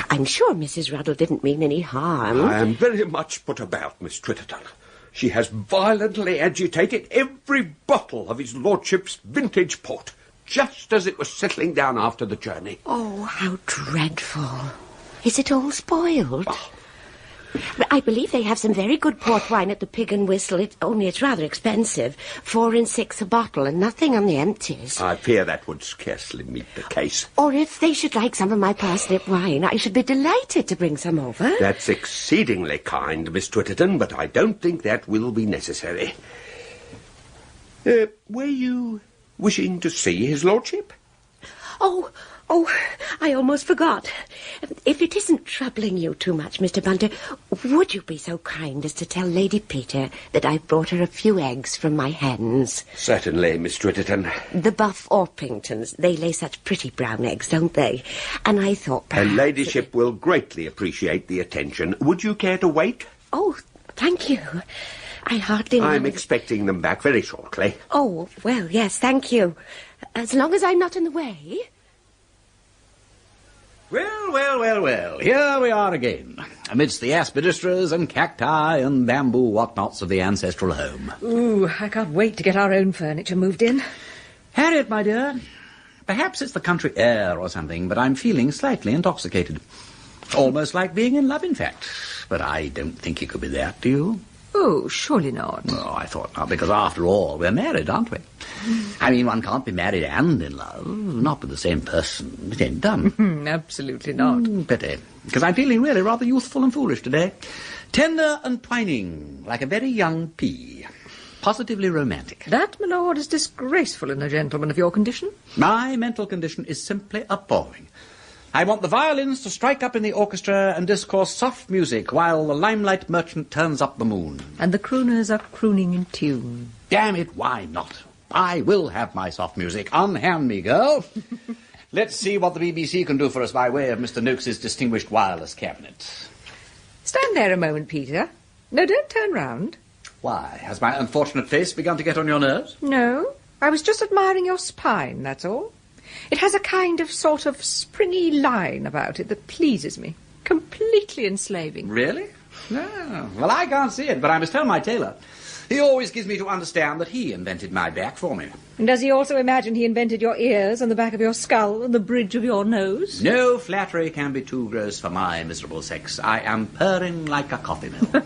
I'm sure Mrs. Ruddle didn't mean any harm.
I am very much put about, Miss Twitterton. She has violently agitated every bottle of his lordship's vintage port, just as it was settling down after the journey.
Oh, how dreadful. Is it all spoiled? I believe they have some very good port wine at the Pig and Whistle. It's rather expensive. 4 and 6 a bottle, and nothing on the empties.
I fear that would scarcely meet the case.
Or if they should like some of my parsnip wine, I should be delighted to bring some over.
That's exceedingly kind, Miss Twitterton, but I don't think that will be necessary. Were you wishing to see his lordship?
Oh, I almost forgot. If it isn't troubling you too much, Mr. Bunter, would you be so kind as to tell Lady Peter that I've brought her a few eggs from my hens?
Certainly, Miss Twitterton.
The Buff Orpingtons. They lay such pretty brown eggs, don't they? And I thought perhaps...
Her ladyship will greatly appreciate the attention. Would you care to wait?
Oh, thank you. I hardly know...
I'm expecting them back very shortly.
Oh, well, yes, thank you. As long as I'm not in the way...
Well, here we are again, amidst the aspidistras and cacti and bamboo whatnots of the ancestral home.
Ooh, I can't wait to get our own furniture moved in.
Harriet, my dear, perhaps it's the country air or something, but I'm feeling slightly intoxicated. Almost like being in love, in fact. But I don't think it could be that, do you?
Oh, surely not.
Oh, I thought not, because after all, we're married, aren't we? I mean, one can't be married and in love, not with the same person. It ain't done.
Absolutely not.
Pity, because I'm feeling really rather youthful and foolish today. Tender and twining, like a very young pea. Positively romantic.
That, my lord, is disgraceful in a gentleman of your condition.
My mental condition is simply appalling. I want the violins to strike up in the orchestra and discourse soft music while the limelight merchant turns up the moon.
And the crooners are crooning in tune.
Damn it, why not? I will have my soft music. Unhand me, girl. Let's see what the BBC can do for us by way of Mr. Noakes's distinguished wireless cabinet.
Stand there a moment, Peter. No, don't turn round.
Why, has my unfortunate face begun to get on your nerves?
No, I was just admiring your spine, that's all. It has a kind of sort of springy line about it that pleases me. Completely enslaving.
Really? No. Well, I can't see it, but I must tell my tailor. He always gives me to understand that he invented my back for me.
And does he also imagine he invented your ears and the back of your skull and the bridge of your nose?
No flattery can be too gross for my miserable sex. I am purring like a coffee mill.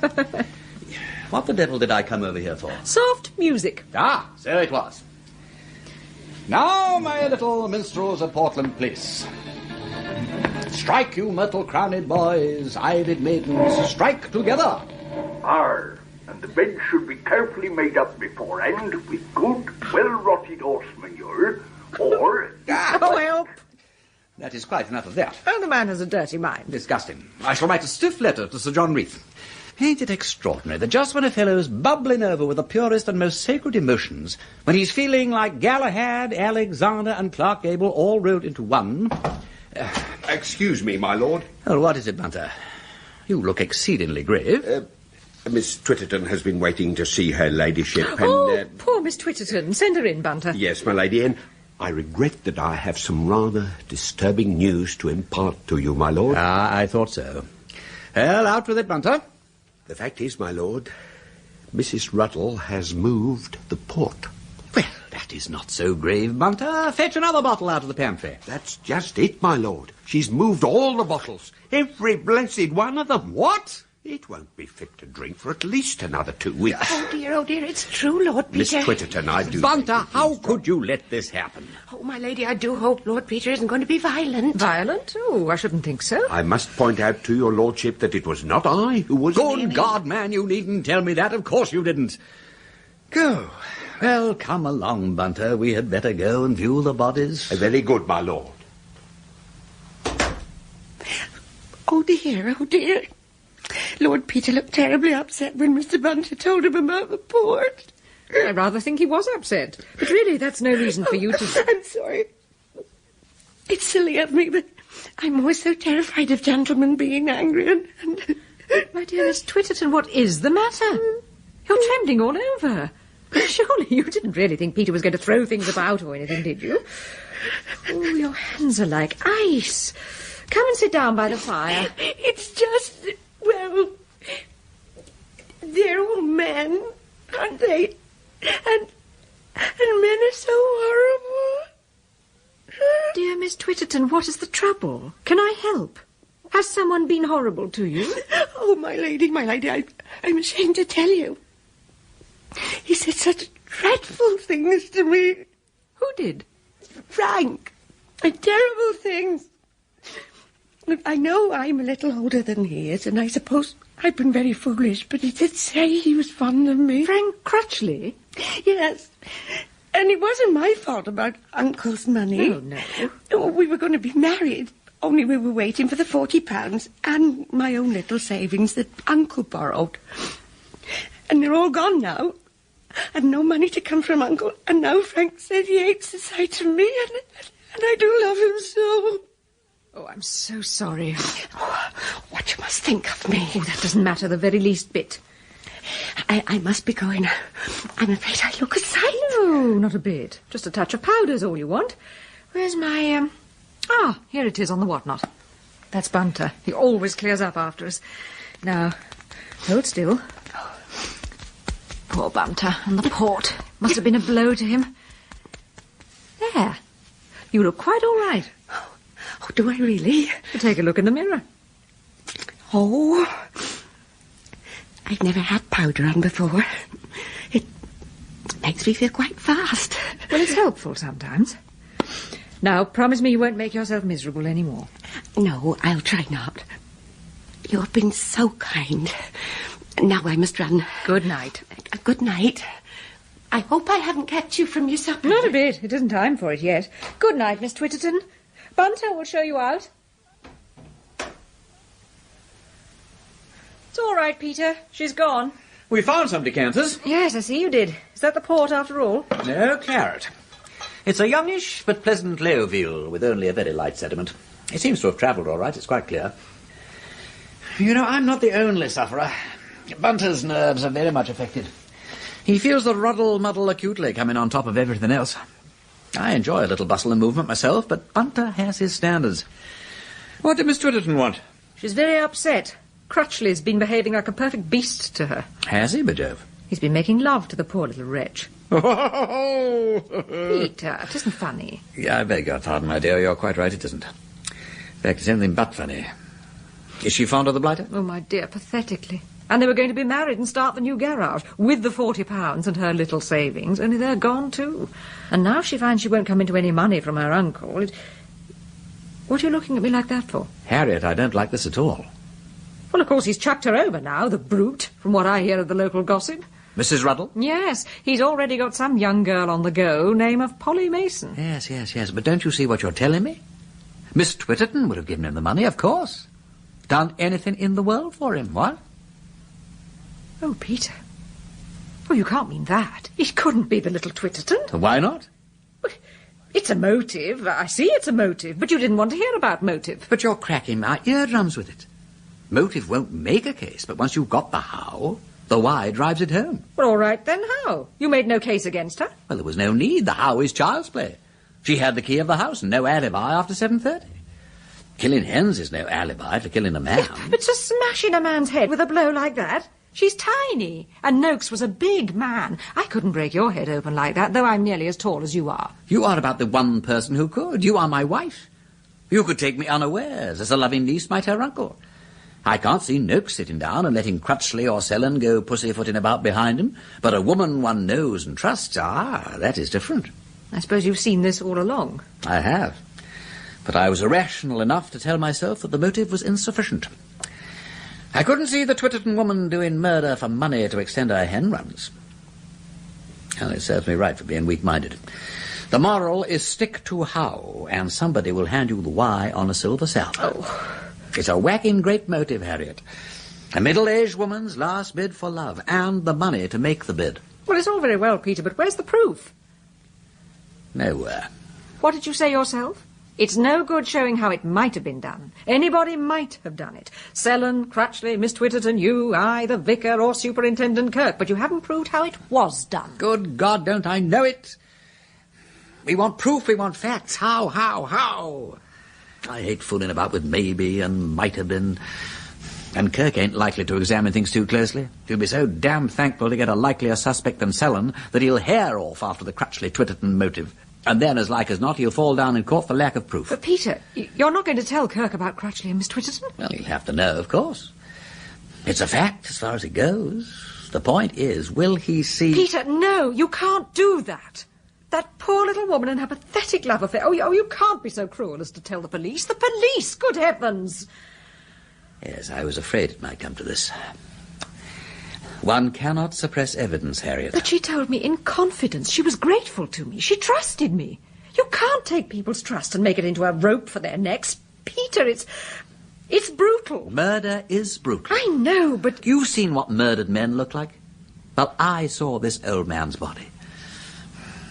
What the devil did I come over here for?
Soft music.
Ah, so it was. Now, my little minstrels of Portland Place. Strike, you myrtle-crowned boys, ivied maidens, strike together.
Arr, and the bed should be carefully made up beforehand with good, well-rotted horse manure, or...
Oh, help!
That is quite enough of that.
Oh, the man has a dirty mind.
Disgusting. I shall write a stiff letter to Sir John Reith. Ain't it extraordinary that just when a fellow's bubbling over with the purest and most sacred emotions, when he's feeling like Galahad, Alexander, and Clark Gable all rolled into one...
Excuse me, my lord.
Oh, what is it, Bunter? You look exceedingly grave.
Miss Twitterton has been waiting to see her ladyship, and...
Oh, poor Miss Twitterton. Send her in, Bunter.
Yes, my lady, and I regret that I have some rather disturbing news to impart to you, my lord.
Ah, I thought so. Well, out with it, Bunter.
The fact is, my lord, Mrs. Ruddle has moved the port.
Well, that is not so grave, Bunter. Fetch another bottle out of the pantry.
That's just it, my lord. She's moved all the bottles. Every blessed one of them.
What?
It won't be fit to drink for at least another 2 weeks.
Oh, dear, it's true, Lord
Miss
Peter.
Twitterton, I do...
Bunter, how could you let this happen?
Oh, my lady, I do hope Lord Peter isn't going to be violent.
Violent? Oh, I shouldn't think so.
I must point out to your lordship that it was not I who was...
Good God, man, you needn't tell me that. Of course you didn't. Go. Well, come along, Bunter. We had better go and view the bodies.
Very good, my lord.
Oh, dear. Lord Peter looked terribly upset when Mr. Bunter told him about the port.
I rather think he was upset. But really, that's no reason for you to...
I'm sorry. It's silly of me, but I'm always so terrified of gentlemen being angry and...
My dear Miss Twitterton, what is the matter? You're trembling all over. Surely you didn't really think Peter was going to throw things about or anything, did you? Oh, your hands are like ice. Come and sit down by the fire.
It's just, well, they're all men, aren't they? And men are so horrible.
Dear Miss Twitterton, what is the trouble? Can I help? Has someone been horrible to you?
Oh, my lady, I'm ashamed to tell you. He said such dreadful things to me.
Who did?
Frank. Terrible things. Look, I know I'm a little older than he is, and I suppose I've been very foolish, but he did say he was fond of me.
Frank Crutchley?
Yes. And it wasn't my fault about Uncle's money.
Oh, no.
We were going to be married, only we were waiting for the £40 and my own little savings that Uncle borrowed. And they're all gone now. And no money to come from Uncle. And now Frank said he hates the sight of me, and I do love him so.
Oh, I'm so sorry.
Oh, what you must think of me.
Oh, that doesn't matter the very least bit.
I must be going. I'm afraid I look a sight.
No, not a bit. Just a touch of powder's all you want. Where's my, here it is on the whatnot. That's Bunter. He always clears up after us. Now, hold still. Poor Bunter, and the port. Must have been a blow to him. There. You look quite all right.
Oh, do I really?
Take a look in the mirror.
Oh, I've never had powder on before. It makes me feel quite fast.
Well, it's helpful sometimes. Now, promise me you won't make yourself miserable anymore.
No, I'll try not. You've been so kind. Now I must run.
Good night.
Good night. I hope I haven't kept you from your supper.
Not a bit. It isn't time for it yet. Good night, Miss Twitterton. Bunter will show you out. It's all right, Peter. She's gone.
We found some decanters.
Yes, I see you did. Is that the port after all?
No, claret. It's a youngish but pleasant Leoville with only a very light sediment. It seems to have travelled all right, it's quite clear. You know, I'm not the only sufferer. Bunter's nerves are very much affected. He feels the ruddle-muddle acutely coming on top of everything else. I enjoy a little bustle and movement myself, but Bunter has his standards. What did Miss Twitterton want?
She's very upset. Crutchley's been behaving like a perfect beast to her.
Has he, Bajove?
He's been making love to the poor little wretch. Peter, it isn't funny.
Yeah, I beg your pardon, my dear. You're quite right, it isn't. In fact, it's anything but funny. Is she fond of the blighter?
Oh, my dear, pathetically. And they were going to be married and start the new garage with the £40 and her little savings, only they're gone too. And now she finds she won't come into any money from her uncle. What are you looking at me like that for?
Harriet, I don't like this at all.
Well, of course, he's chucked her over now, the brute, from what I hear of the local gossip.
Mrs. Ruddle?
Yes, he's already got some young girl on the go, name of Polly Mason.
Yes, but don't you see what you're telling me? Miss Twitterton would have given him the money, of course. Done anything in the world for him, what?
Oh, Peter. Oh, you can't mean that. It couldn't be the little Twitterton.
Why not?
Well, it's a motive. I see it's a motive, but you didn't want to hear about motive.
But you're cracking my eardrums with it. Motive won't make a case, but once you've got the how, the why drives it home.
Well, all right then, how? You made no case against her?
Well, there was no need. The how is child's play. She had the key of the house and no alibi after 7:30. Killing hens is no alibi for killing a man.
But to smash in a man's head with a blow like that? She's tiny, and Noakes was a big man. I couldn't break your head open like that, though I'm nearly as tall as you are.
You are about the one person who could. You are my wife. You could take me unawares, as a loving niece might her uncle. I can't see Noakes sitting down and letting Crutchley or Selland go pussyfooting about behind him, but a woman one knows and trusts, that is different.
I suppose you've seen this all along.
I have. But I was irrational enough to tell myself that the motive was insufficient. I couldn't see the Twitterton woman doing murder for money to extend her hen runs. And it serves me right for being weak-minded. The moral is stick to how, and somebody will hand you the why on a silver salver.
Oh.
It's a whacking great motive, Harriet. A middle-aged woman's last bid for love, and the money to make the bid.
Well, it's all very well, Peter, but where's the proof?
Nowhere.
What did you say yourself? It's no good showing how it might have been done. Anybody might have done it. Selland, Cratchley, Miss Twitterton, you, I, the vicar, or Superintendent Kirk, but you haven't proved how it was done.
Good God, don't I know it? We want proof, we want facts. How? I hate fooling about with maybe and might have been. And Kirk ain't likely to examine things too closely. He'll be so damn thankful to get a likelier suspect than Selland that he'll hair off after the Cratchley-Twitterton motive. And then, as like as not, he'll fall down in court for lack of proof.
But, Peter, you're not going to tell Kirk about Cratchley and Miss Twitterton?
Well, he'll have to know, of course. It's a fact as far as it goes. The point is, will he see...
Peter, no, you can't do that. That poor little woman and her pathetic love affair. Oh, you can't be so cruel as to tell the police. The police, good heavens!
Yes, I was afraid it might come to this. One cannot suppress evidence, Harriet.
But she told me in confidence. She was grateful to me. She trusted me. You can't take people's trust and make it into a rope for their necks. Peter, it's brutal.
Murder is brutal.
I know, but...
You've seen what murdered men look like? Well, I saw this old man's body.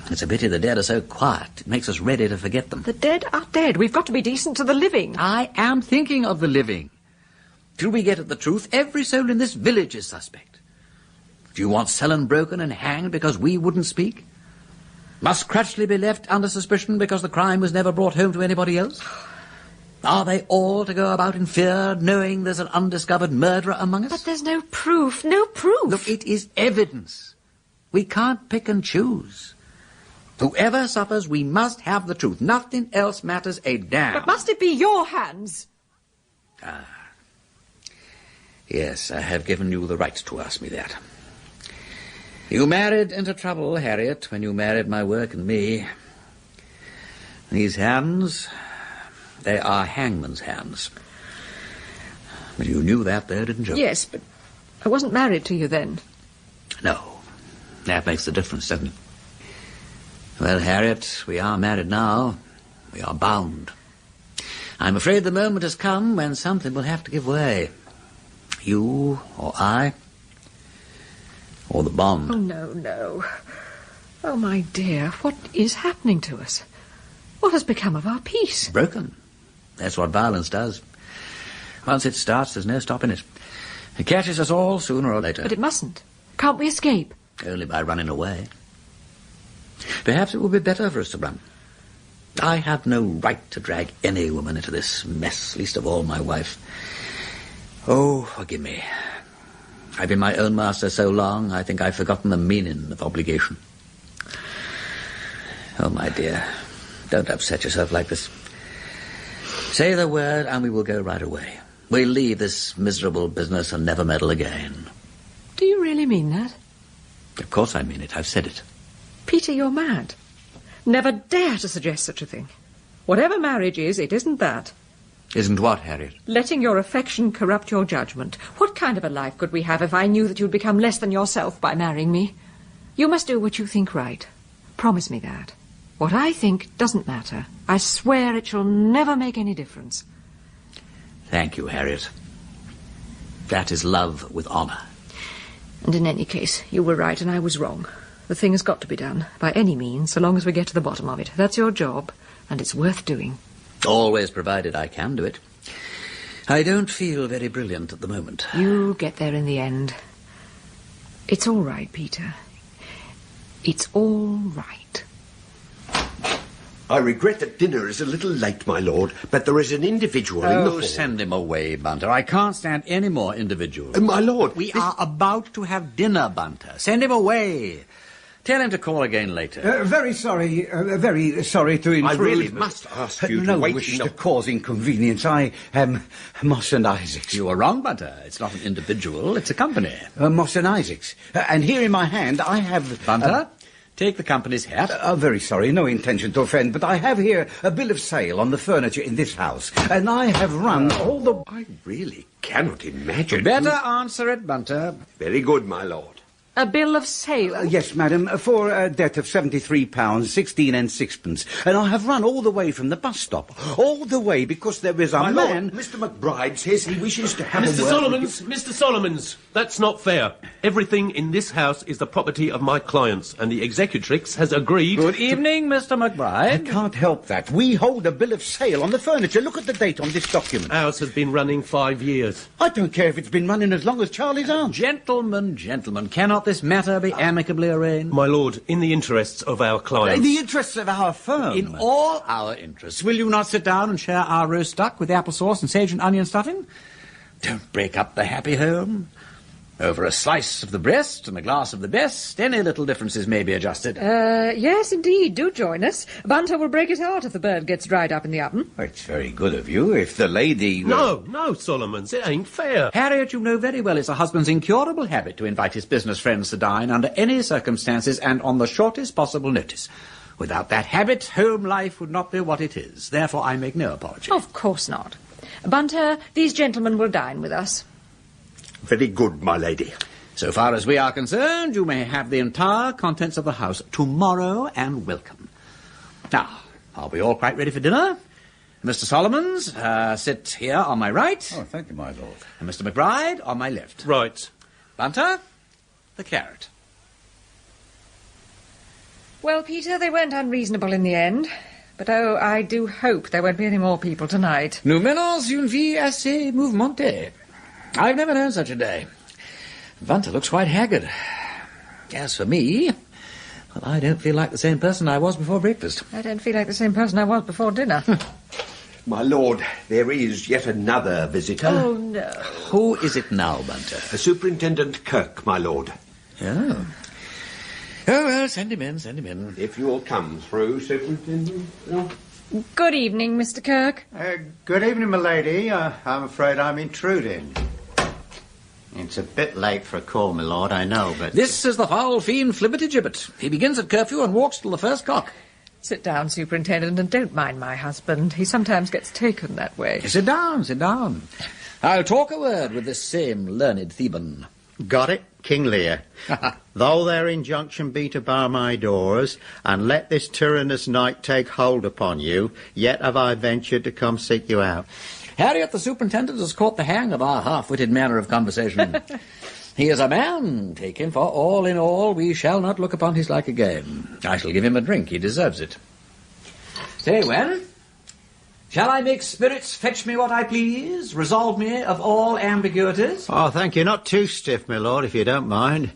It's a pity the dead are so quiet. It makes us ready to forget them.
The dead are dead. We've got to be decent to the living.
I am thinking of the living. Till we get at the truth, every soul in this village is suspect. Do you want Selland broken and hanged because we wouldn't speak? Must Cratchley be left under suspicion because the crime was never brought home to anybody else? Are they all to go about in fear, knowing there's an undiscovered murderer among us?
But there's no proof, no proof.
Look, it is evidence. We can't pick and choose. Whoever suffers, we must have the truth. Nothing else matters a damn.
But must it be your hands?
Yes, I have given you the right to ask me that. You married into trouble, Harriet, when you married my work and me. These hands, they are hangman's hands. But you knew that there, didn't you?
Yes, but I wasn't married to you then.
No. That makes the difference, doesn't it? Well, Harriet, we are married now. We are bound. I'm afraid the moment has come when something will have to give way. You or I, or the bond.
Oh, no. Oh, my dear, what is happening to us? What has become of our peace?
Broken. That's what violence does. Once it starts, there's no stopping it. It catches us all sooner or later.
But it mustn't. Can't we escape?
Only by running away. Perhaps it would be better for us to run. I have no right to drag any woman into this mess, least of all my wife. Oh, forgive me. I've been my own master so long, I think I've forgotten the meaning of obligation. Oh, my dear, don't upset yourself like this. Say the word and we will go right away. We'll leave this miserable business and never meddle again.
Do you really mean that?
Of course I mean it. I've said it.
Peter, you're mad. Never dare to suggest such a thing. Whatever marriage is, it isn't that.
Isn't what, Harriet?
Letting your affection corrupt your judgment. What kind of a life could we have if I knew that you'd become less than yourself by marrying me? You must do what you think right. Promise me that. What I think doesn't matter. I swear it shall never make any difference.
Thank you, Harriet. That is love with honour.
And in any case, you were right and I was wrong. The thing has got to be done, by any means, so long as we get to the bottom of it. That's your job, and it's worth doing.
Always provided I can do it. I don't feel very brilliant at the moment.
You'll get there in the end. It's all right, Peter. It's all right.
I regret that dinner is a little late, my lord, but there is an individual in the hall.
Send him away, Bunter. I can't stand any more individuals.
My lord...
We are about to have dinner, Bunter. Send him away. Tell him to call again later.
Very sorry to intrude.
I really must ask you
no
to wait.
wish to cause inconvenience. I am Moss and Isaacs.
You are wrong, Bunter. It's not an individual, it's a company.
Moss and Isaacs. And here in my hand I have...
Bunter, take the company's hat.
Very sorry, no intention to offend, but I have here a bill of sale on the furniture in this house, and I have run all the...
I really cannot imagine...
Better answer it, Bunter.
Very good, my lord.
A bill of sale?
Yes, madam, for a debt of £73, 16 and sixpence. And I have run all the way from the bus stop. All the way because there is a
My
man...
Lord, Mr. McBride says he wishes to have
Mr.
a word
Solomons, Mr. Solomons, that's not fair. Everything in this house is the property of my clients, and the executrix has agreed...
Good evening, Mr. McBride.
I can't help that. We hold a bill of sale on the furniture. Look at the date on this document.
Ours has been running 5 years.
I don't care if it's been running as long as Charlie's aunt.
Gentlemen, cannot this matter be amicably arranged?
My lord, in the interests of our clients...
In the interests of our firm.
In all our interests. Will you not sit down and share our roast duck with applesauce and sage and onion stuffing? Don't break up the happy home. Over a slice of the breast and a glass of the best, any little differences may be adjusted.
Yes, indeed. Do join us. Bunter will break his heart if the bird gets dried up in the oven.
It's very good of you. If the lady...
No, Solomons, it ain't fair.
Harriet, you know very well it's a husband's incurable habit to invite his business friends to dine under any circumstances and on the shortest possible notice. Without that habit, home life would not be what it is. Therefore, I make no apology.
Of course not. Bunter, these gentlemen will dine with us.
Very good, my lady.
So far as we are concerned, you may have the entire contents of the house tomorrow and welcome. Now, are we all quite ready for dinner? Mr. Solomons, sit here on my right.
Oh, thank you, my lord.
And Mr. McBride on my left.
Right.
Bunter, the carrot.
Well, Peter, they weren't unreasonable in the end. But, oh, I do hope there won't be any more people tonight.
Nous menons une vie assez mouvementée. I've never known such a day. Bunter looks quite haggard. As for me, well, I don't feel like the same person I was before breakfast.
I don't feel like the same person I was before dinner.
My lord, there is yet another visitor.
Oh, no.
Who is it now, Bunter?
Superintendent Kirk, my lord.
Oh. Oh, well, send him in.
If you'll come through, Superintendent. No.
Good evening, Mr. Kirk.
Good evening, my lady. I'm afraid I'm intruding. It's a bit late for a call, my lord, I know, but...
This is the foul fiend Flibbertigibbet. He begins at curfew and walks till the first cock.
Sit down, Superintendent, and don't mind my husband. He sometimes gets taken that way.
Sit down. I'll talk a word with this same learned Theban.
Got it, King Lear. Though their injunction be to bar my doors, and let this tyrannous night take hold upon you, yet have I ventured to come seek you out.
Harriet, the superintendent, has caught the hang of our half-witted manner of conversation. He is a man, take him for all in all. We shall not look upon his like again. I shall give him a drink. He deserves it. Say, when? Shall I make spirits fetch me what I please? Resolve me of all ambiguities?
Oh, thank you. Not too stiff, my lord, if you don't mind.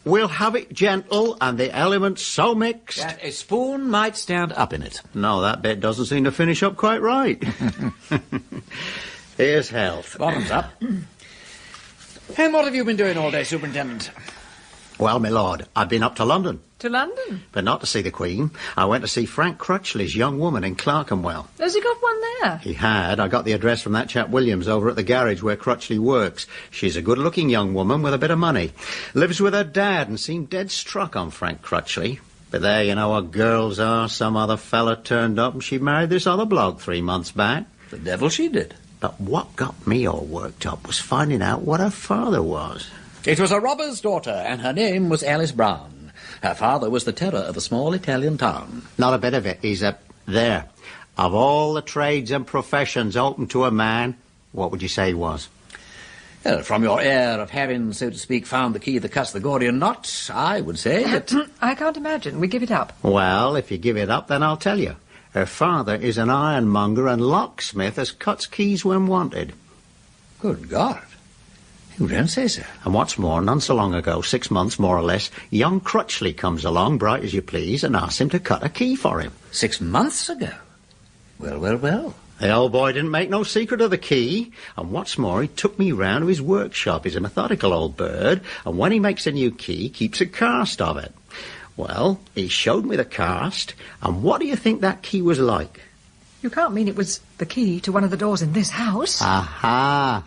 We'll have it gentle and the elements so mixed...
that a spoon might stand up in it.
No, that bit doesn't seem to finish up quite right. Here's health.
Bottoms up. And what have you been doing all day, Superintendent?
Well, my lord, I've been up to London.
To London?
But not to see the Queen. I went to see Frank Crutchley's young woman in Clerkenwell.
Has he got one there?
He had. I got the address from that chap Williams over at the garage where Crutchley works. She's a good-looking young woman with a bit of money. Lives with her dad and seemed dead struck on Frank Crutchley. But there, you know what girls are. Some other fella turned up and she married this other bloke 3 months back.
The devil she did.
But what got me all worked up was finding out what her father was.
It was a robber's daughter, and her name was Alice Brown. Her father was the terror of a small Italian town.
Not a bit of it. He's there. Of all the trades and professions open to a man, what would you say he was?
Well, from your air of having, so to speak, found the key that cuts the Gordian knot, I would say that...
I can't imagine. We give it up.
Well, if you give it up, then I'll tell you. Her father is an ironmonger and locksmith as cuts keys when wanted.
Good God. You don't say so.
And what's more, none so long ago, 6 months more or less, young Crutchley comes along, bright as you please, and asks him to cut a key for him.
6 months ago? Well.
The old boy didn't make no secret of the key, and what's more, he took me round to his workshop. He's a methodical old bird, and when he makes a new key, keeps a cast of it. Well, he showed me the cast, and what do you think that key was like?
You can't mean it was the key to one of the doors in this house?
Aha!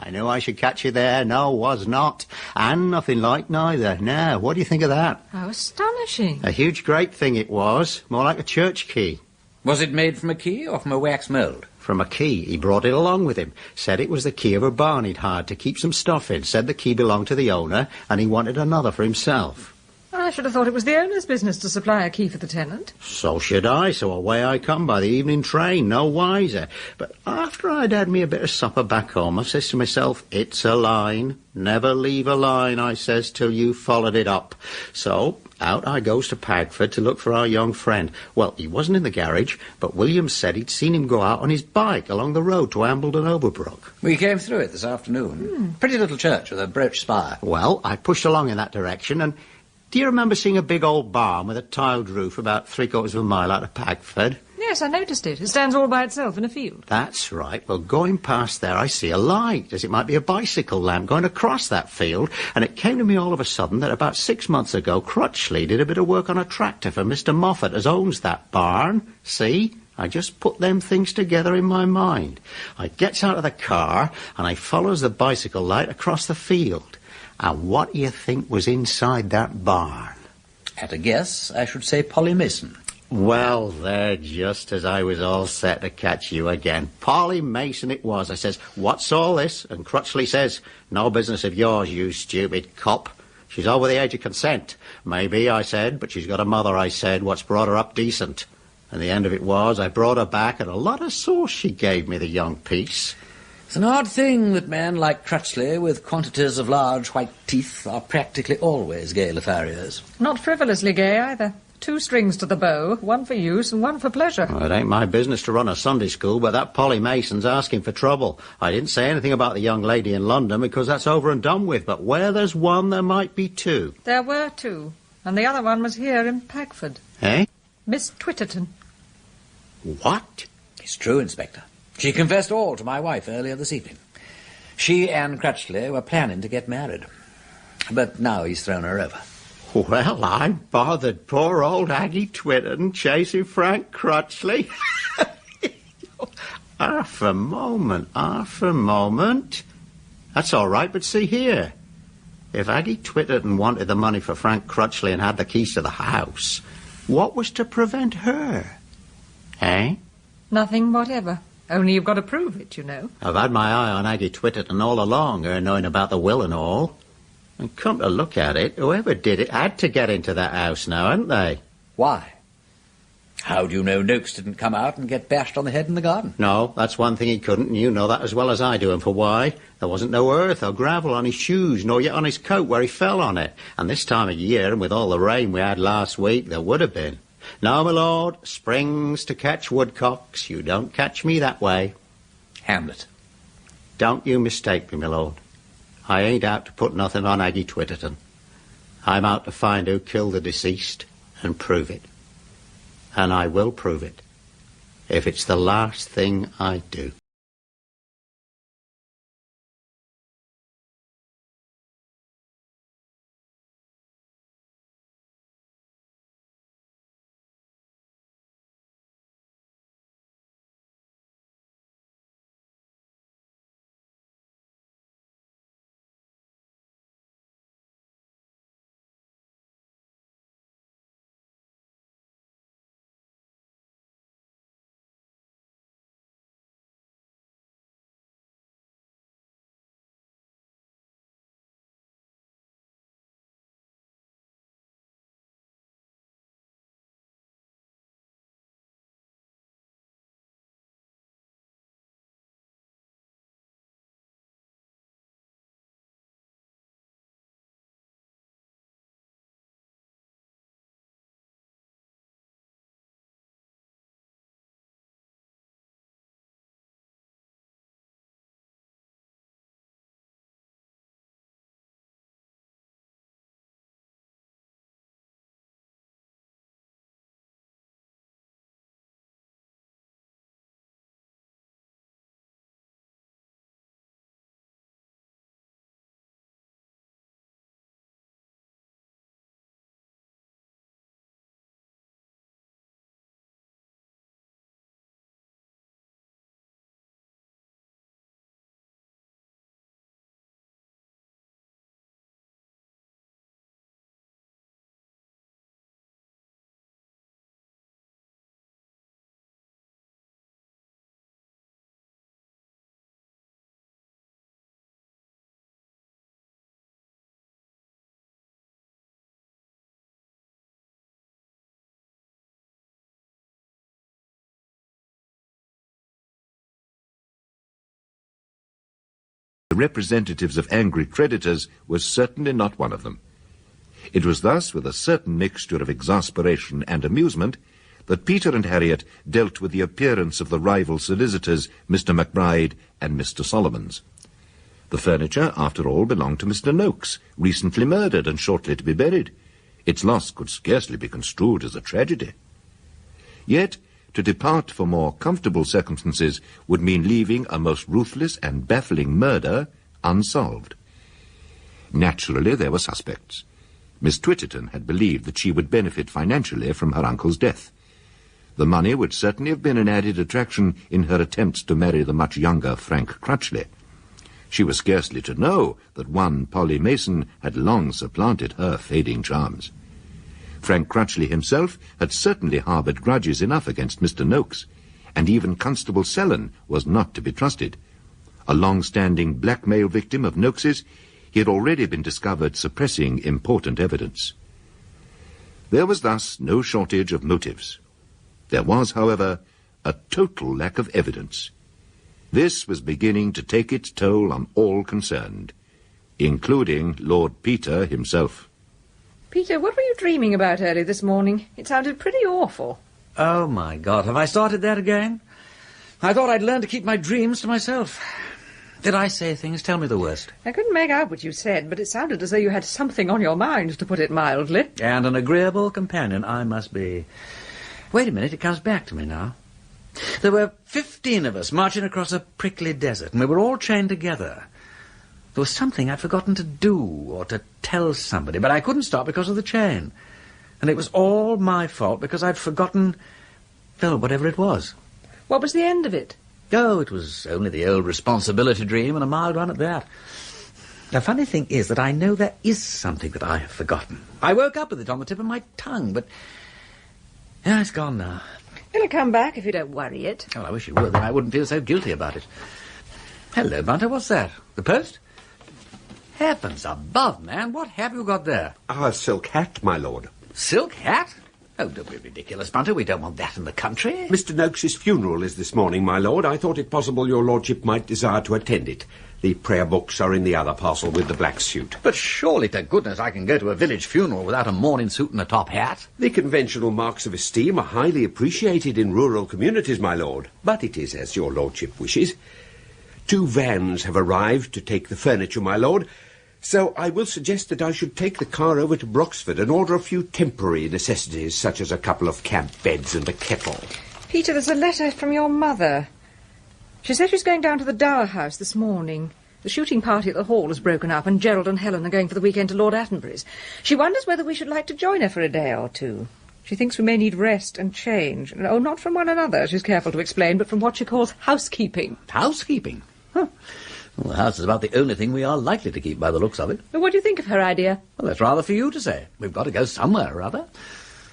I knew I should catch you there. No, was not. And nothing like neither. Now, what do you think of that?
How astonishing.
A huge great thing it was. More like a church key.
Was it made from a key or from a wax mould?
From a key. He brought it along with him. Said it was the key of a barn he'd hired to keep some stuff in. Said the key belonged to the owner, and he wanted another for himself.
I should have thought it was the owner's business to supply a key for the tenant.
So should I, so away I come by the evening train, no wiser. But after I'd had me a bit of supper back home, I says to myself, it's a line. Never leave a line, I says, till you've followed it up. So out I goes to Pagford to look for our young friend. Well, he wasn't in the garage, but William said he'd seen him go out on his bike along the road to Ambledon Overbrook.
We came through it this afternoon. Pretty little church with a brooch spire.
Well, I pushed along in that direction, and do you remember seeing a big old barn with a tiled roof about 3/4 of a mile out of Pagford?
Yes, I noticed it. It stands all by itself in a field.
That's right. Well, going past there, I see a light, as it might be a bicycle lamp, going across that field, and it came to me all of a sudden that about 6 months ago, Crutchley did a bit of work on a tractor for Mr. Moffat, as owns that barn. See? I just put them things together in my mind. I gets out of the car, and I follows the bicycle light across the field. And what do you think was inside that barn?
At a guess, I should say Polly Mason.
Well, there, just as I was all set to catch you again. Polly Mason it was. I says, what's all this? And Crutchley says, no business of yours, you stupid cop. She's over the age of consent. Maybe, I said, but she's got a mother, I said, what's brought her up decent. And the end of it was, I brought her back, and a lot of sauce she gave me, the young piece.
It's an odd thing that men like Crutchley, with quantities of large white teeth, are practically always gay Lotharios.
Not frivolously gay, either. 2 strings to the bow, one for use and one for pleasure.
Well, it ain't my business to run a Sunday school, but that Polly Mason's asking for trouble. I didn't say anything about the young lady in London, because that's over and done with, but where there's one, there might be 2.
There were 2, and the other one was here in Pagford.
Eh?
Miss Twitterton.
What?
It's true, Inspector. She confessed all to my wife earlier this evening. She and Crutchley were planning to get married. But now he's thrown her over.
Well, I'm bothered. Poor old Aggie Twitterton chasing Frank Crutchley. Half a moment. That's all right, but see here. If Aggie Twitterton wanted the money for Frank Crutchley and had the keys to the house, what was to prevent her? Eh?
Nothing whatever. Only you've got to prove it, you know.
I've had my eye on Aggie Twitterton all along, her knowing about the will and all. And come to look at it, whoever did it had to get into that house now, hadn't they?
Why? How do you know Noakes didn't come out and get bashed on the head in the garden?
No, that's one thing he couldn't, and you know that as well as I do. And for why? There wasn't no earth or gravel on his shoes, nor yet on his coat where he fell on it. And this time of year, and with all the rain we had last week, there would have been. No, my lord, springs to catch woodcocks. You don't catch me that way.
Hamlet.
Don't you mistake me, my lord. I ain't out to put nothing on Aggie Twitterton. I'm out to find who killed the deceased and prove it. And I will prove it, if it's the last thing I do.
the representatives of angry creditors was certainly not one of them. It was thus with a certain mixture of exasperation and amusement that Peter and Harriet dealt with the appearance of the rival solicitors, Mr. McBride and Mr. Solomons. The furniture, after all, belonged to Mr. Noakes, recently murdered and shortly to be buried. Its loss could scarcely be construed as a tragedy. Yet, to depart for more comfortable circumstances would mean leaving a most ruthless and baffling murder unsolved. Naturally, there were suspects. Miss Twitterton had believed that she would benefit financially from her uncle's death. The money would certainly have been an added attraction in her attempts to marry the much younger Frank Crutchley. She was scarcely to know that one Polly Mason had long supplanted her fading charms. Frank Crutchley himself had certainly harboured grudges enough against Mr. Noakes, and even Constable Sellen was not to be trusted. A long-standing blackmail victim of Noakes's, he had already been discovered suppressing important evidence. There was thus no shortage of motives. There was, however, a total lack of evidence. This was beginning to take its toll on all concerned, including Lord Peter himself.
Peter, what were you dreaming about early this morning? It sounded pretty awful.
Oh, my God, have I started that again? I thought I'd learn to keep my dreams to myself. Did I say things? Tell me the worst.
I couldn't make out what you said, but it sounded as though you had something on your mind, to put it mildly.
And an agreeable companion I must be. Wait a minute, it comes back to me now. There were 15 of us marching across a prickly desert, and we were all chained together. There was something I'd forgotten to do or to tell somebody, but I couldn't stop because of the chain. And it was all my fault because I'd forgotten, well, whatever it was.
What was the end of it?
Oh, it was only the old responsibility dream, and a mild one at that. The funny thing is that I know there is something that I have forgotten. I woke up with it on the tip of my tongue, but yeah, it's gone now.
It'll come back if you don't worry it.
Oh, I wish you would, then I wouldn't feel so guilty about it. Hello, Bunter, what's that? The post? Heavens above, man, what have you got there?
Our silk hat, my lord.
Silk hat? Oh, don't be ridiculous, Bunter. We don't want that in the country.
Mr. Noakes's funeral is this morning, my lord. I thought it possible your lordship might desire to attend it. The prayer books are in the other parcel with the black suit.
But surely to goodness I can go to a village funeral without a morning suit and a top hat.
The conventional marks of esteem are highly appreciated in rural communities, my lord. But it is as your lordship wishes. 2 vans have arrived to take the furniture, my lord. So I will suggest that I should take the car over to Broxford and order a few temporary necessities, such as a couple of camp beds and a kettle.
Peter, there's a letter from your mother. She says she's going down to the Dower House this morning. The shooting party at the hall has broken up, and Gerald and Helen are going for the weekend to Lord Attenborough's. She wonders whether we should like to join her for a day or two. She thinks we may need rest and change. Oh, not from one another, she's careful to explain, but from what she calls housekeeping.
Housekeeping? Huh. Well, the house is about the only thing we are likely to keep by the looks of it.
But what do you think of her idea?
Well, that's rather for you to say. We've got to go somewhere or other.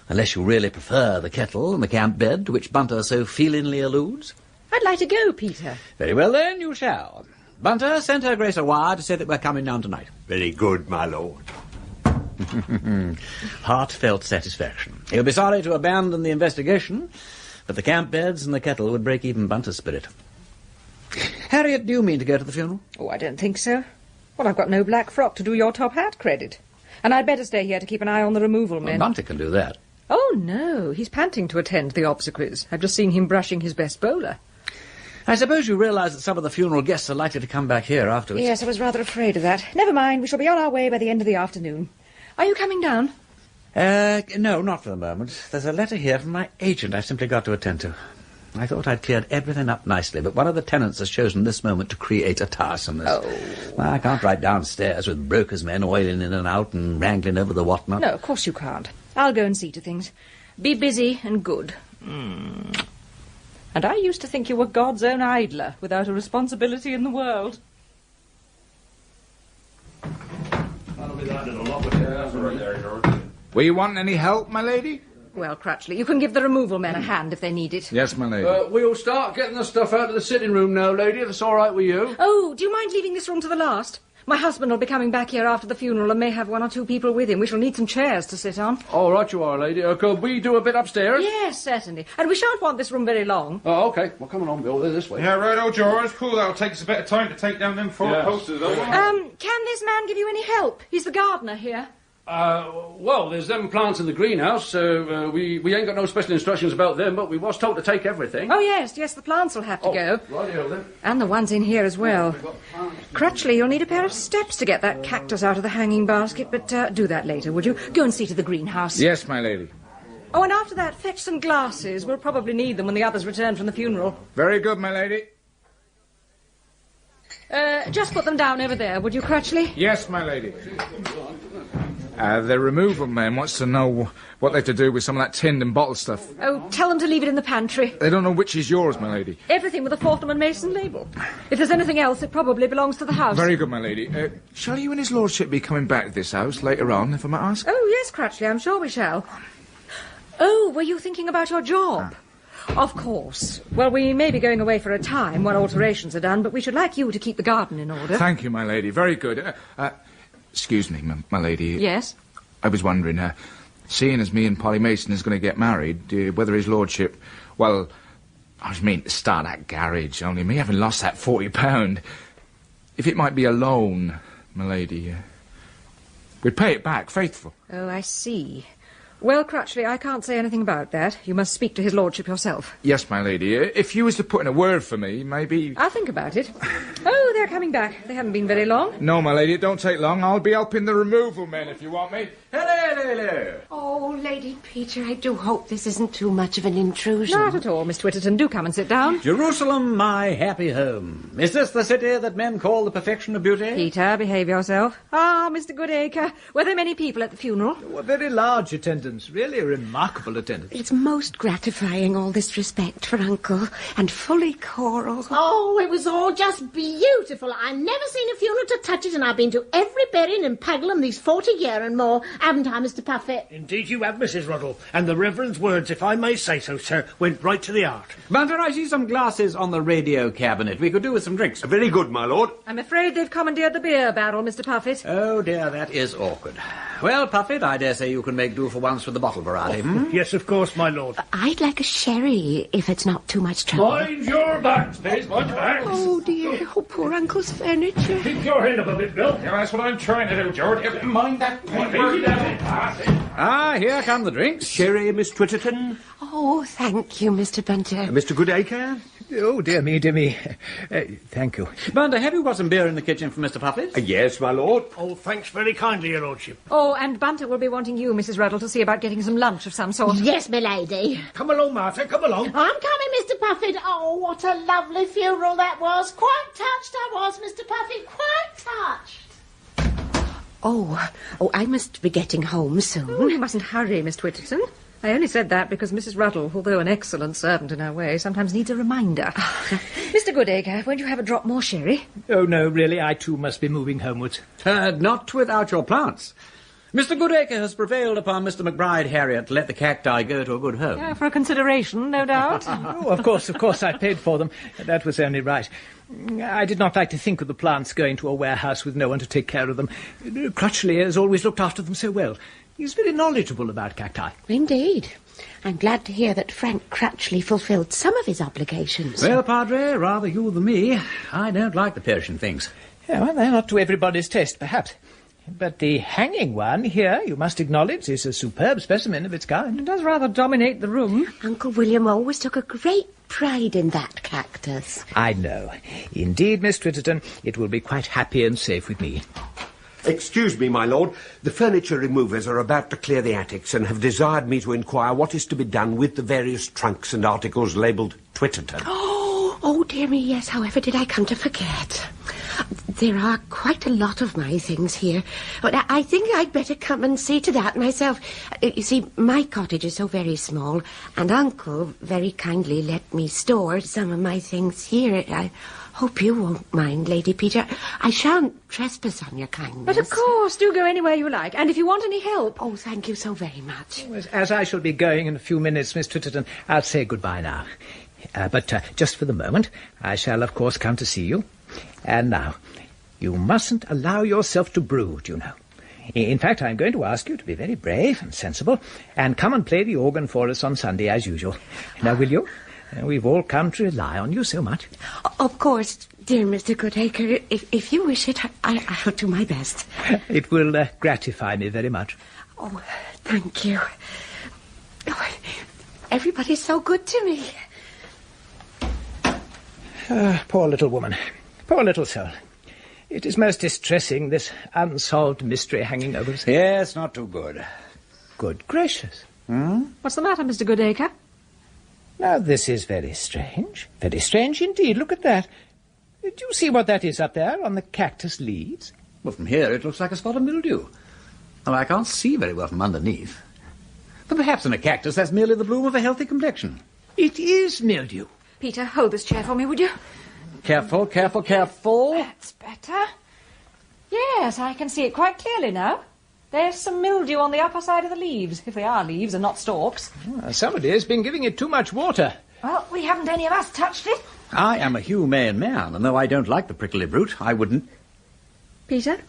Unless you really prefer the kettle and the camp bed to which Bunter so feelingly alludes.
I'd like to go, Peter.
Very well, then, you shall. Bunter, send her Grace a wire to say that we're coming down tonight.
Very good, my lord.
Heartfelt satisfaction. He'll be sorry to abandon the investigation, but the camp beds and the kettle would break even Bunter's spirit. Harriet, do you mean to go to the funeral?
Oh, I don't think so. Well, I've got no black frock to do your top hat credit. And I'd better stay here to keep an eye on the removal men.
Bunter can do that.
Oh, no. He's panting to attend the obsequies. I've just seen him brushing his best bowler.
I suppose you realise that some of the funeral guests are likely to come back here afterwards.
Yes, I was rather afraid of that. Never mind. We shall be on our way by the end of the afternoon. Are you coming down?
No, not for the moment. There's a letter here from my agent I've simply got to attend to. I thought I'd cleared everything up nicely, but one of the tenants has chosen this moment to create a tiresomeness.
Oh.
Well, I can't ride downstairs with brokers' men oiling in and out and wrangling over the whatnot.
No, of course you can't. I'll go and see to things. Be busy and good. And I used to think you were God's own idler, without a responsibility in the world.
Were you wanting any help, my lady?
Well, Crutchley, you can give the removal men a hand if they need it.
Yes, my lady.
We'll start getting the stuff out of the sitting room now, lady, if it's all right with you.
Oh, do you mind leaving this room to the last? My husband will be coming back here after the funeral and may have one or two people with him. We shall need some chairs to sit on.
All right, you are, lady. Could we do a bit upstairs?
Yes, certainly. And we shan't want this room very long.
Oh, OK. Well, come on, Bill. They're this way.
Yeah, right, old George. Cool, that'll take us a bit of time to take down them four posters, though.
Can this man give you any help? He's the gardener here.
Well, there's them plants in the greenhouse, so we ain't got no special instructions about them, but we was told to take everything.
Oh, yes, the plants will have to go.
Rightio, then.
And the ones in here as well. Crutchley, you'll need a pair of steps to get that cactus out of the hanging basket, but do that later, would you? Go and see to the greenhouse.
Yes, my lady.
Oh, and after that, fetch some glasses. We'll probably need them when the others return from the funeral.
Very good, my lady.
Just put them down over there, would you, Crutchley?
Yes, my lady. The removal man wants to know what they're to do with some of that tinned and bottled stuff.
Oh, tell them to leave it in the pantry.
They don't know which is yours, my lady.
Everything with a Fortnum and Mason label. If there's anything else, it probably belongs to the house.
Very good, my lady. Shall you and his lordship be coming back to this house later on, if I might ask?
Oh, yes, Crutchley, I'm sure we shall. Oh, were you thinking about your job? Of course. Well, we may be going away for a time while alterations are done, but we should like you to keep the garden in order.
Thank you, my lady. Very good. Excuse me, my lady.
Yes?
I was wondering, seeing as me and Polly Mason is going to get married, whether his lordship... Well, I was meaning to start that garage, only me having lost that £40. If it might be a loan, my lady, we'd pay it back, faithful.
Oh, I see. Well, Crutchley, I can't say anything about that. You must speak to his lordship yourself.
Yes, my lady. If you was to put in a word for me, maybe...
I'll think about it. Oh, they're coming back. They haven't been very long.
No, my lady, it don't take long. I'll be helping the removal men if you want me.
Hello. Oh, Lady Peter, I do hope this isn't too much of an intrusion.
Not at all, Miss Twitterton. Do come and sit down.
Jerusalem, my happy home. Is this the city that men call the perfection of beauty?
Peter, behave yourself. Ah, Mr. Goodacre. Were there many people at the funeral?
A very large attendance. Really a remarkable attendance.
It's most gratifying, all this respect for Uncle, and fully choral.
Oh, it was all just beautiful. I've never seen a funeral to touch it, and I've been to every burying in Pagleham these 40 year and more. Haven't I, Mr. Puffet?
Indeed you have, Mrs. Ruddle. And the Reverend's words, if I may say so, sir, went right to the heart.
Bunter, I see some glasses on the radio cabinet. We could do with some drinks.
Very good, my lord.
I'm afraid they've commandeered the beer barrel, Mr. Puffet.
Oh, dear, that is awkward. Well, Puffet, I dare say you can make do for once with the bottle variety.
Yes, of course, my lord.
I'd like a sherry, if it's not too much trouble.
Mind your backs, please, mind your backs.
Oh, dear. Oh, poor Uncle's furniture.
Keep your hand up a bit, Bill.
Yeah, that's what I'm trying to do, George. Mind that point.
Ah, here come the drinks.
Sherry, Miss Twitterton.
Oh, thank you, Mr. Bunter.
Mr. Goodacre.
Oh, dear me, dear me. Thank you.
Bunter, have you got some beer in the kitchen for Mr. Puffet?
Yes, my lord.
Oh, thanks very kindly, your lordship.
Oh, and Bunter will be wanting you, Mrs. Ruddle, to see about getting some lunch of some sort.
Yes, my lady.
Come along, Martha, come along.
I'm coming, Mr. Puffet. Oh, what a lovely funeral that was. Quite touched I was, Mr. Puffet, quite touched.
Oh, I must be getting home soon.
Oh, you mustn't hurry, Miss Twitterton. I only said that because Mrs. Ruddle, although an excellent servant in her way, sometimes needs a reminder. Mr. Goodacre, won't you have a drop more sherry?
Oh, no, really, I too must be moving homewards.
Not without your plants. Mr. Goodacre has prevailed upon Mr. McBride Harriet to let the cacti go to a good home.
Yeah, for a consideration, no doubt.
Oh, of course, I paid for them. That was only right. I did not like to think of the plants going to a warehouse with no one to take care of them. Crutchley has always looked after them so well. He's very knowledgeable about cacti.
Indeed. I'm glad to hear that Frank Crutchley fulfilled some of his obligations.
Well, Padre, rather you than me. I don't like the Persian things.
Yeah, well, they're not to everybody's taste, perhaps. But the hanging one here, you must acknowledge, is a superb specimen of its kind.
It does rather dominate the room.
Uncle William always took a great pride in that cactus.
I know. Indeed, Miss Twitterton, it will be quite happy and safe with me.
Excuse me, my lord. The furniture removers are about to clear the attics and have desired me to inquire what is to be done with the various trunks and articles labelled Twitterton.
Oh, dear me, yes. However did I come to forget? There are quite a lot of my things here. But I think I'd better come and see to that myself. You see, my cottage is so very small, and Uncle very kindly let me store some of my things here. I hope you won't mind, Lady Peter. I shan't trespass on your kindness.
But of course, do go anywhere you like. And if you want any help...
Oh, thank you so very much.
As I shall be going in a few minutes, Miss Twitterton, I'll say goodbye now. But just for the moment, I shall, of course, come to see you. And now, You mustn't allow yourself to brood, you know. In fact, I'm going to ask you to be very brave and sensible and come and play the organ for us on Sunday as usual. Now, will you? We've all come to rely on you so much.
Of course, dear Mr. Goodacre. If you wish it, I'll do my best.
It will gratify me very much.
Oh, thank you. Oh, everybody's so good to me.
Poor little woman. Poor little soul. It is most distressing, this unsolved mystery hanging over us.
Yes, not too good.
Good gracious.
What's the matter, Mr. Goodacre?
Now, this is very strange. Very strange indeed. Look at that. Do you see what that is up there on the cactus leaves?
Well, from here it looks like a spot of mildew. Well, I can't see very well from underneath. But perhaps in a cactus that's merely the bloom of a healthy complexion.
It is mildew.
Peter, hold this chair for me, would you?
Careful, careful, careful.
That's better. Yes, I can see it quite clearly now. There's some mildew on the upper side of the leaves, if they are leaves and not stalks.
Somebody has been giving it too much water.
Well, we haven't any of us touched it.
I am a humane man, and though I don't like the prickly brute, I wouldn't...
Peter,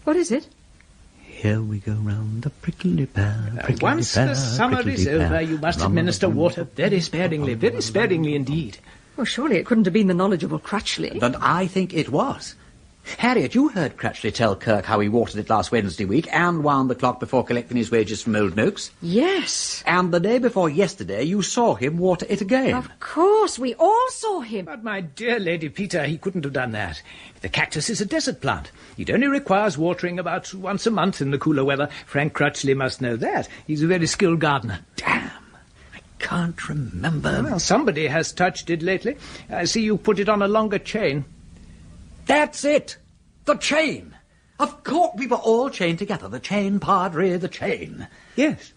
what is it?
Here we go round the prickly pear, prickly
Once
pear,
the summer
prickly
is
pear.
over, you must administer water very sparingly indeed.
Well, surely it couldn't have been the knowledgeable Crutchley.
But I think it was. Harriet, you heard Crutchley tell Kirk how he watered it last Wednesday week and wound the clock before collecting his wages from Old Noakes.
Yes.
And the day before yesterday, you saw him water it again.
Of course, we all saw him.
But, my dear Lady Peter, he couldn't have done that. The cactus is a desert plant. It only requires watering about once a month in the cooler weather. Frank Crutchley must know that. He's a very skilled gardener.
Damn. I can't remember.
Well, somebody has touched it lately. I see you put it on a longer chain.
That's it! The chain! Of course, we were all chained together. The chain, Padre, the chain.
Yes.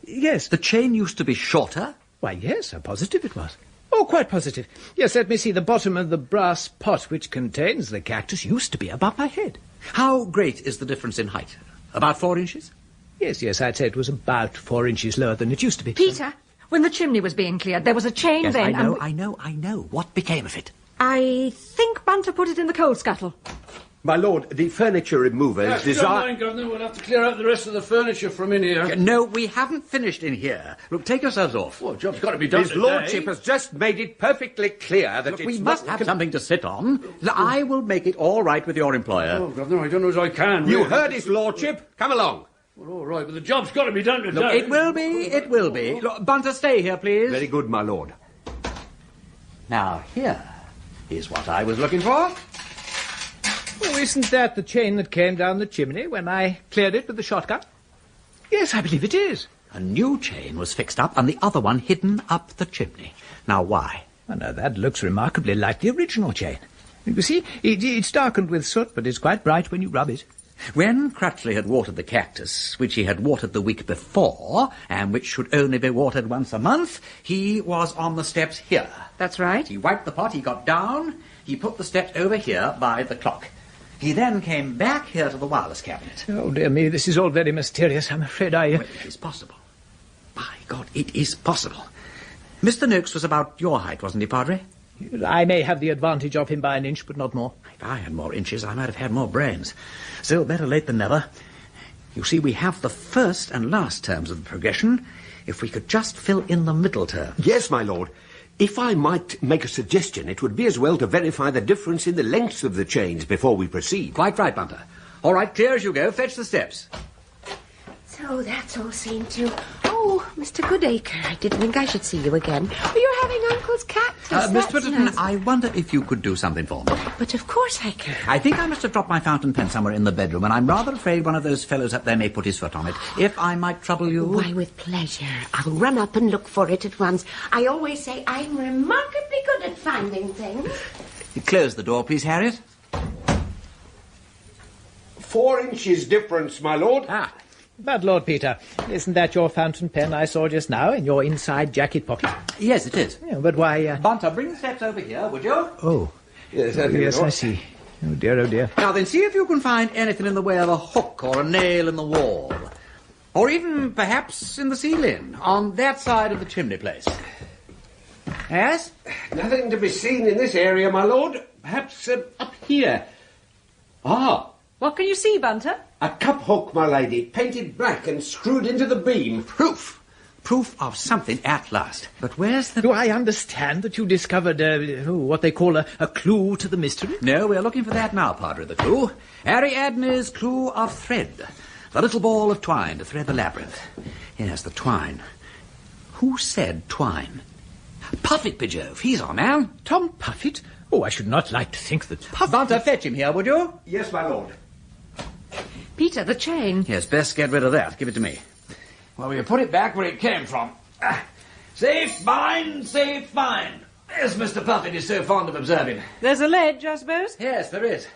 Yes.
The chain used to be shorter?
Why, yes, I'm positive it was. Oh, quite positive. Yes, let me see. The bottom of the brass pot which contains the cactus used to be above my head.
How great is the difference in height? About 4 inches?
Yes, I'd say it was about 4 inches lower than it used to be.
Peter, when the chimney was being cleared, there was a chain
Yes,
then.
I know. What became of it?
I think Bunter put it in the coal scuttle.
My lord, the furniture removers desire...
Governor, we'll have to clear out the rest of the furniture from in here.
No, we haven't finished in here. Look, take yourselves off.
Well, job's got to be done
His lordship has just made it perfectly clear that
Look,
it's
we must
not
have something to sit on. I will make it all right with your employer.
Oh, Governor, I don't know as I can.
You
really.
heard his lordship. Come along.
Well, all right, but the job's got to be done today.
Look, it will be. Look, Bunter, stay here, please.
Very good, my lord.
Now, here is what I was looking for.
Oh, isn't that the chain that came down the chimney when I cleared it with the shotgun? Yes, I believe it is.
A new chain was fixed up and the other one hidden up the chimney. Now, why?
Oh, no, that looks remarkably like the original chain. You see, it's darkened with soot, but it's quite bright when you rub it.
When Crutchley had watered the cactus, which he had watered the week before, and which should only be watered once a month, he was on the steps here.
That's right.
He wiped the pot, he got down, he put the steps over here by the clock. He then came back here to the wireless cabinet.
Oh, dear me, this is all very mysterious. I'm afraid
Well, it is possible. By God, it is possible. Mr. Noakes was about your height, wasn't he, Padre?
I may have the advantage of him by an inch, but not more.
If I had more inches, I might have had more brains. Still, better late than never. You see, we have the first and last terms of the progression. If we could just fill in the middle term.
Yes, my lord. If I might make a suggestion, it would be as well to verify the difference in the lengths of the chains before we proceed.
Quite right, Bunter. All right, clear as you go. Fetch the steps.
So that's all seen to. Oh, Mr. Goodacre, I didn't think I should see you again. Oh, you're having Uncle's cactus.
Miss Twitterton, I wonder if you could do something for me.
But of course I can.
I think I must have dropped my fountain pen somewhere in the bedroom, and I'm rather afraid one of those fellows up there may put his foot on it. If I might trouble you...
Why, with pleasure. I'll run up and look for it at once. I always say I'm remarkably good at finding things.
Close the door, please, Harriet.
4 inches difference, my lord.
Ah.
But, Lord Peter, isn't that your fountain pen I saw just now in your inside jacket pocket?
Yes, it is.
Yeah, but why...
Bunter, bring the steps over here, would you?
Oh.
Yes,
I see. Oh, dear, oh, dear.
Now then, see if you can find anything in the way of a hook or a nail in the wall. Or even, perhaps, in the ceiling, on that side of the chimney place. Yes?
Nothing to be seen in this area, my lord. Perhaps up here. Ah!
What can you see, Bunter?
A cup hook, my lady, painted black and screwed into the beam.
Proof! Proof of something at last. But where's the...
Do I understand that you discovered what they call a clue to the mystery?
No, we're looking for that now, Padre, the clue. Ariadne's clue of thread. The little ball of twine to thread the labyrinth. Yes, the twine. Who said twine? Puffit, by Jove. He's our man.
Tom Puffit? Oh, I should not like to think that...
Bunter, fetch him here, would you?
Yes, my lord.
Peter, the chain.
Yes, best get rid of that. Give it to me. Well, we'll put it back where it came from. Safe, fine, safe, fine. As Mr. Puffit is so fond of observing.
There's a ledge, I suppose?
Yes, there is.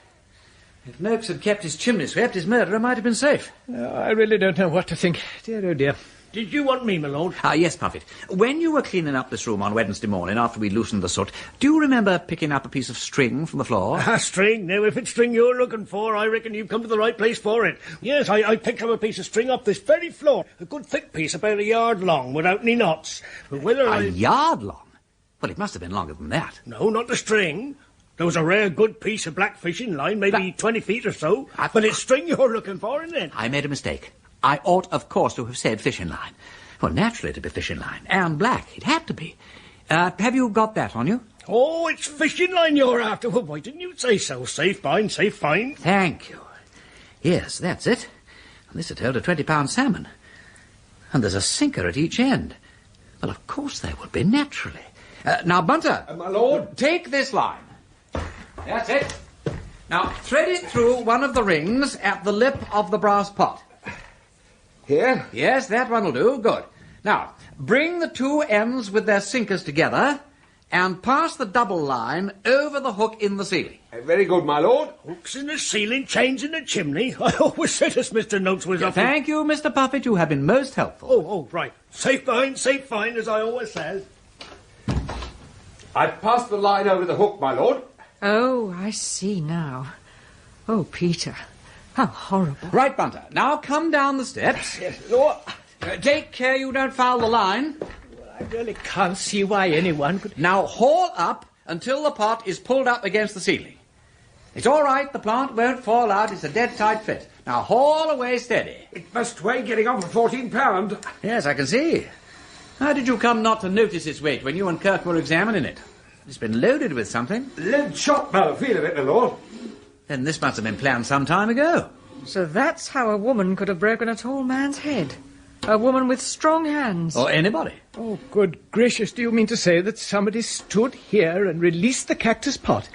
If Noakes had kept his chimney swept, his murderer might have been safe.
I really don't know what to think. Dear, oh dear.
Did you want me, my lord?
Yes, Puffit. When you were cleaning up this room on Wednesday morning after we loosened the soot, do you remember picking up a piece of string from the floor?
String? Now, if it's string you're looking for, I reckon you've come to the right place for it. Yes, I picked up a piece of string off this very floor. A good thick piece, about a yard long, without any knots. But whether
A yard long? Well, it must have been longer than that.
No, not the string. There was a rare good piece of black fishing line, maybe 20 feet or so. But it's string you're looking for, isn't it?
I made a mistake. I ought, of course, to have said fishing line. Well, naturally it'd be fishing line. And black. It had to be. Have you got that on you?
Oh, it's fishing line you're after. Well, why didn't you say so? Safe, fine, safe, fine.
Thank you. Yes, that's it. And this had held a 20-pound salmon. And there's a sinker at each end. Well, of course there would be, naturally. Now, Bunter.
My lord.
Take this line. That's it. Now, thread it through one of the rings at the lip of the brass pot.
Here?
Yes, that one will do. Good. Now, bring the two ends with their sinkers together and pass the double line over the hook in the ceiling.
Very good, my lord.
Hooks in the ceiling, chains in the chimney. I always said as Mr. Noakes was up...
Thank you, Mr. Puffit. You have been most helpful.
Oh, right. Safe, fine, as I always says.
I passed the line over the hook, my lord.
Oh, I see now. Oh, Peter, how horrible.
Right, Bunter. Now come down the steps.
Yes, Lord.
Take care you don't foul the line.
Well, I really can't see why anyone could...
Now haul up until the pot is pulled up against the ceiling. It's all right. The plant won't fall out. It's a dead tight fit. Now haul away steady.
It must weigh getting on for 14 pounds.
Yes, I can see. How did you come not to notice its weight when you and Kirk were examining it? It's been loaded with something.
Lead shot by the feel of it, my lord.
Then this must have been planned some time ago.
So that's how a woman could have broken a tall man's head. A woman with strong hands.
Or anybody.
Oh, good gracious, do you mean to say that somebody stood here and released the cactus pot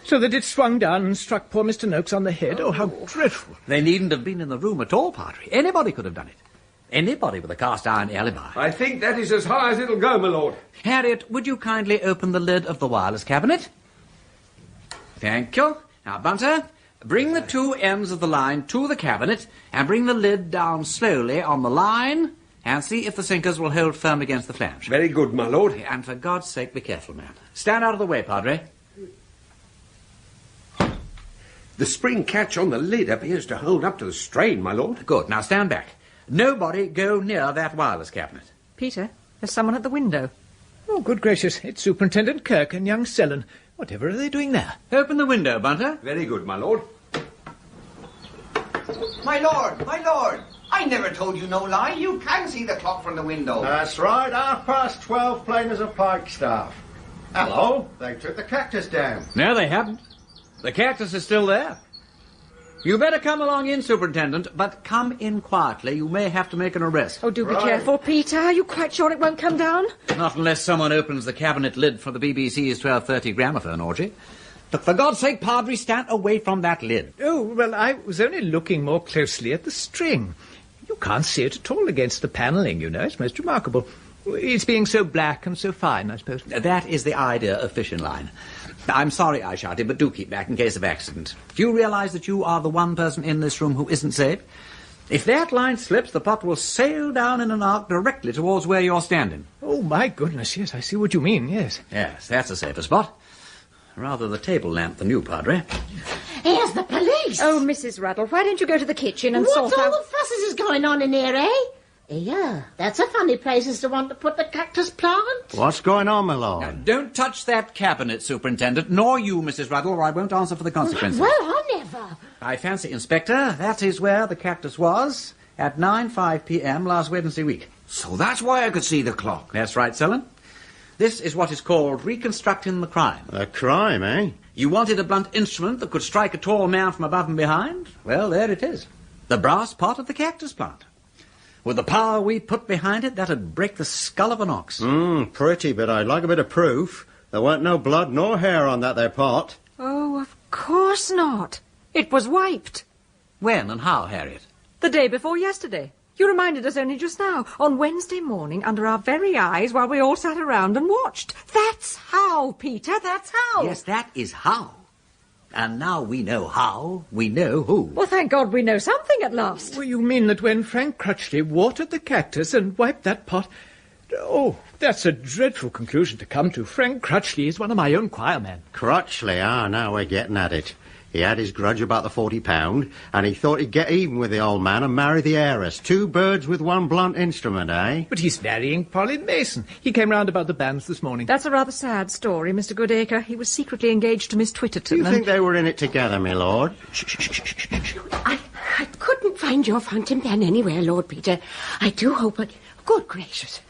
so that it swung down and struck poor Mr. Noakes on the head? Oh, how dreadful.
They needn't have been in the room at all, Padre. Anybody could have done it. Anybody with a cast-iron alibi.
I think that is as high as it'll go, my lord.
Harriet, would you kindly open the lid of the wireless cabinet? Thank you. Now, Bunter, bring the two ends of the line to the cabinet and bring the lid down slowly on the line and see if the sinkers will hold firm against the flange.
Very good, my lord.
And for God's sake, be careful, man. Stand out of the way, Padre.
The spring catch on the lid appears to hold up to the strain, my lord.
Good. Now stand back. Nobody go near that wireless cabinet.
Peter, there's someone at the window.
Oh, good gracious, it's Superintendent Kirk and young Sellen. Whatever are they doing there?
Open the window, Bunter.
Very good, my lord.
My lord, I never told you no lie. You can see the clock from the window.
That's right, 12:30, plain as a pikestaff. Hello, they took the cactus down.
No, they haven't. The cactus is still there. You better come along in, Superintendent, but come in quietly. You may have to make an arrest.
Oh, do be careful, Peter. Are you quite sure it won't come down?
Not unless someone opens the cabinet lid for the BBC's 12:30 gramophone orgy. But for God's sake, Padre, stand away from that lid.
Oh, well, I was only looking more closely at the string. You can't see it at all against the panelling, you know. It's most remarkable. It's being so black and so fine, I suppose.
That is the idea of fishing line. I'm sorry I shouted, but do keep back in case of accident. Do you realize that you are the one person in this room who isn't safe? If that line slips, the pot will sail down in an arc directly towards where you're standing.
Oh, my goodness, yes, I see what you mean, yes.
Yes, that's a safer spot. Rather the table lamp than you, Padre.
Here's the police.
Oh, Mrs. Ruddle, why don't you go to the kitchen and sort out...
What all the fusses is going on in here, eh? Yeah, that's a funny place to want to put the cactus plant.
What's going on, my lord?
Now, don't touch that cabinet, Superintendent, nor you, Mrs. Ruddle, or I won't answer for the consequences.
Well, I never.
I fancy, Inspector, that is where the cactus was at 9:05 p.m. last Wednesday week.
So that's why I could see the clock.
That's right, Selden. This is what is called reconstructing the crime.
A crime, eh?
You wanted a blunt instrument that could strike a tall man from above and behind? Well, there it is. The brass pot of the cactus plant. With the power we put behind it, that'd break the skull of an ox.
Pretty, but I'd like a bit of proof. There weren't no blood nor hair on that there pot.
Oh, of course not. It was wiped.
When and how, Harriet?
The day before yesterday. You reminded us only just now. On Wednesday morning, under our very eyes, while we all sat around and watched. That's how, Peter, that's how.
Yes, that is how. And now we know how, we know who.
Well, thank God we know something at last.
Well, you mean that when Frank Crutchley watered the cactus and wiped that pot... Oh, that's a dreadful conclusion to come to. Frank Crutchley is one of my own choirmen.
Crutchley, now we're getting at it. He had his grudge about the £40, and he thought he'd get even with the old man and marry the heiress. 2 birds with 1 blunt instrument, eh?
But he's marrying Pauline Mason. He came round about the banns this morning.
That's a rather sad story, Mr. Goodacre. He was secretly engaged to Miss Twitterton.
Do you think they were in it together, my lord?
I couldn't find your fountain pen anywhere, Lord Peter. I do hope... Good gracious.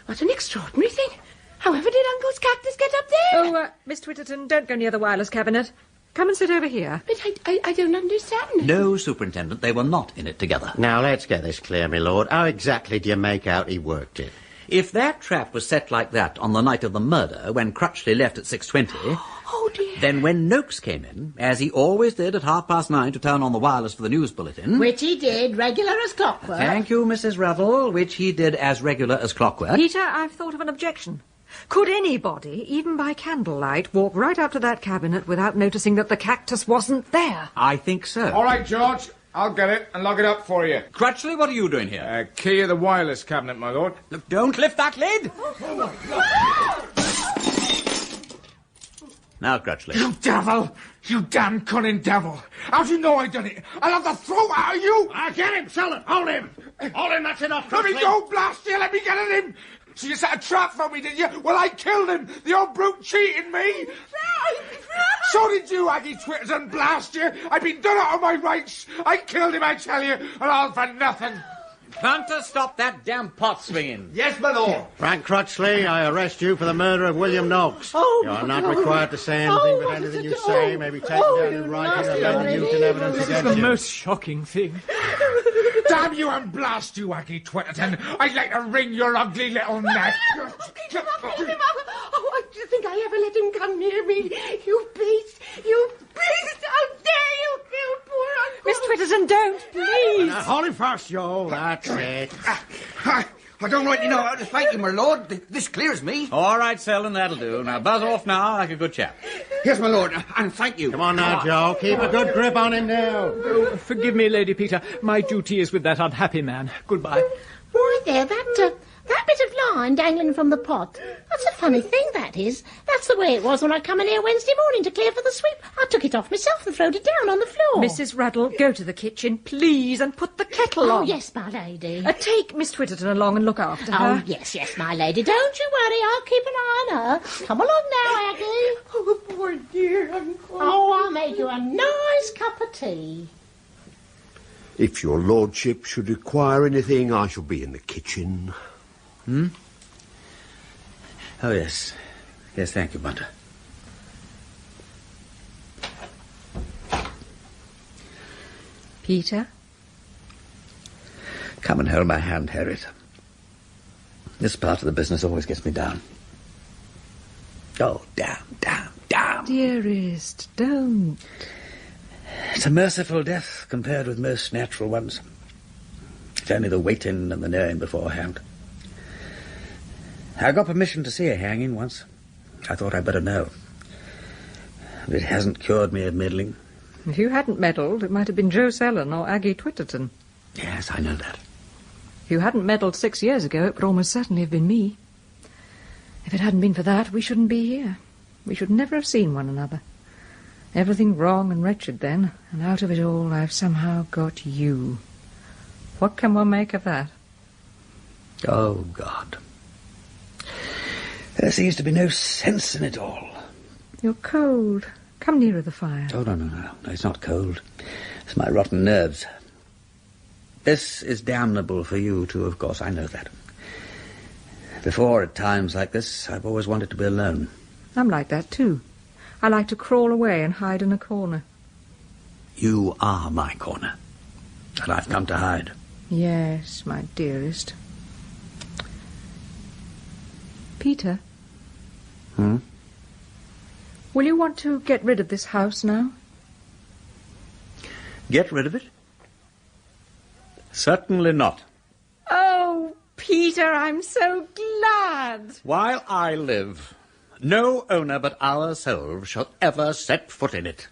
What an extraordinary thing. However did Uncle's cactus get up there?
Oh, Miss Twitterton, don't go near the wireless cabinet. Come and sit over here.
But I don't understand.
No, Superintendent, they were not in it together.
Now, let's get this clear, my lord. How exactly do you make out he worked it?
If that trap was set like that on the night of the murder, when Crutchley left at 6:20...
Oh, dear.
Then when Noakes came in, as he always did at 9:30 to turn on the wireless for the news bulletin...
Which he did, regular as clockwork.
Thank you, Mrs. Ruddle, which he did as regular as clockwork.
Peter, I've thought of an objection. Could anybody, even by candlelight, walk right up to that cabinet without noticing that the cactus wasn't there?
I think so.
All right, George. I'll get it and lock it up for you.
Crutchley, what are you doing here?
Key of the wireless cabinet, my lord.
Look, don't lift that lid! Now, Crutchley.
You devil! You damn cunning devil! How do you know I done it? I'll have the throat out of you!
Get him, Selden! Hold him! Hold him, that's enough,
Let me
Crutchley.
go, blast you! Let me get at him! So you set a trap for me, did you? Well, I killed him! The old brute cheated me! So did you, Aggie Twitterton, blast you! I've been done out of my rights! I killed him, I tell you, and all for nothing!
Hunter, stop that damn pot swinging.
Yes, my lord.
Frank Crutchley, I arrest you for the murder of William Noakes.
Oh,
You're not required to say anything, but anything you say may be taken down in writing and then used in evidence
This is
against
the
you.
most shocking thing.
Damn you and blast you, Aggie Twitterton! I'd like to wring your ugly little neck!
Keep him up, keep him up. Oh, do you think I ever let him come near me? You beast! You beast! How dare you kill poor Uncle?
Miss Twitterton, don't, please!
Now, hold him fast, Joe. That's it.
I don't rightly know how to thank you, my lord. This clears me.
All right, Selden, that'll do. Now, buzz off now like a good chap.
Yes, my lord, and thank you.
Come on now, Joe. Keep a good grip on him now.
Oh, forgive me, Lady Peter. My duty is with that unhappy man. Goodbye.
Why, there, that bit of line dangling from the pot. That's a funny thing, that is. That's the way it was when I come in here Wednesday morning to clear for the sweep. I took it off myself and throwed it down on the floor.
Mrs. Ruddle, go to the kitchen, please, and put the kettle on.
Oh, yes, my lady.
Take Miss Twitterton along and look after her.
Oh, yes, my lady. Don't you worry. I'll keep an eye on her. Come along now, Aggie.
Oh, poor dear Uncle.
Oh, I'll make you a nice cup of tea.
If your lordship should require anything, I shall be in the kitchen.
Oh, yes. Yes, thank you, Bunter.
Peter?
Come and hold my hand, Harriet. This part of the business always gets me down. Oh, damn.
Dearest, don't.
It's a merciful death compared with most natural ones. It's only the waiting and the knowing beforehand. I got permission to see a hanging once. I thought I'd better know. But it hasn't cured me of meddling.
If you hadn't meddled, it might have been Joe Selden or Aggie Twitterton.
Yes, I know that.
If you hadn't meddled 6 years ago, it would almost certainly have been me. If it hadn't been for that, we shouldn't be here. We should never have seen one another. Everything wrong and wretched then, and out of it all I've somehow got you. What can one make of that?
Oh, God. There seems to be no sense in it all.
You're cold. Come nearer the fire.
Oh, no, it's not cold. It's my rotten nerves. This is damnable for you too, of course, I know that. Before, at times like this, I've always wanted to be alone.
I'm like that, too. I like to crawl away and hide in a corner.
You are my corner, and I've come to hide.
Yes, my dearest. Peter? Will you want to get rid of this house now?
Get rid of it? Certainly not.
Oh, Peter, I'm so glad.
While I live, no owner but ourselves shall ever set foot in it.